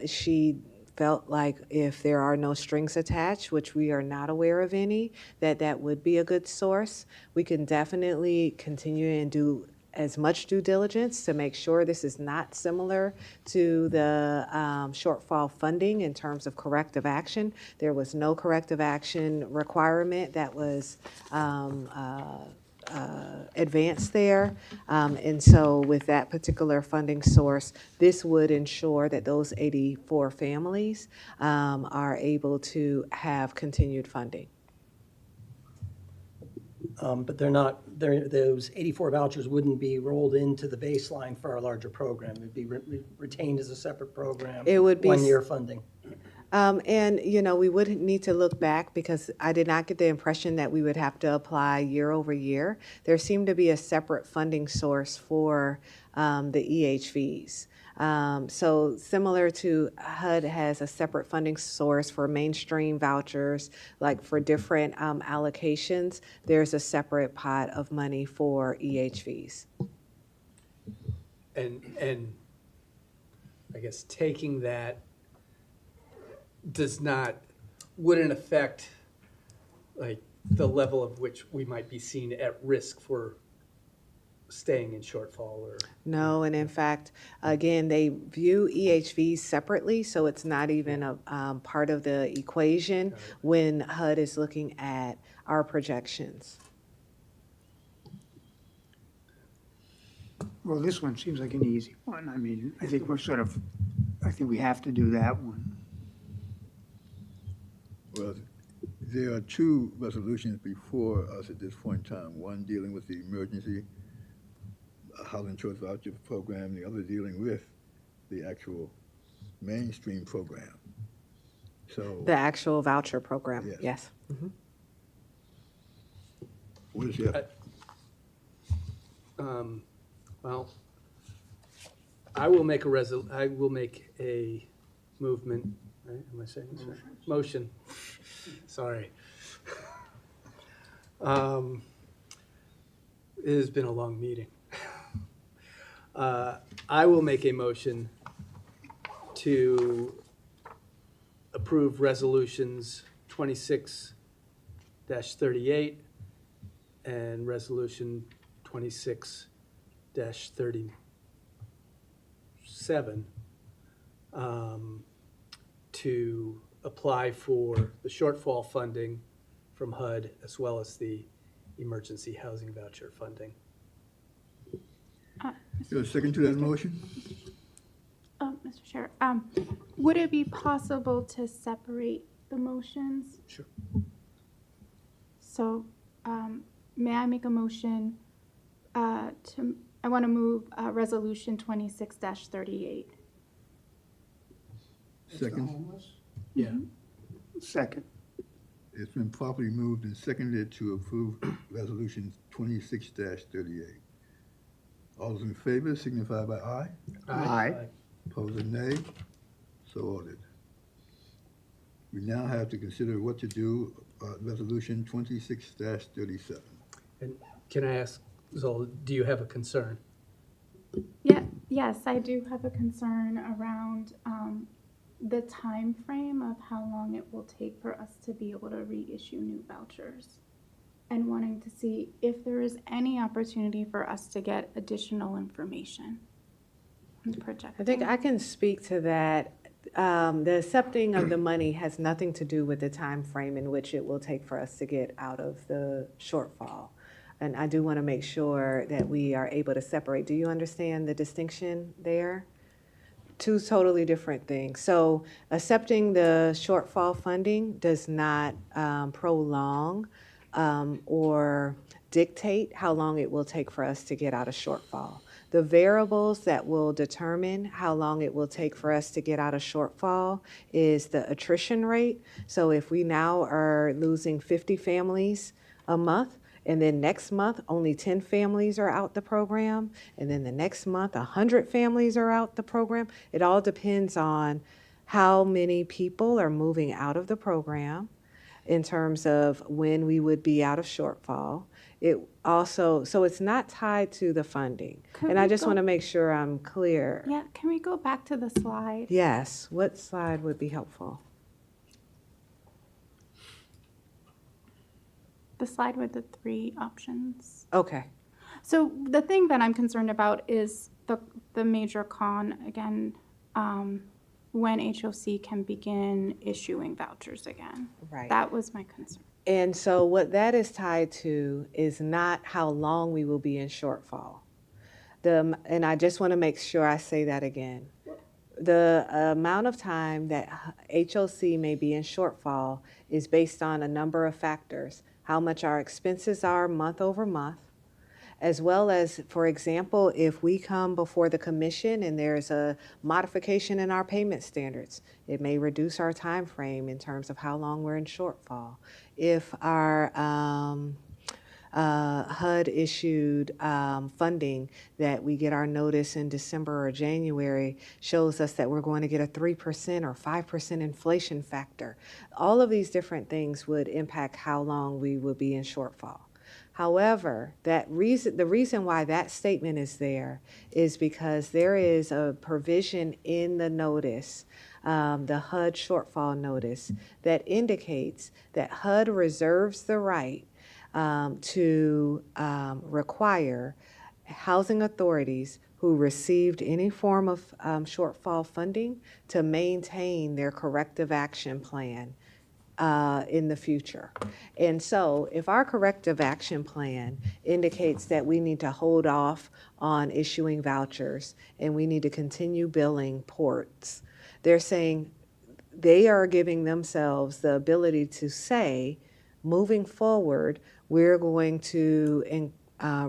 C: She felt like if there are no strings attached, which we are not aware of any, that would be a good source. We can definitely continue and do as much due diligence to make sure this is not similar to the shortfall funding in terms of corrective action. There was no corrective action requirement that was advanced there. And so with that particular funding source, this would ensure that those 84 families are able to have continued funding.
I: But those 84 vouchers wouldn't be rolled into the baseline for our larger program. It'd be retained as a separate program.
C: It would be
I: one-year funding.
C: And, we would need to look back because I did not get the impression that we would have to apply year over year. There seemed to be a separate funding source for the EHVs. So similar to HUD has a separate funding source for mainstream vouchers, like for different allocations, there's a separate pot of money for EHVs.
D: And I guess taking that wouldn't affect like the level of which we might be seen at risk for staying in shortfall or?
C: No, and in fact, again, they view EHVs separately, so it's not even a part of the equation when HUD is looking at our projections.
F: Well, this one seems like an easy one. I mean, I think we have to do that one.
B: Well, there are two resolutions before us at this point in time. One dealing with the emergency housing choice voucher program, the other dealing with the actual mainstream program. So
C: The actual voucher program,
B: Yes.
C: yes. Mhm.
B: what is your,
D: Well, I will make a movement, right? Am I saying this right? Motion. Sorry. It has been a long meeting. I will make a motion to approve resolutions 26-38 and resolution 26-37 to apply for the shortfall funding from HUD as well as the emergency housing voucher funding.
B: Is there a second to that motion?
J: Mr. Chair, would it be possible to separate the motions?
D: Sure.
J: So, may I make a motion I want to move Resolution 26-38.
B: Second.
D: Yeah.
F: Second.
B: It's been properly moved and seconded to approve Resolution 26-38. All those in favor signify by aye.
F: Aye.
B: Opposed, nay. So ordered. We now have to consider what to do, Resolution 26-37.
D: And can I ask, Zola, do you have a concern?
J: Yes, I do have a concern around the time frame of how long it will take for us to be able to reissue new vouchers, and wanting to see if there is any opportunity for us to get additional information on the project.
C: I think I can speak to that. The accepting of the money has nothing to do with the time frame in which it will take for us to get out of the shortfall. And I do want to make sure that we are able to separate. Do you understand the distinction there? Two totally different things. So accepting the shortfall funding does not prolong or dictate how long it will take for us to get out of shortfall. The variables that will determine how long it will take for us to get out of shortfall is the attrition rate. So if we now are losing 50 families a month, and then next month, only 10 families are out the program. And then the next month, 100 families are out the program. It all depends on how many people are moving out of the program in terms of when we would be out of shortfall. It also, so it's not tied to the funding.
J: Could
C: And I
J: we
C: just
J: go-
C: want to make sure I'm clear.
J: Yeah, can we go back to the slide?
C: Yes, what slide would be helpful?
J: The slide with the 3 options.
C: Okay.
J: So the thing that I'm concerned about is the major con, again, when HOC can begin issuing vouchers again.
C: Right.
J: That was my concern.
C: And so what that is tied to is not how long we will be in shortfall. And I just want to make sure I say that again. The amount of time that HOC may be in shortfall is based on a number of factors. How much our expenses are month over month, as well as, for example, if we come before the commission and there's a modification in our payment standards, it may reduce our time frame in terms of how long we're in shortfall. If our HUD issued funding that we get our notice in December or January shows us that we're going to get a 3% or 5% inflation factor. All of these different things would impact how long we would be in shortfall. However, the reason why that statement is there is because there is a provision in the notice, the HUD shortfall notice, that indicates that HUD reserves the right to require housing authorities who received any form of shortfall funding to maintain their corrective action plan in the future. And so if our corrective action plan indicates that we need to hold off on issuing vouchers and we need to continue billing ports, they're saying they are giving themselves the ability to say, moving forward, we're going to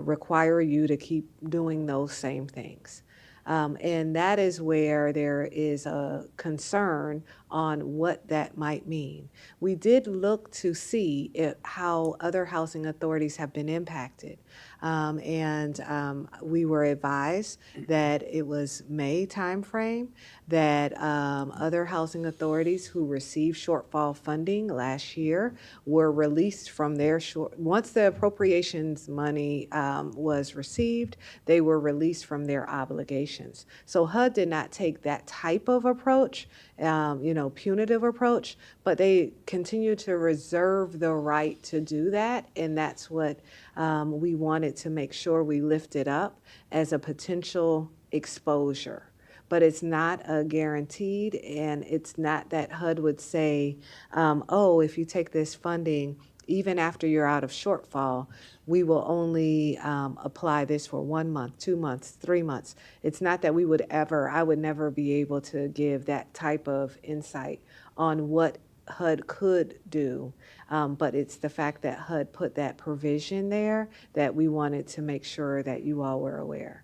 C: require you to keep doing those same things. And that is where there is a concern on what that might mean. We did look to see how other housing authorities have been impacted. We were advised that it was May timeframe that other housing authorities who received shortfall funding last year were released from their once the appropriations money was received, they were released from their obligations. So HUD did not take that type of approach, punitive approach, but they continue to reserve the right to do that, and that's what we wanted to make sure we lifted up as a potential exposure. But it's not a guaranteed, and it's not that HUD would say, if you take this funding, even after you're out of shortfall, we will only apply this for 1 month, 2 months, 3 months. It's not that I would never be able to give that type of insight on what HUD could do, but it's the fact that HUD put that provision there that we wanted to make sure that you all were aware.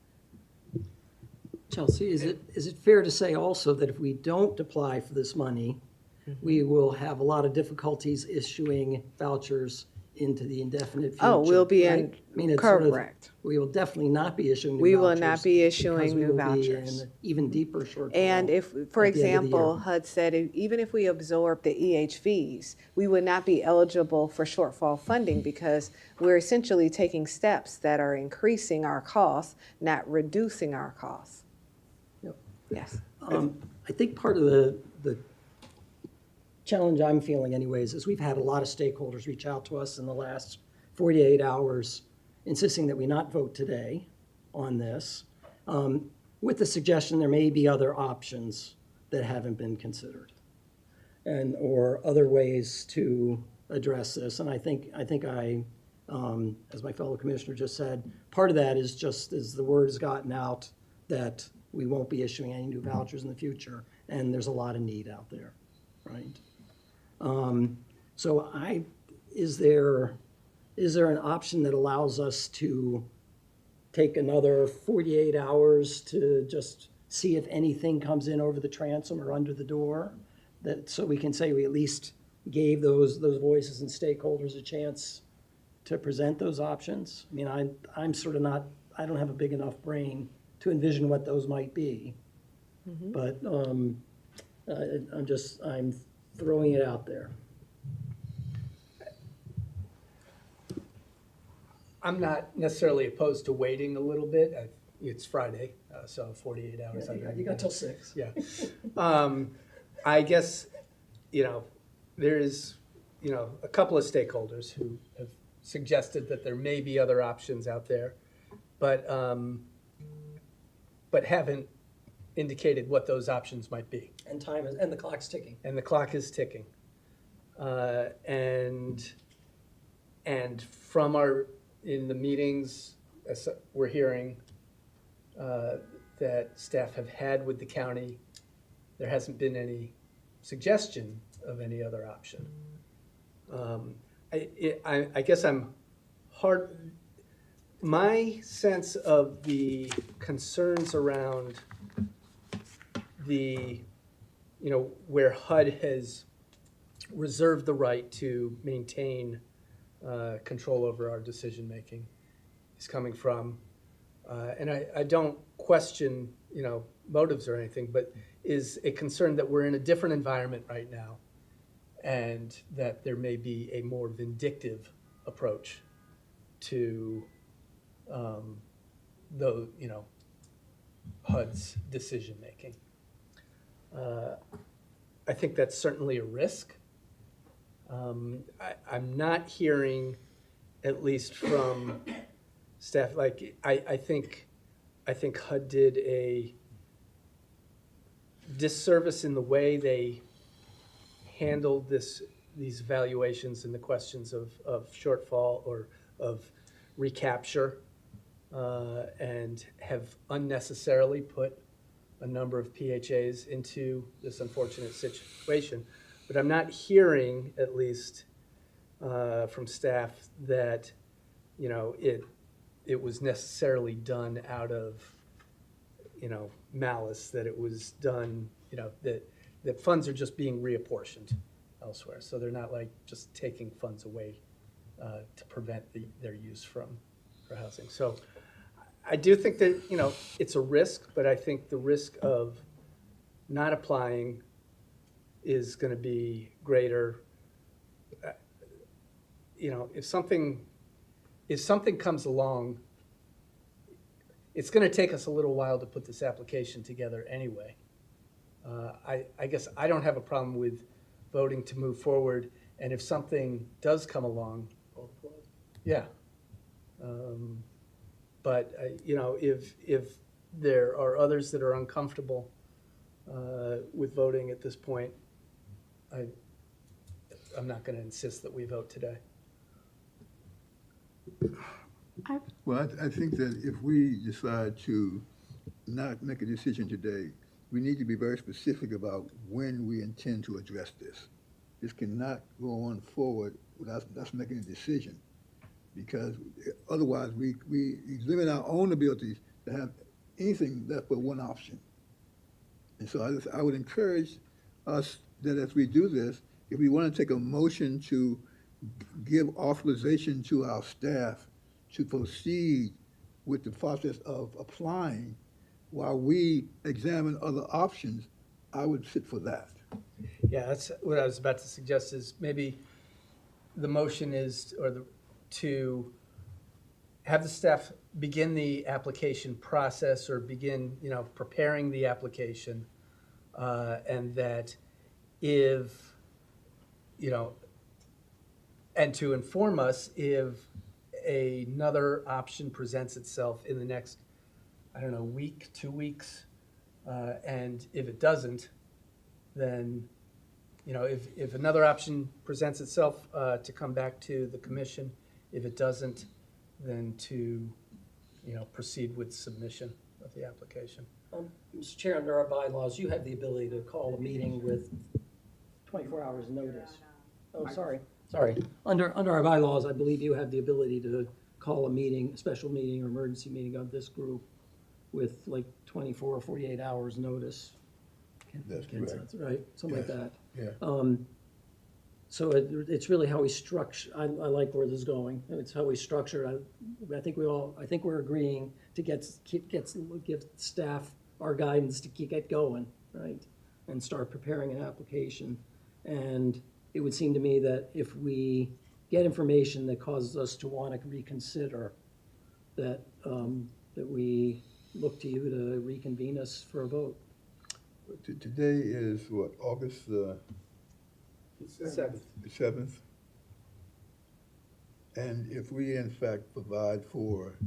I: Chelsea, is it fair to say also that if we don't apply for this money, we will have a lot of difficulties issuing vouchers into the indefinite future?
C: Oh, we'll be in,
I: right? I mean, it's sort of-
C: correct.
I: we will definitely not be issuing new
C: We
I: vouchers.
C: will not be issuing
I: because we
C: new
I: will be
C: vouchers.
I: in even deeper shortfall.
C: And if, for
I: at the end of the
C: example,
I: year.
C: HUD said even if we absorb the EH fees, we would not be eligible for shortfall funding because we're essentially taking steps that are increasing our costs, not reducing our costs.
I: Yep.
C: Yes.
I: I think part of the challenge I'm feeling anyways is we've had a lot of stakeholders reach out to us in the last 48 hours insisting that we not vote today on this, with the suggestion there may be other options that haven't been considered or other ways to address this. And I think as my fellow commissioner just said, part of that is just as the word has gotten out that we won't be issuing any new vouchers in the future, and there's a lot of need out there, right? So is there an option that allows us to take another 48 hours to just see if anything comes in over the transom or under the door? So we can say we at least gave those voices and stakeholders a chance to present those options? I mean, I'm sort of not, I don't have a big enough brain to envision what those might be. But I'm throwing it out there.
D: I'm not necessarily opposed to waiting a little bit. It's Friday, so 48 hours.
I: You got till 6.
D: Yeah. I guess, there's, a couple of stakeholders who have suggested that there may be other options out there, but haven't indicated what those options might be.
I: And the clock's ticking.
D: And the clock is ticking. And from in the meetings, we're hearing that staff have had with the county, there hasn't been any suggestion of any other option. I guess my sense of the concerns around where HUD has reserved the right to maintain control over our decision-making is coming from, and I don't question, motives or anything, but is a concern that we're in a different environment right now and that there may be a more vindictive approach to HUD's decision-making. I think that's certainly a risk. I'm not hearing, at least from staff, I think HUD did a disservice in the way they handled these evaluations and the questions of shortfall or of recapture, and have unnecessarily put a number of PHAs into this unfortunate situation. But I'm not hearing, at least from staff, that it was necessarily done out of malice, that it was done, that funds are just being reapportioned elsewhere. So they're not just taking funds away to prevent their use for housing. So I do think that, it's a risk, but I think the risk of not applying is going to be greater. If something comes along, it's going to take us a little while to put this application together anyway. I guess I don't have a problem with voting to move forward, and if something does come along, yeah. But if there are others that are uncomfortable with voting at this point, I'm not going to insist that we vote today.
B: Well, I think that if we decide to not make a decision today, we need to be very specific about when we intend to address this. This cannot go on forward without us making a decision, because otherwise we limit our own abilities to have anything left but one option. And so I would encourage us that as we do this, if we want to take a motion to give authorization to our staff to proceed with the process of applying while we examine other options, I would sit for that.
D: Yeah, that's what I was about to suggest is maybe the motion is, to have the staff begin the application process or begin, preparing the application. And that if, and to inform us if another option presents itself in the next, I don't know, week, 2 weeks. And if it doesn't, then, if another option presents itself, to come back to the commission. If it doesn't, then to, proceed with submission of the application.
I: Mr. Chair, under our bylaws, you have the ability to call a meeting with 24 hours notice. Oh, sorry. Under our bylaws, I believe you have the ability to call a meeting, a special meeting or emergency meeting of this group with like 24 or 48 hours notice.
B: That's correct.
I: Right, something like that.
B: Yeah.
I: So it's really how we structure, I like where this is going. It's how we structure it. I think we're agreeing to give staff our guidance to get going, right? And start preparing an application. And it would seem to me that if we get information that causes us to want to reconsider, that we look to you to reconvene us for a vote.
B: Today is what, August the 7th? And if we in fact provide for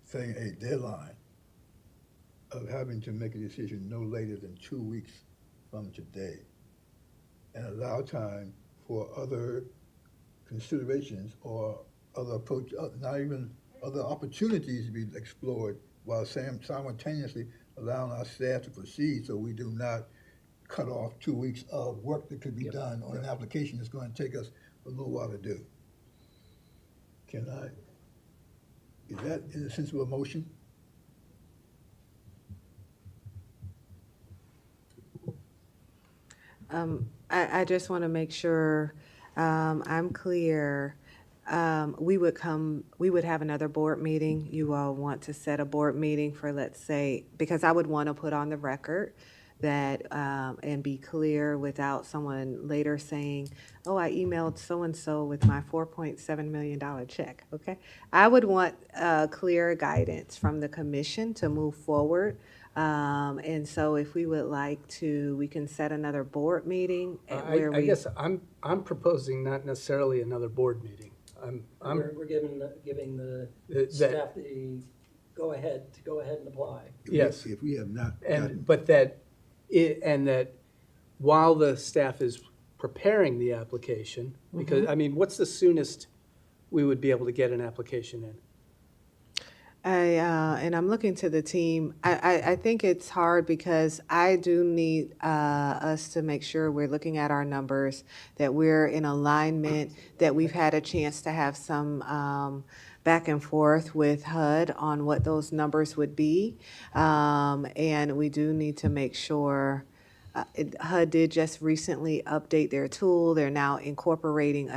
B: setting a deadline of having to make a decision no later than 2 weeks from today, and allow time for other considerations or other approach, not even other opportunities to be explored, while simultaneously allowing our staff to proceed, so we do not cut off 2 weeks of work that could be done on an application that's going to take us a little while to do. Is that in the sense of a motion?
C: I just want to make sure I'm clear. We would have another board meeting. You all want to set a board meeting for, let's say, because I would want to put on the record that, and be clear without someone later saying, oh, I emailed so-and-so with my $4.7 million check, okay? I would want clear guidance from the commission to move forward. And so if we would like to, we can set another board meeting where
D: I guess I'm proposing not necessarily another board meeting.
I: We're giving the
D: That-
I: staff the go ahead and apply.
D: Yes.
B: If we have not
D: And,
B: gotten,
D: that while the staff is preparing the application, because, I mean, what's the soonest we would be able to get an application in?
C: and I'm looking to the team. I think it's hard because I do need us to make sure we're looking at our numbers, that we're in alignment, that we've had a chance to have some back and forth with HUD on what those numbers would be. And we do need to make sure, HUD did just recently update their tool. They're now incorporating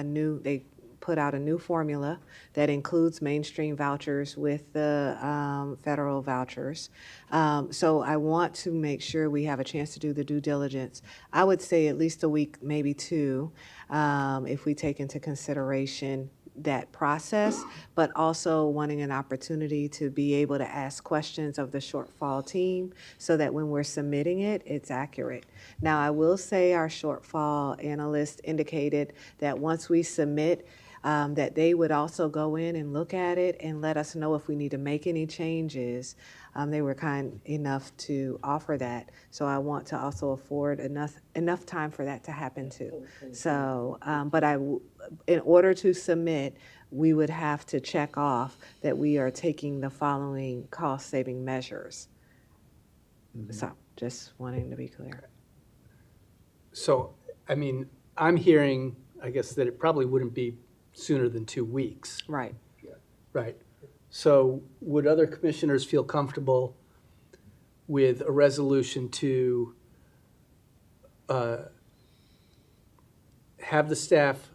C: they put out a new formula that includes mainstream vouchers with the federal vouchers. So I want to make sure we have a chance to do the due diligence. I would say at least a week, maybe two, if we take into consideration that process, but also wanting an opportunity to be able to ask questions of the shortfall team so that when we're submitting it, it's accurate. Now, I will say our shortfall analyst indicated that once we submit, that they would also go in and look at it and let us know if we need to make any changes They were kind enough to offer that. So I want to also afford enough time for that to happen too. So, but in order to submit, we would have to check off that we are taking the following cost-saving measures. So, just wanting to be clear.
D: So, I mean, I'm hearing, I guess, that it probably wouldn't be sooner than 2 weeks.
C: Right.
D: Right. So would other commissioners feel comfortable with a resolution to have the staff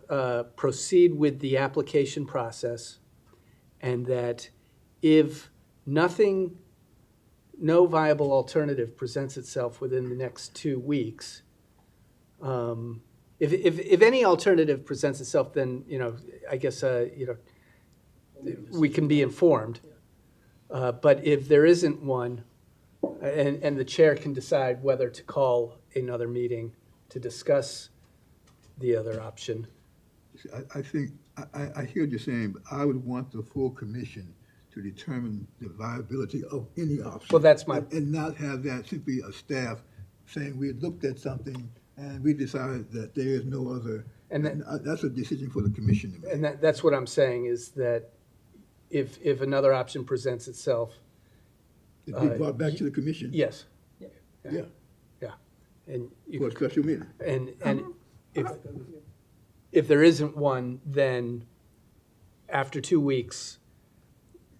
D: proceed with the application process, and that if no viable alternative presents itself within the next 2 weeks, if any alternative presents itself, then, I guess, we can be informed. But if there isn't one, and the chair can decide whether to call another meeting to discuss the other option.
B: I think, I hear what you're saying, but I would want the full commission to determine the viability of any option.
D: Well, that's my-
B: And not have that simply a staff saying, we looked at something and we decided that there is no other.
D: And
B: That's a decision for the commission to make.
D: And that's what I'm saying, is that if another option presents itself,
B: It'd be brought back to the commission.
D: yes.
B: Yeah,
D: Yeah. And
B: for a special meeting.
D: And if there isn't one, then after 2 weeks,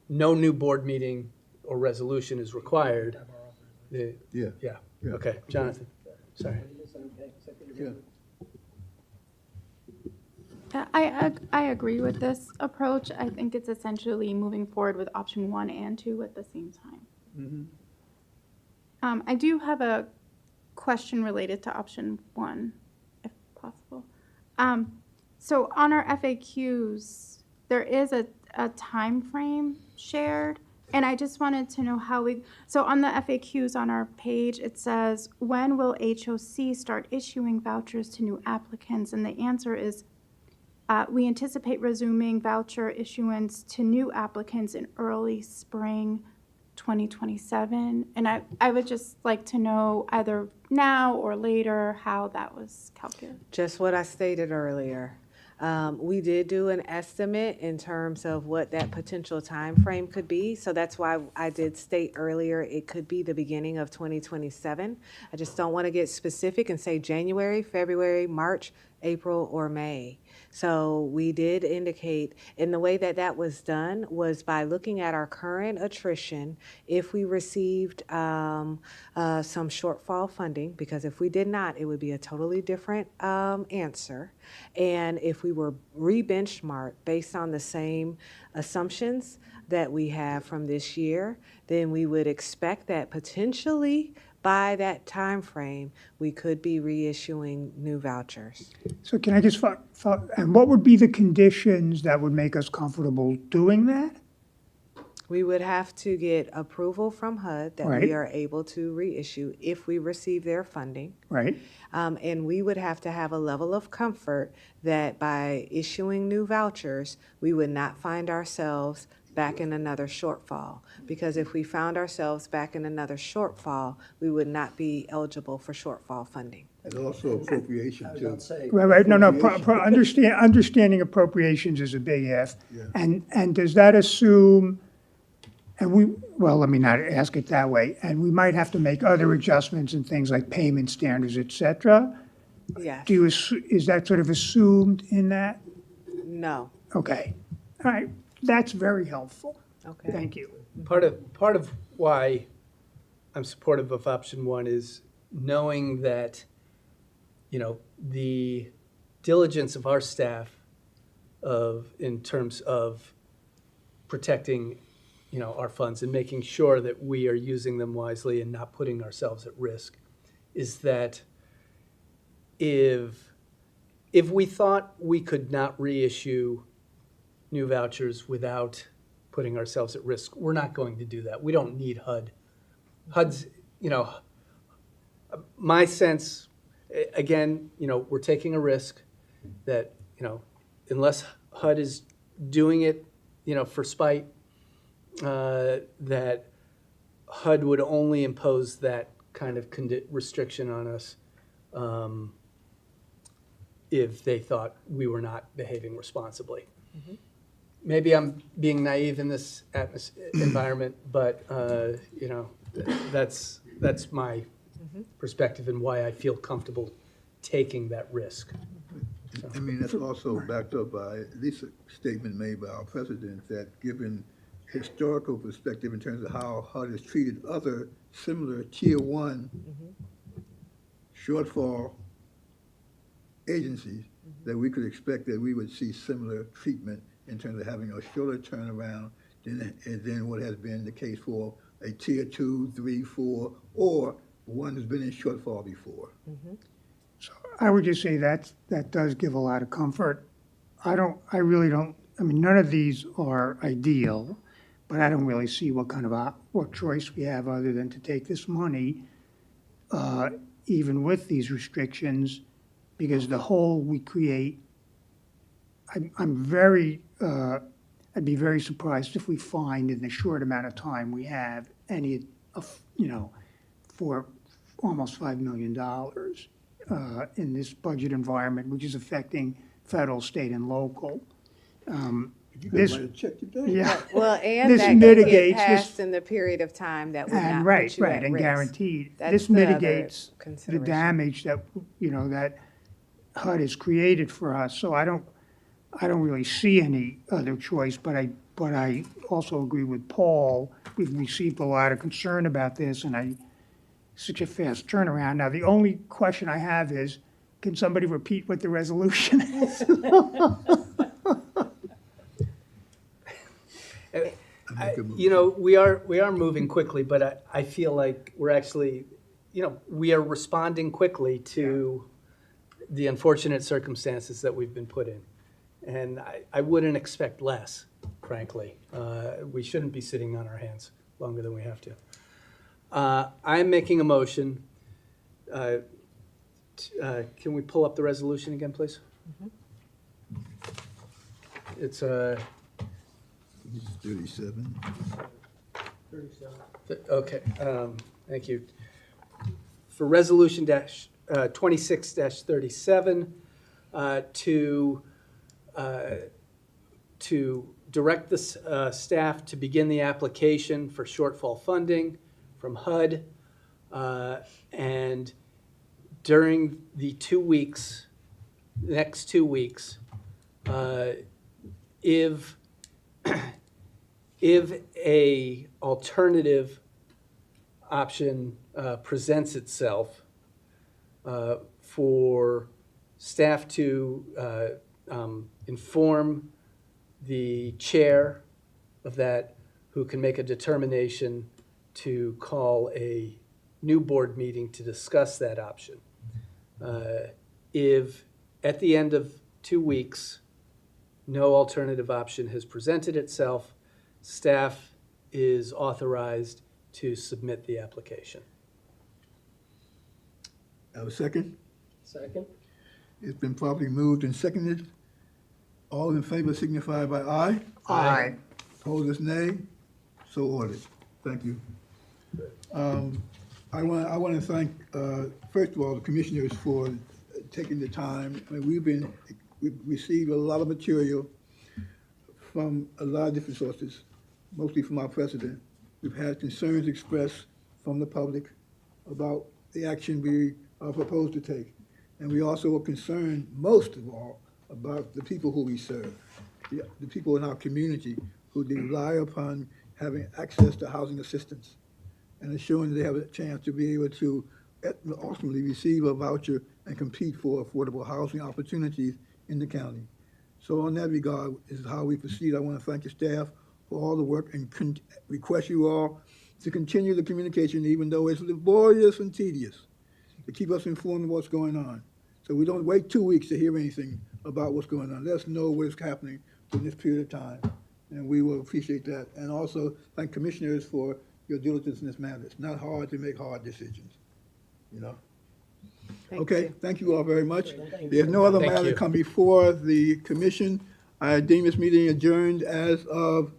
D: no new board meeting or resolution is required.
B: Yeah.
D: Yeah,
B: Yeah.
D: okay, Jonathan, sorry.
B: Yeah.
J: Yeah, I agree with this approach. I think it's essentially moving forward with option 1 and 2 at the same time. I do have a question related to option 1, if possible. So on our FAQs, there is a time frame shared, and I just wanted to know so on the FAQs on our page, it says, when will HOC start issuing vouchers to new applicants? And the answer is, we anticipate resuming voucher issuance to new applicants in early spring 2027. And I would just like to know either now or later how that was calculated.
C: Just what I stated earlier. We did do an estimate in terms of what that potential time frame could be. So that's why I did state earlier it could be the beginning of 2027. I just don't want to get specific and say January, February, March, April, or May. So we did indicate, and the way that that was done was by looking at our current attrition, if we received some shortfall funding, because if we did not, it would be a totally different answer. And if we were re-benchmarked based on the same assumptions that we have from this year, then we would expect that potentially by that time frame, we could be reissuing new vouchers.
F: So can I just, and what would be the conditions that would make us comfortable doing that?
C: We would have to get approval from HUD that
F: Right.
C: we are able to reissue if we receive their funding.
F: Right?
C: And we would have to have a level of comfort that by issuing new vouchers, we would not find ourselves back in another shortfall. Because if we found ourselves back in another shortfall, we would not be eligible for shortfall funding.
B: And also appropriation too.
F: Right. No, understanding appropriations is a big if.
B: Yeah.
F: And does that assume, let me not ask it that way, and we might have to make other adjustments in things like payment standards, et cetera?
C: Yes.
F: Is that sort of assumed in that?
C: No.
F: Okay. All right. That's very helpful.
C: Okay.
F: Thank you.
D: Part of why I'm supportive of option 1 is knowing that, the diligence of our staff in terms of protecting, our funds and making sure that we are using them wisely and not putting ourselves at risk, is that if we thought we could not reissue new vouchers without putting ourselves at risk, we're not going to do that. We don't need HUD. HUD's, my sense, again, we're taking a risk that, unless HUD is doing it, for spite, that HUD would only impose that kind of restriction on us if they thought we were not behaving responsibly. Maybe I'm being naive in this environment, but, that's my perspective and why I feel comfortable taking that risk.
B: I mean, that's also backed up by at least a statement made by our president that given historical perspective in terms of how HUD has treated other similar tier one shortfall agencies, that we could expect that we would see similar treatment in terms of having a shorter turnaround than what has been the case for a tier 2, 3, 4, or one who's been in shortfall before.
F: So I would just say that does give a lot of comfort. I really don't, I mean, none of these are ideal, but I don't really see what kind of, what choice we have other than to take this money, even with these restrictions, because the hole we create, I'm very, I'd be very surprised if we find in the short amount of time we have any, for almost $5 million in this budget environment, which is affecting federal, state, and local.
B: You
F: This-
B: could write a check today.
F: Yeah,
C: Well, and
F: This
C: that can get
F: mitigates this-
C: passed in the period of time that would not
F: and
C: put
F: right,
C: you
F: right,
C: at
F: and
C: risk.
F: guaranteed.
C: That's
F: This
C: the other
F: mitigates the
C: consideration.
F: damage that, that HUD has created for us. So I don't really see any other choice, but I also agree with Paul. We've received a lot of concern about this, and such a fast turnaround. Now, the only question I have is, can somebody repeat what the resolution is?
D: We are moving quickly, but I feel like we're actually, we are responding quickly to the unfortunate circumstances that we've been put in. And I wouldn't expect less, frankly. We shouldn't be sitting on our hands longer than we have to. I'm making a motion. Can we pull up the resolution again, please? It's
B: 37.
D: okay, thank you. For resolution 26-37, to direct the staff to begin the application for shortfall funding from HUD, and during the 2 weeks, next 2 weeks, if a alternative option presents itself, for staff to inform the chair of that, who can make a determination to call a new board meeting to discuss that option. If at the end of 2 weeks, no alternative option has presented itself, staff is authorized to submit the application.
B: Have a second?
I: Second?
B: It's been properly moved and seconded. All in favor signify by aye.
F: Aye.
B: Opposed is nay. So ordered. Thank you. I want to thank, first of all, the commissioners for taking the time. I mean, we've received a lot of material from a lot of different sources, mostly from our president. We've had concerns expressed from the public about the action we are proposed to take. And we also are concerned, most of all, about the people who we serve, the people in our community who rely upon having access to housing assistance and ensuring they have a chance to be able to ultimately receive a voucher and compete for affordable housing opportunities in the county. So on that regard is how we proceed. I want to thank the staff for all the work and request you all to continue the communication, even though it's laborious and tedious, to keep us informed of what's going on. So we don't wait 2 weeks to hear anything about what's going on. Let us know what's happening in this period of time, and we will appreciate that. And also thank commissioners for your diligence in this matter. It's not hard to make hard decisions, Okay, thank you all very much. There's no other
D: Thank
B: matter to
D: you.
B: come before the commission. I deem this meeting adjourned as of,